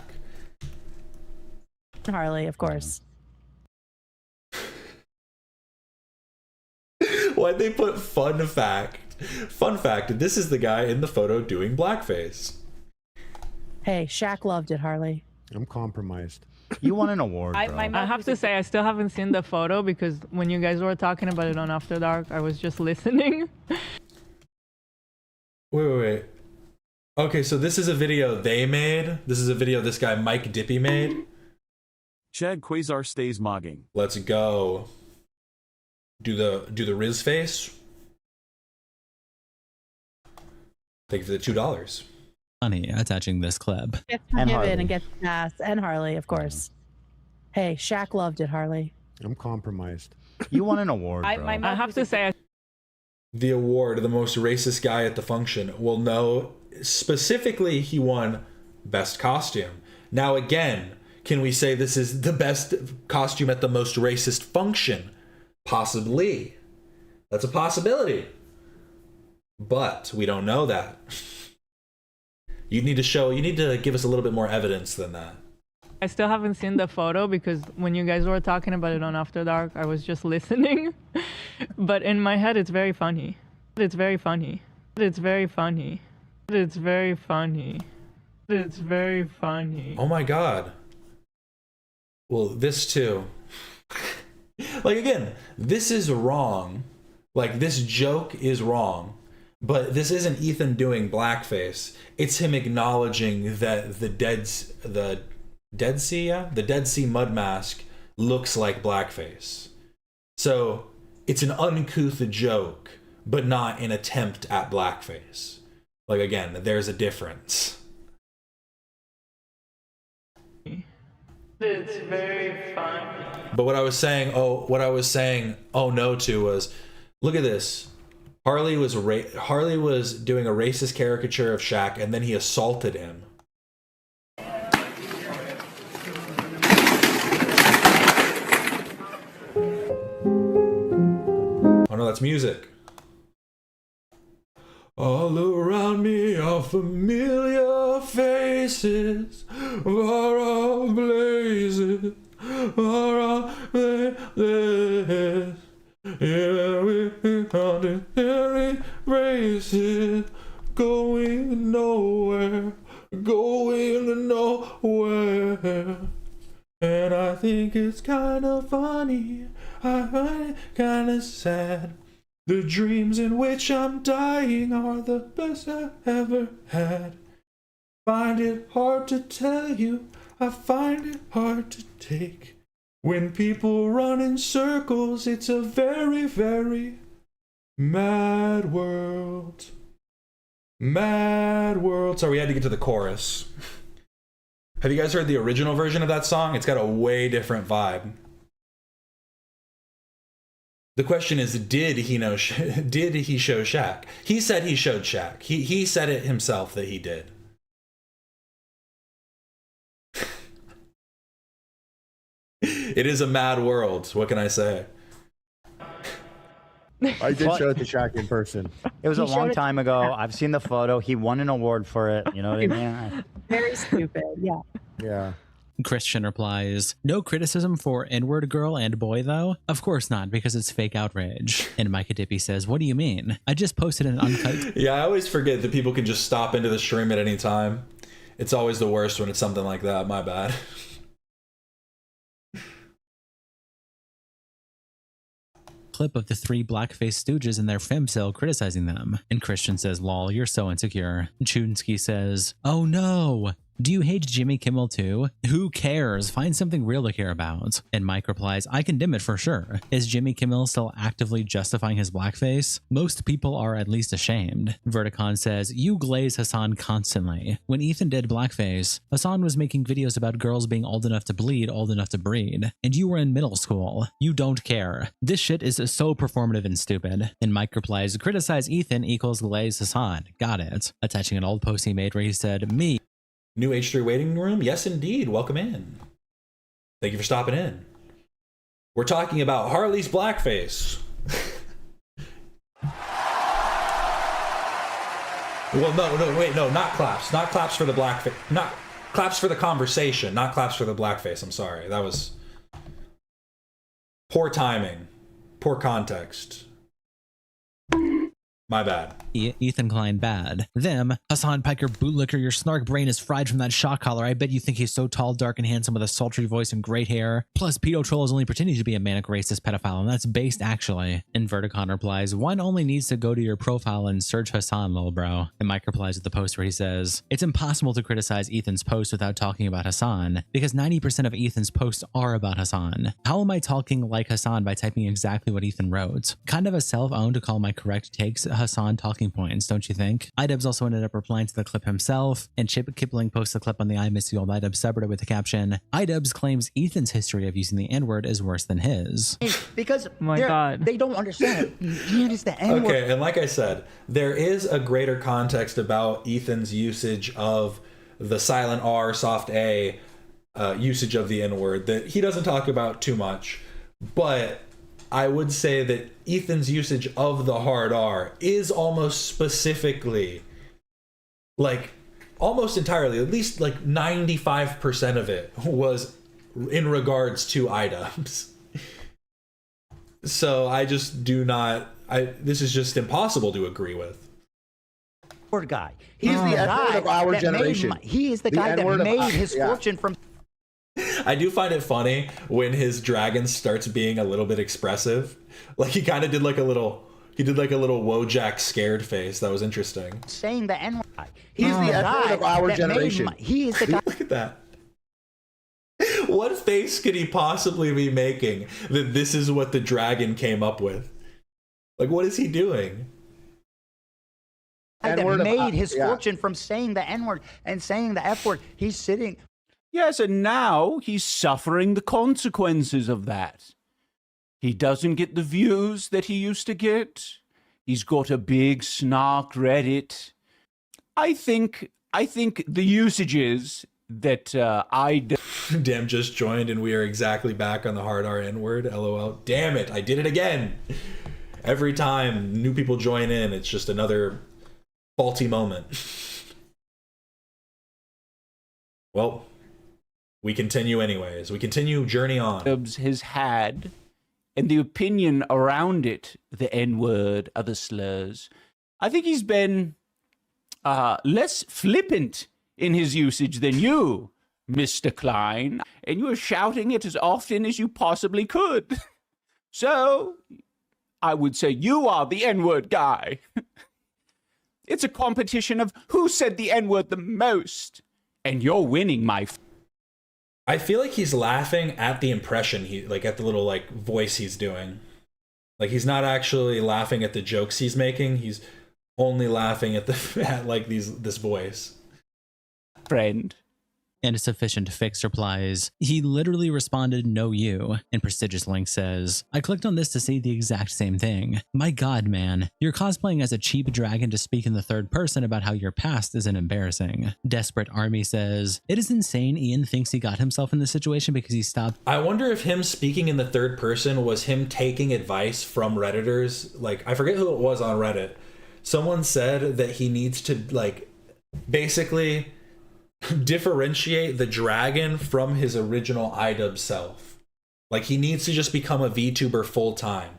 Harley, of course. Why'd they put fun fact? Fun fact, this is the guy in the photo doing blackface. Hey, Shaq loved it, Harley. I'm compromised. You won an award, bro. I have to say, I still haven't seen the photo because when you guys were talking about it on After Dark, I was just listening. Wait. Okay, so this is a video they made. This is a video this guy Mike Dippy made. Chad Quasar stays mogging. Let's go. Do the Riz face. Thank you for the $2. Funny attaching this clip. Get forgiven and get past. And Harley, of course. Hey, Shaq loved it, Harley. I'm compromised. You won an award, bro. I have to say, The award, the most racist guy at the function. Well, no, specifically he won best costume. Now again, can we say this is the best costume at the most racist function? Possibly. That's a possibility. But we don't know that. You need to give us a little bit more evidence than that. I still haven't seen the photo because when you guys were talking about it on After Dark, I was just listening. But in my head, it's very funny. It's very funny. It's very funny. It's very funny. It's very funny. Oh my god. Well, this too. Like, again, this is wrong. Like, this joke is wrong. But this isn't Ethan doing blackface. It's him acknowledging that the Dead Sea mud mask looks like blackface. So it's an uncouth joke, but not an attempt at blackface. Like, again, there's a difference. It's very funny. But what I was saying oh no to was, look at this. Harley was doing a racist caricature of Shaq, and then he assaulted him. Oh no, that's music. All around me are familiar faces, far off blazes, far off blazes. Yeah, we counted every races, going nowhere, going nowhere. And I think it's kind of funny, I find it kind of sad. The dreams in which I'm dying are the best I ever had. Find it hard to tell you, I find it hard to take. When people run in circles, it's a very, very mad world. Mad world. Sorry, we had to get to the chorus. Have you guys heard the original version of that song? It's got a way different vibe. The question is, did he show Shaq? He said he showed Shaq. He said it himself that he did. It is a mad world. What can I say? I did show it to Shaq in person. It was a long time ago. I've seen the photo. He won an award for it. You know what I mean? Very stupid. Yeah. Yeah. Christian replies, no criticism for N-word girl and boy though? Of course not, because it's fake outrage. And Micah Dippy says, what do you mean? I just posted an uncut. Yeah, I always forget that people can just stop into the stream at any time. It's always the worst when it's something like that. My bad. Clip of the three blackface stooges in their femcel criticizing them. And Christian says, lol, you're so insecure. Chudensky says, oh no. Do you hate Jimmy Kimmel too? Who cares? Find something real to care about. And Mike replies, I condemn it for sure. Is Jimmy Kimmel still actively justifying his blackface? Most people are at least ashamed. Verticon says, you glaze Hasan constantly. When Ethan did blackface, Hasan was making videos about girls being old enough to bleed, old enough to breed. And you were in middle school. You don't care. This shit is so performative and stupid. And Mike replies, criticize Ethan equals glaze Hasan. Got it. Attaching an old post he made where he said, me. New H3 waiting room? Yes, indeed. Welcome in. Thank you for stopping in. We're talking about Harley's blackface. Well, no, not claps. Not claps for the blackface. Not claps for the conversation, not claps for the blackface. I'm sorry. That was poor timing, poor context. My bad. Ethan Klein bad. Them, Hasan Piker bootlicker, your snark brain is fried from that shock collar. I bet you think he's so tall, dark, and handsome with a sultry voice and great hair. Plus, Pedo Troll is only pretending to be a manic racist pedophile, and that's based actually. And Verticon replies, one only needs to go to your profile and search Hasan, lol bro. And Mike replies with the post where he says, it's impossible to criticize Ethan's post without talking about Hasan, because 90% of Ethan's posts are about Hasan. How am I talking like Hasan by typing exactly what Ethan wrote? Kind of a self-own to call my correct takes Hasan talking points, don't you think? IDubbbz also ended up replying to the clip himself, and Chip Kipling posts the clip on the I Miss the Old IDubbbz subreddit with the caption, IDubbbz claims Ethan's history of using the N-word is worse than his. Because My God. they don't understand. It is the N-word. Okay, and like I said, there is a greater context about Ethan's usage of the silent R, soft A, usage of the N-word that he doesn't talk about too much, but I would say that Ethan's usage of the hard R is almost specifically, like, almost entirely, at least like 95% of it was in regards to IDubbbz. So I just do not, this is just impossible to agree with. N-word guy. He's the N-word of our generation. He is the guy that N-word made his fortune from. I do find it funny when his dragon starts being a little bit expressive. Like he kind of did like a little Wojak scared face. That was interesting. Saying the N-word guy. He's the N-word of our generation. He is the guy. Look at that. What face could he possibly be making that this is what the dragon came up with? Like, what is he doing? That made his fortune from saying the N-word and saying the F-word. He's sitting. Yes, and now he's suffering the consequences of that. He doesn't get the views that he used to get. He's got a big snark Reddit. I think the usages that Damn just joined and we are exactly back on the hard R N-word. LOL. Damn it, I did it again. Every time new people join in, it's just another faulty moment. Well, we continue anyways. We continue journey on. Has had, and the opinion around it, the N-word, other slurs. I think he's been less flippant in his usage than you, Mr. Klein, and you were shouting it as often as you possibly could. So, I would say you are the N-word guy. It's a competition of who said the N-word the most, and you're winning, my I feel like he's laughing at the impression at the little like voice he's doing. Like he's not actually laughing at the jokes he's making. He's only laughing at this voice. Friend. And a sufficient fix replies, he literally responded, no you. And Prestigious Link says, I clicked on this to say the exact same thing. My god, man. You're cosplaying as a cheap dragon to speak in the third person about how your past isn't embarrassing. Desperate Army says, it is insane Ian thinks he got himself in this situation because he stopped. I wonder if him speaking in the third person was him taking advice from Redditors. Like, I forget who it was on Reddit. Someone said that he needs to, like, basically differentiate the dragon from his original IDubbbz self. Like he needs to just become a VTuber full time.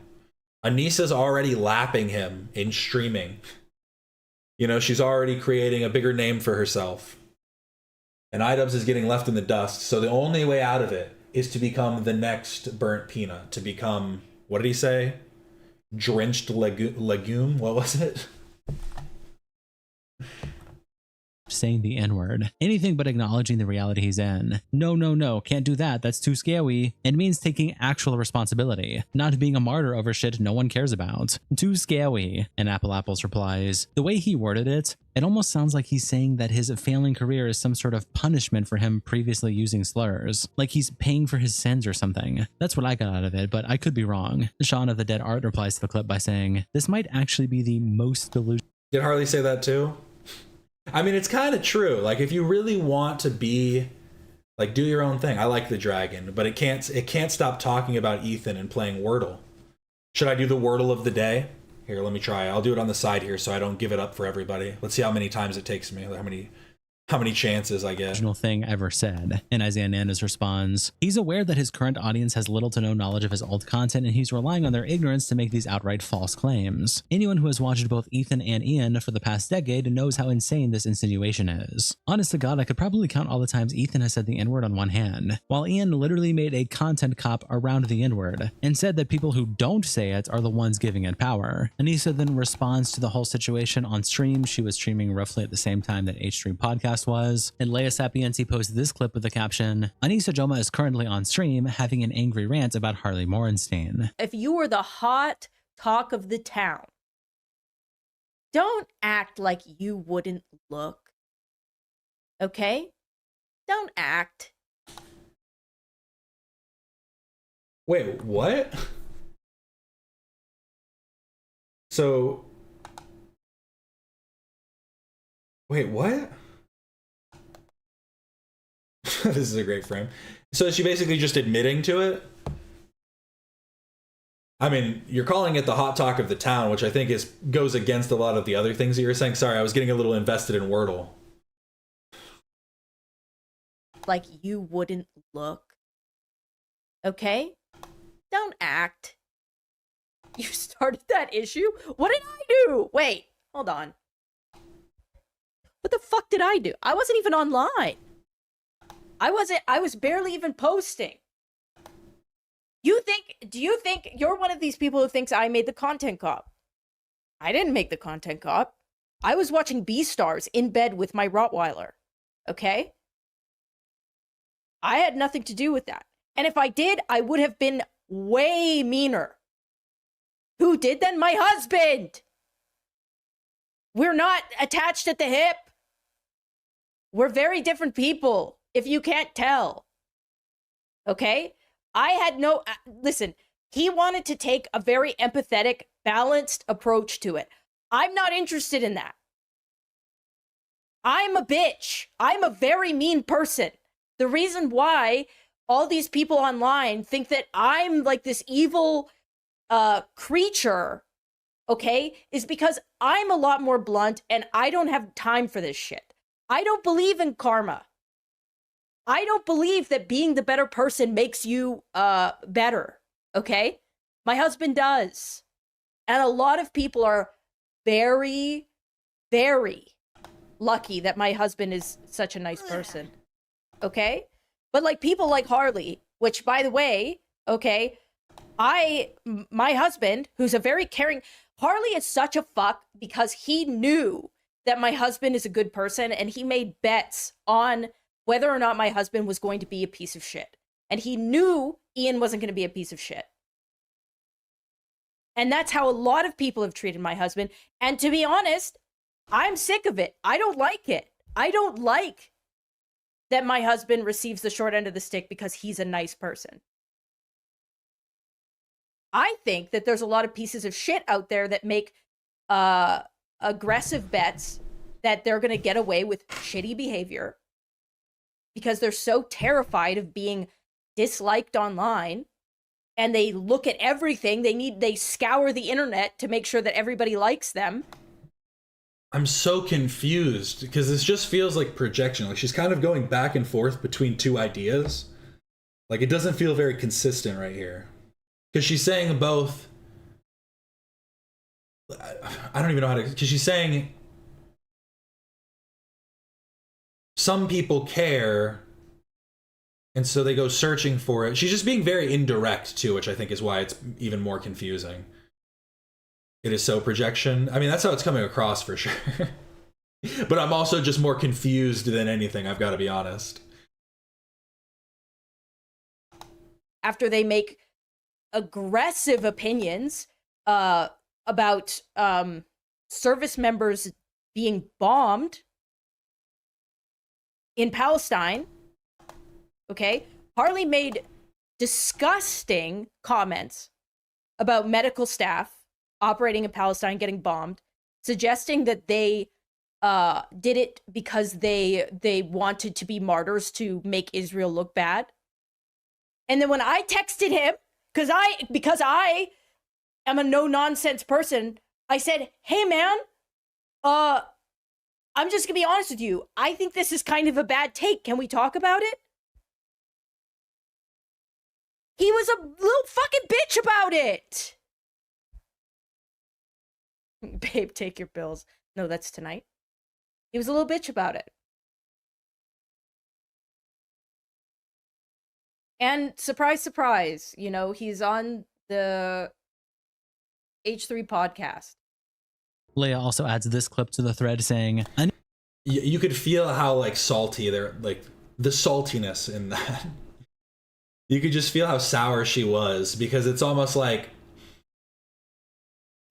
Anisa's already lapping him in streaming. You know, she's already creating a bigger name for herself. And IDubbbz is getting left in the dust. So the only way out of it is to become the next burnt peanut. To become, what did he say? Drenched legume? What was it? Saying the N-word. Anything but acknowledging the reality he's in. No, can't do that. That's too scary. It means taking actual responsibility, not being a martyr over shit no one cares about. Too scary. And Apple Apples replies, the way he worded it, it almost sounds like he's saying that his failing career is some sort of punishment for him previously using slurs. Like he's paying for his sins or something. That's what I got out of it, but I could be wrong. Shaun of the Dead Art replies to the clip by saying, this might actually be the most delusional. Did Harley say that too? I mean, it's kind of true. Like, if you really want to be, like, do your own thing. I like the dragon, but it can't stop talking about Ethan and playing Wordle. Should I do the Wordle of the day? Here, let me try. I'll do it on the side here so I don't give it up for everybody. Let's see how many times it takes me. How many chances I get. Original thing ever said. And Isaiah Nandas responds, he's aware that his current audience has little to no knowledge of his old content, and he's relying on their ignorance to make these outright false claims. Anyone who has watched both Ethan and Ian for the past decade knows how insane this insinuation is. Honest to God, I could probably count all the times Ethan has said the N-word on one hand, while Ian literally made a content cop around the N-word and said that people who don't say it are the ones giving it power. Anisa then responds to the whole situation on stream. She was streaming roughly at the same time that H-Stream Podcast was, and Leia Sapiensi posted this clip with the caption, Anisa Johma is currently on stream having an angry rant about Harley Morenstein. If you were the hot talk of the town, don't act like you wouldn't look. Okay? Don't act. Wait, what? So, wait, what? This is a great frame. So is she basically just admitting to it? I mean, you're calling it the hot talk of the town, which I think goes against a lot of the other things that you're saying. Sorry, I was getting a little invested in Wordle. Like you wouldn't look. Okay? Don't act. You started that issue? What did I do? Wait, hold on. What the fuck did I do? I wasn't even online. I was barely even posting. Do you think you're one of these people who thinks I made the content cop? I didn't make the content cop. I was watching B-Stars in bed with my Rottweiler. Okay? I had nothing to do with that. And if I did, I would have been way meaner. Who did then? My husband! We're not attached at the hip. We're very different people. If you can't tell. Okay? I had no... Listen, he wanted to take a very empathetic, balanced approach to it. I'm not interested in that. I'm a bitch. I'm a very mean person. The reason why all these people online think that I'm like this evil creature, okay, is because I'm a lot more blunt and I don't have time for this shit. I don't believe in karma. I don't believe that being the better person makes you better, okay? My husband does. And a lot of people are very, very lucky that my husband is such a nice person, okay? But like people like Harley, which by the way, okay, my husband, who's a very caring, Harley is such a fuck because he knew that my husband is a good person and he made bets on whether or not my husband was going to be a piece of shit. And he knew Ian wasn't going to be a piece of shit. And that's how a lot of people have treated my husband. And to be honest, I'm sick of it. I don't like it. I don't like that my husband receives the short end of the stick because he's a nice person. I think that there's a lot of pieces of shit out there that make aggressive bets that they're going to get away with shitty behavior because they're so terrified of being disliked online, and they look at everything. They scour the internet to make sure that everybody likes them. I'm so confused because this just feels like projection. Like she's kind of going back and forth between two ideas. Like it doesn't feel very consistent right here. Because she's saying both. I don't even know how to. Because she's saying some people care, and so they go searching for it. She's just being very indirect too, which I think is why it's even more confusing. It is so projection. I mean, that's how it's coming across for sure. But I'm also just more confused than anything, I've got to be honest. After they make aggressive opinions about service members being bombed in Palestine, okay? Harley made disgusting comments about medical staff operating in Palestine getting bombed, suggesting that they did it because they wanted to be martyrs to make Israel look bad. And then when I texted him, because I am a no-nonsense person, I said, hey man, I'm just gonna be honest with you. I think this is kind of a bad take. Can we talk about it? He was a little fucking bitch about it. Babe, take your pills. No, that's tonight. He was a little bitch about it. And surprise, surprise, you know, he's on the H3 podcast. Leia also adds this clip to the thread saying, you could feel how like salty they're like the saltiness in that. You could just feel how sour she was, because it's almost like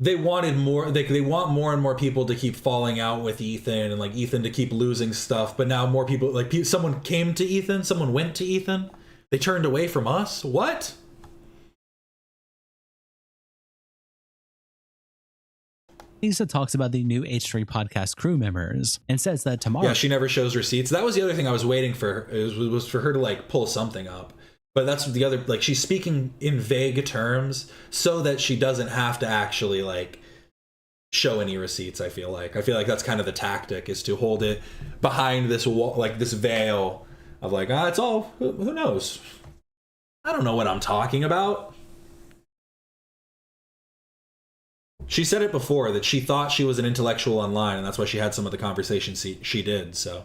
they wanted more. They want more and more people to keep falling out with Ethan, and like Ethan to keep losing stuff. But now more people, like someone came to Ethan, someone went to Ethan. They turned away from us. What? Lisa talks about the new H3 podcast crew members and says that tomorrow. Yeah, she never shows receipts. That was the other thing I was waiting for. Was for her to like pull something up. But that's the other, like, she's speaking in vague terms so that she doesn't have to actually like show any receipts. I feel like that's kind of the tactic, is to hold it behind this wall, like this veil of like, it's all, who knows? I don't know what I'm talking about. She said it before that she thought she was an intellectual online, and that's why she had some of the conversations she did. So,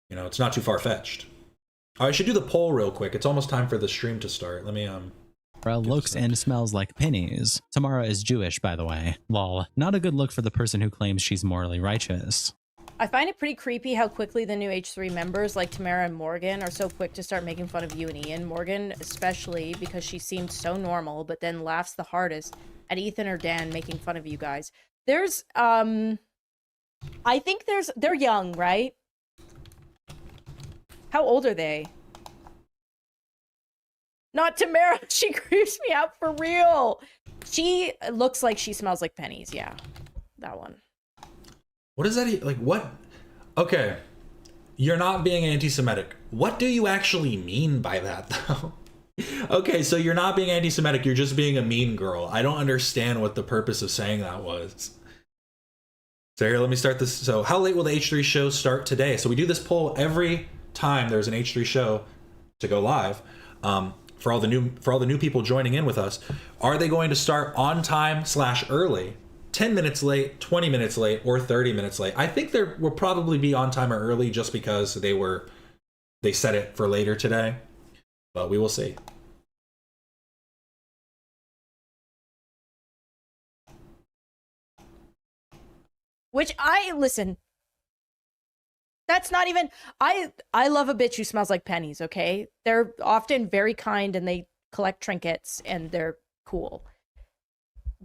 you know, it's not too far-fetched. I should do the poll real quick. It's almost time for the stream to start. Let me looks and smells like pennies. Tamara is Jewish, by the way. Lol. Not a good look for the person who claims she's morally righteous. I find it pretty creepy how quickly the new H3 members, like Tamara and Morgan, are so quick to start making fun of you and Ian. Morgan, especially, because she seemed so normal, but then laughs the hardest at Ethan or Dan making fun of you guys. There's, I think they're young, right? How old are they? Not Tamara. She creeps me out for real. She looks like she smells like pennies. Yeah, that one. What is that? Like, what? Okay. You're not being anti-Semitic. What do you actually mean by that, though? Okay, so you're not being anti-Semitic. You're just being a mean girl. I don't understand what the purpose of saying that was. So here, let me start this. So how late will the H3 show start today? So we do this poll every time there's an H3 show to go live. For all the new people joining in with us, are they going to start on time / early, 10 minutes late, 20 minutes late, or 30 minutes late? I think there will probably be on time or early, just because they set it for later today, but we will see. Which listen. That's not even, I love a bitch who smells like pennies, okay? They're often very kind and they collect trinkets and they're cool.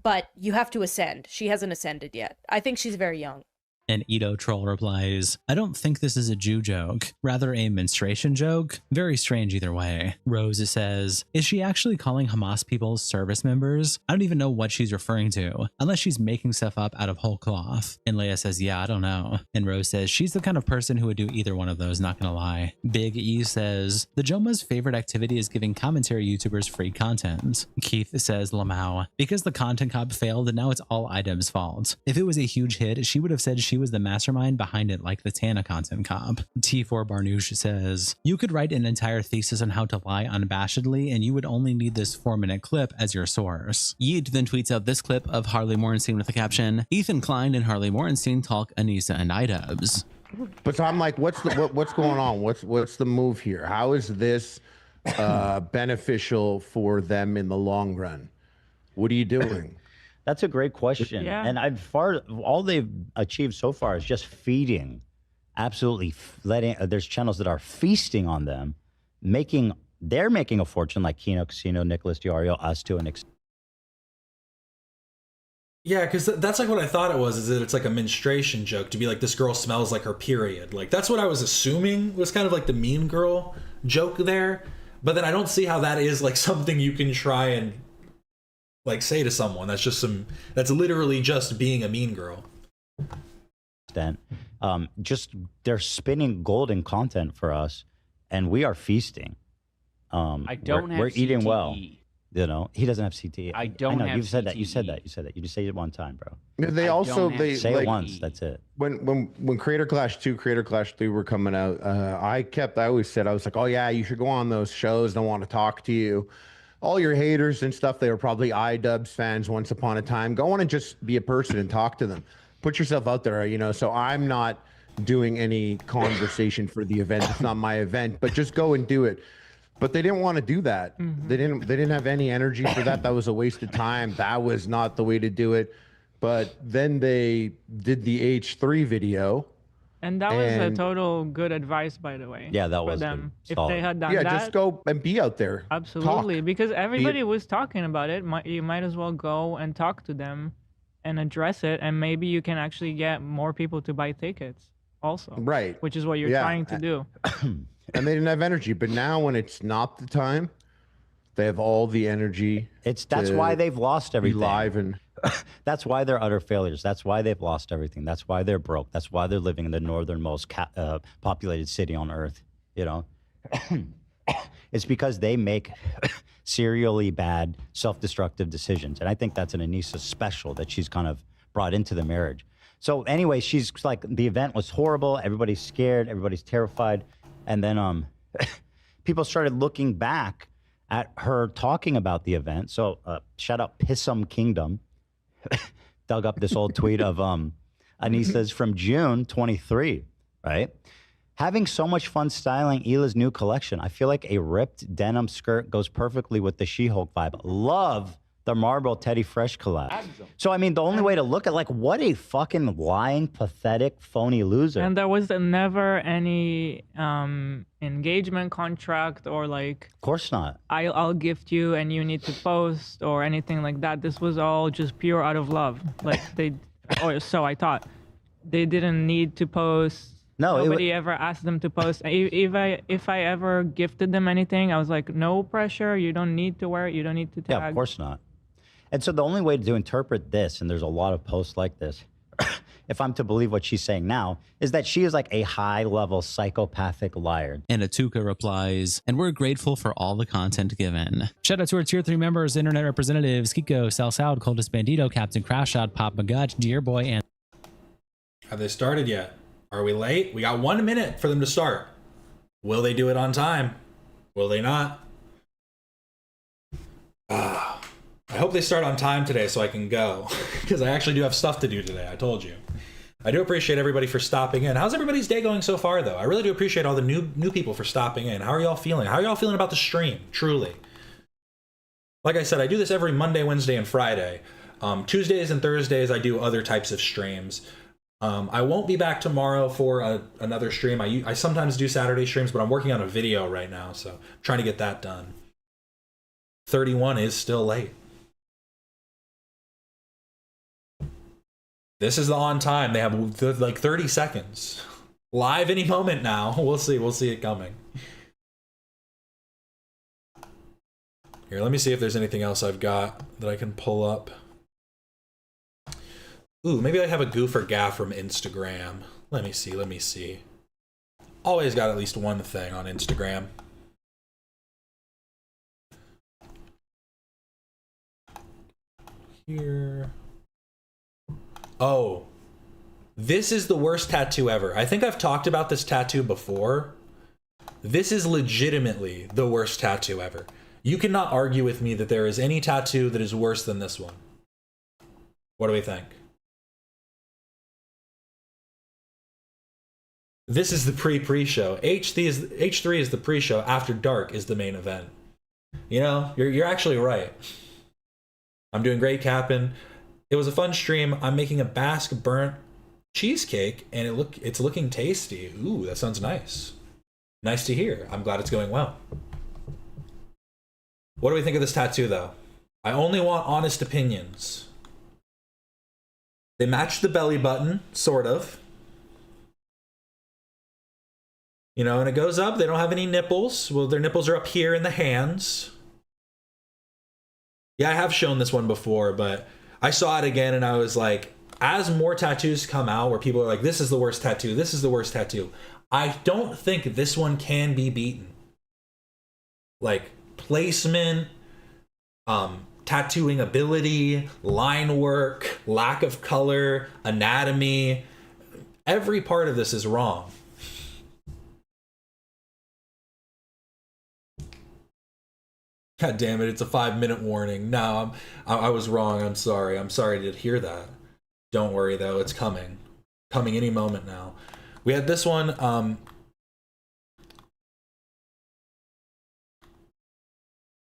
But you have to ascend. She hasn't ascended yet. I think she's very young. And Edo Troll replies, I don't think this is a Jew joke, rather a menstruation joke. Very strange either way. Rose says, is she actually calling Hamas people service members? I don't even know what she's referring to, unless she's making stuff up out of whole cloth. And Leia says, yeah, I don't know. And Rose says, she's the kind of person who would do either one of those, not gonna lie. Big E says, the Johma's favorite activity is giving commentary YouTubers free content. Keith says, Lamau, because the content cop failed, and now it's all Idem's fault. If it was a huge hit, she would have said she was the mastermind behind it, like the Tana content cop. T4 Barnouche says, you could write an entire thesis on how to lie unabashedly, and you would only need this 4-minute clip as your source. Yeet then tweets out this clip of Harley Morenstein with the caption, Ethan Klein and Harley Morenstein talk Anisa and Idubs. But so I'm like, what's going on? What's the move here? How is this beneficial for them in the long run? What are you doing? That's a great question. Yeah. And all they've achieved so far is just feeding, absolutely letting, there's channels that are feasting on them, they're making a fortune, like Kino Casino, Nicholas Diario, us to an extent. Yeah, because that's like what I thought it was, is that it's like a menstruation joke, to be like, this girl smells like her period. Like, that's what I was assuming was kind of like the mean girl joke there. But then I don't see how that is like something you can try and like say to someone. That's literally just being a mean girl. Then they're spinning golden content for us, and we are feasting. I don't have we're eating CTE. well. You know, he doesn't have CTE. I don't know, have you've said that. You said CTE. that. You said that. You just say it one time, bro. They also they say like, it once. That's it. When Creator Clash 2, Creator Clash 3 were coming out, I always said, I was like, oh yeah, you should go on those shows. They want to talk to you. All your haters and stuff, they were probably iDubbbz fans once upon a time. Go on and just be a person and talk to them. Put yourself out there, you know. So I'm not doing any conversation for the event. It's not my event, but just go and do it. But they didn't want to do that. They didn't have any energy for that. That was a waste of time. That was not the way to do it. But then they did the H3 video. And that was a total good advice, by the way. Yeah, that for was them. good. If they had done yeah, that, just go and be out there. absolutely, because everybody was talking about it. You might as well go and talk to them and address it, and maybe you can actually get more people to buy tickets also. Right. Which is what you're trying to do. And they didn't have energy. But now when it's not the time, they have all the energy. That's why they've lost everything. Live and that's why they're utter failures. That's why they've lost everything. That's why they're broke. That's why they're living in the northernmost populated city on earth. You know, it's because they make serially bad, self-destructive decisions. And I think that's an Anisa special that she's kind of brought into the marriage. So anyway, she's like, the event was horrible. Everybody's scared. Everybody's terrified. And then people started looking back at her talking about the event. So shout out Pissum Kingdom. Dug up this old tweet of Anisa's from June 23, right? Having so much fun styling Hila's new collection. I feel like a ripped denim skirt goes perfectly with the She-Hulk vibe. Love the Marlboro Teddy Fresh collab. So, I mean, the only way to look at, like, what a fucking lying, pathetic, phony loser. And there was never any engagement contract or like. Of course not. I'll gift you and you need to post or anything like that. This was all just pure out of love. Like or so I thought. They didn't need to post. No, nobody ever asked them to post. If I ever gifted them anything, I was like, no pressure. You don't need to wear it. You don't need to tag. Yeah, of course not. And so the only way to interpret this, and there's a lot of posts like this, if I'm to believe what she's saying now, is that she is like a high-level psychopathic liar. And Atuka replies, and we're grateful for all the content given. Shout out to our tier 3 members, internet representatives, Kiko, Salsoud, Coldest Bandito, Captain Crashshot, Pop Magut, Dear Boy, and... Have they started yet? Are we late? We got 1 minute for them to start. Will they do it on time? Will they not? I hope they start on time today so I can go, because I actually do have stuff to do today. I told you. I do appreciate everybody for stopping in. How's everybody's day going so far, though? I really do appreciate all the new people for stopping in. How are y'all feeling? How are y'all feeling about the stream? Truly. Like I said, I do this every Monday, Wednesday, and Friday. Tuesdays and Thursdays, I do other types of streams. I won't be back tomorrow for another stream. I sometimes do Saturday streams, but I'm working on a video right now, so I'm trying to get that done. 31 is still late. This is the on time. They have like 30 seconds. Live any moment now. We'll see. We'll see it coming. Here, let me see if there's anything else I've got that I can pull up. Ooh, maybe I have a goof or gaff from Instagram. Let me see. Always got at least one thing on Instagram. Here. Oh, this is the worst tattoo ever. I think I've talked about this tattoo before. This is legitimately the worst tattoo ever. You cannot argue with me that there is any tattoo that is worse than this one. What do we think? This is the pre-show. H3 is the pre-show. After Dark is the main event. You know, you're actually right. I'm doing great, Cap'n. It was a fun stream. I'm making a Basque burnt cheesecake, and it's looking tasty. Ooh, that sounds nice. Nice to hear. I'm glad it's going well. What do we think of this tattoo, though? I only want honest opinions. They match the belly button, sort of. You know, and it goes up. They don't have any nipples. Well, their nipples are up here in the hands. Yeah, I have shown this one before, but I saw it again and I was like, as more tattoos come out where people are like, this is the worst tattoo, this is the worst tattoo, I don't think this one can be beaten. Like, placement, tattooing ability, line work, lack of color, anatomy. Every part of this is wrong. God damn it, it's a 5-minute warning. No, I was wrong. I'm sorry. I'm sorry to hear that. Don't worry, though. It's coming. Coming any moment now. We had this one. Oh,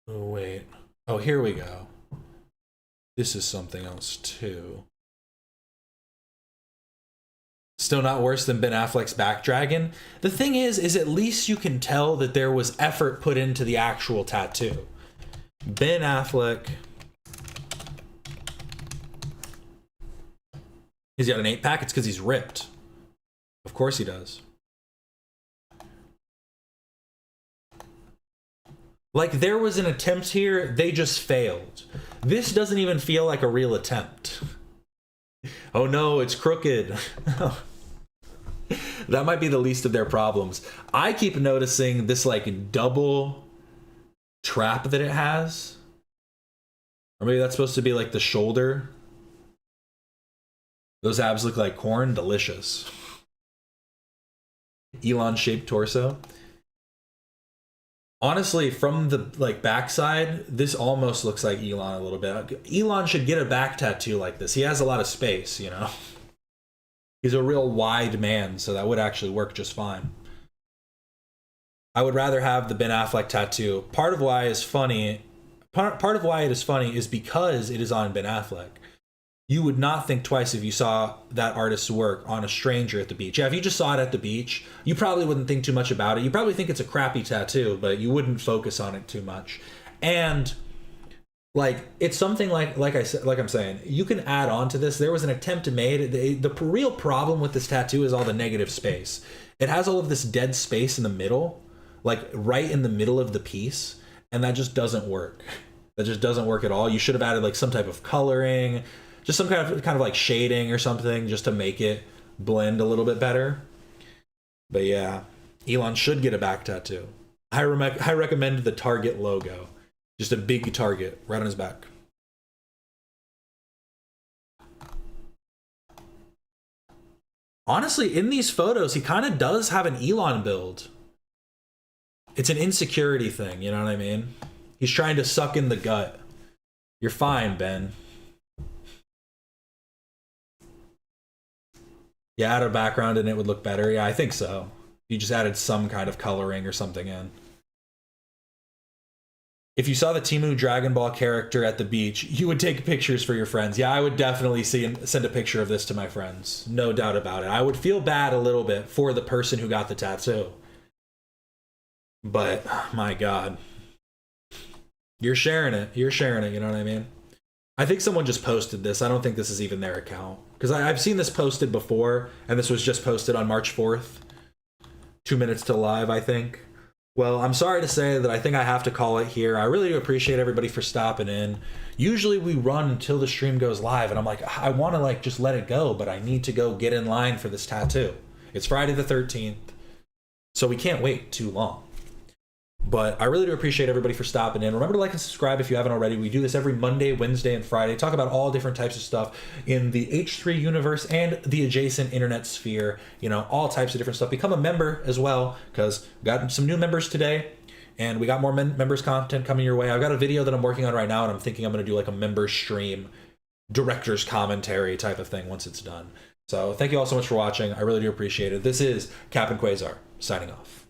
wait. Oh, here we go. This is something else, too. Still not worse than Ben Affleck's Backdragon. The thing is at least you can tell that there was effort put into the actual tattoo. Ben Affleck. He's got an 8-pack. It's because he's ripped. Of course he does. Like, there was an attempt here. They just failed. This doesn't even feel like a real attempt. Oh no, it's crooked. That might be the least of their problems. I keep noticing this like double trap that it has. Or maybe that's supposed to be like the shoulder. Those abs look like corn. Delicious. Elon-shaped torso. Honestly, from the like backside, this almost looks like Elon a little bit. Elon should get a back tattoo like this. He has a lot of space, you know. He's a real wide man, so that would actually work just fine. I would rather have the Ben Affleck tattoo. Part of why it's funny, part of why it is funny is because it is on Ben Affleck. You would not think twice if you saw that artist's work on a stranger at the beach. Yeah, if you just saw it at the beach, you probably wouldn't think too much about it. You probably think it's a crappy tattoo, but you wouldn't focus on it too much. And like, it's something like I said, like I'm saying, you can add on to this. There was an attempt made. The real problem with this tattoo is all the negative space. It has all of this dead space in the middle, like right in the middle of the piece, and that just doesn't work. That just doesn't work at all. You should have added like some type of coloring, just some kind of like shading or something, just to make it blend a little bit better. But yeah, Elon should get a back tattoo. I recommend the Target logo. Just a big target right on his back. Honestly, in these photos, he kind of does have an Elon build. It's an insecurity thing, you know what I mean? He's trying to suck in the gut. You're fine, Ben. Yeah, add a background and it would look better. Yeah, I think so. You just added some kind of coloring or something in. If you saw the Temu Dragon Ball character at the beach, you would take pictures for your friends. Yeah, I would definitely send a picture of this to my friends. No doubt about it. I would feel bad a little bit for the person who got the tattoo. But, my God. You're sharing it. You're sharing it, you know what I mean? I think someone just posted this. I don't think this is even their account. Because I've seen this posted before, and this was just posted on March 4th. 2 minutes to live, I think. Well, I'm sorry to say that I think I have to call it here. I really do appreciate everybody for stopping in. Usually we run until the stream goes live, and I'm like, I want to like just let it go, but I need to go get in line for this tattoo. It's Friday the 13th, so we can't wait too long. But I really do appreciate everybody for stopping in. Remember to like and subscribe if you haven't already. We do this every Monday, Wednesday, and Friday. Talk about all different types of stuff in the H3 universe and the adjacent internet sphere. You know, all types of different stuff. Become a member as well, because we got some new members today, and we got more members content coming your way. I've got a video that I'm working on right now, and I'm thinking I'm going to do like a member stream, director's commentary type of thing once it's done. So thank you all so much for watching. I really do appreciate it. This is Cap and Quasar signing off.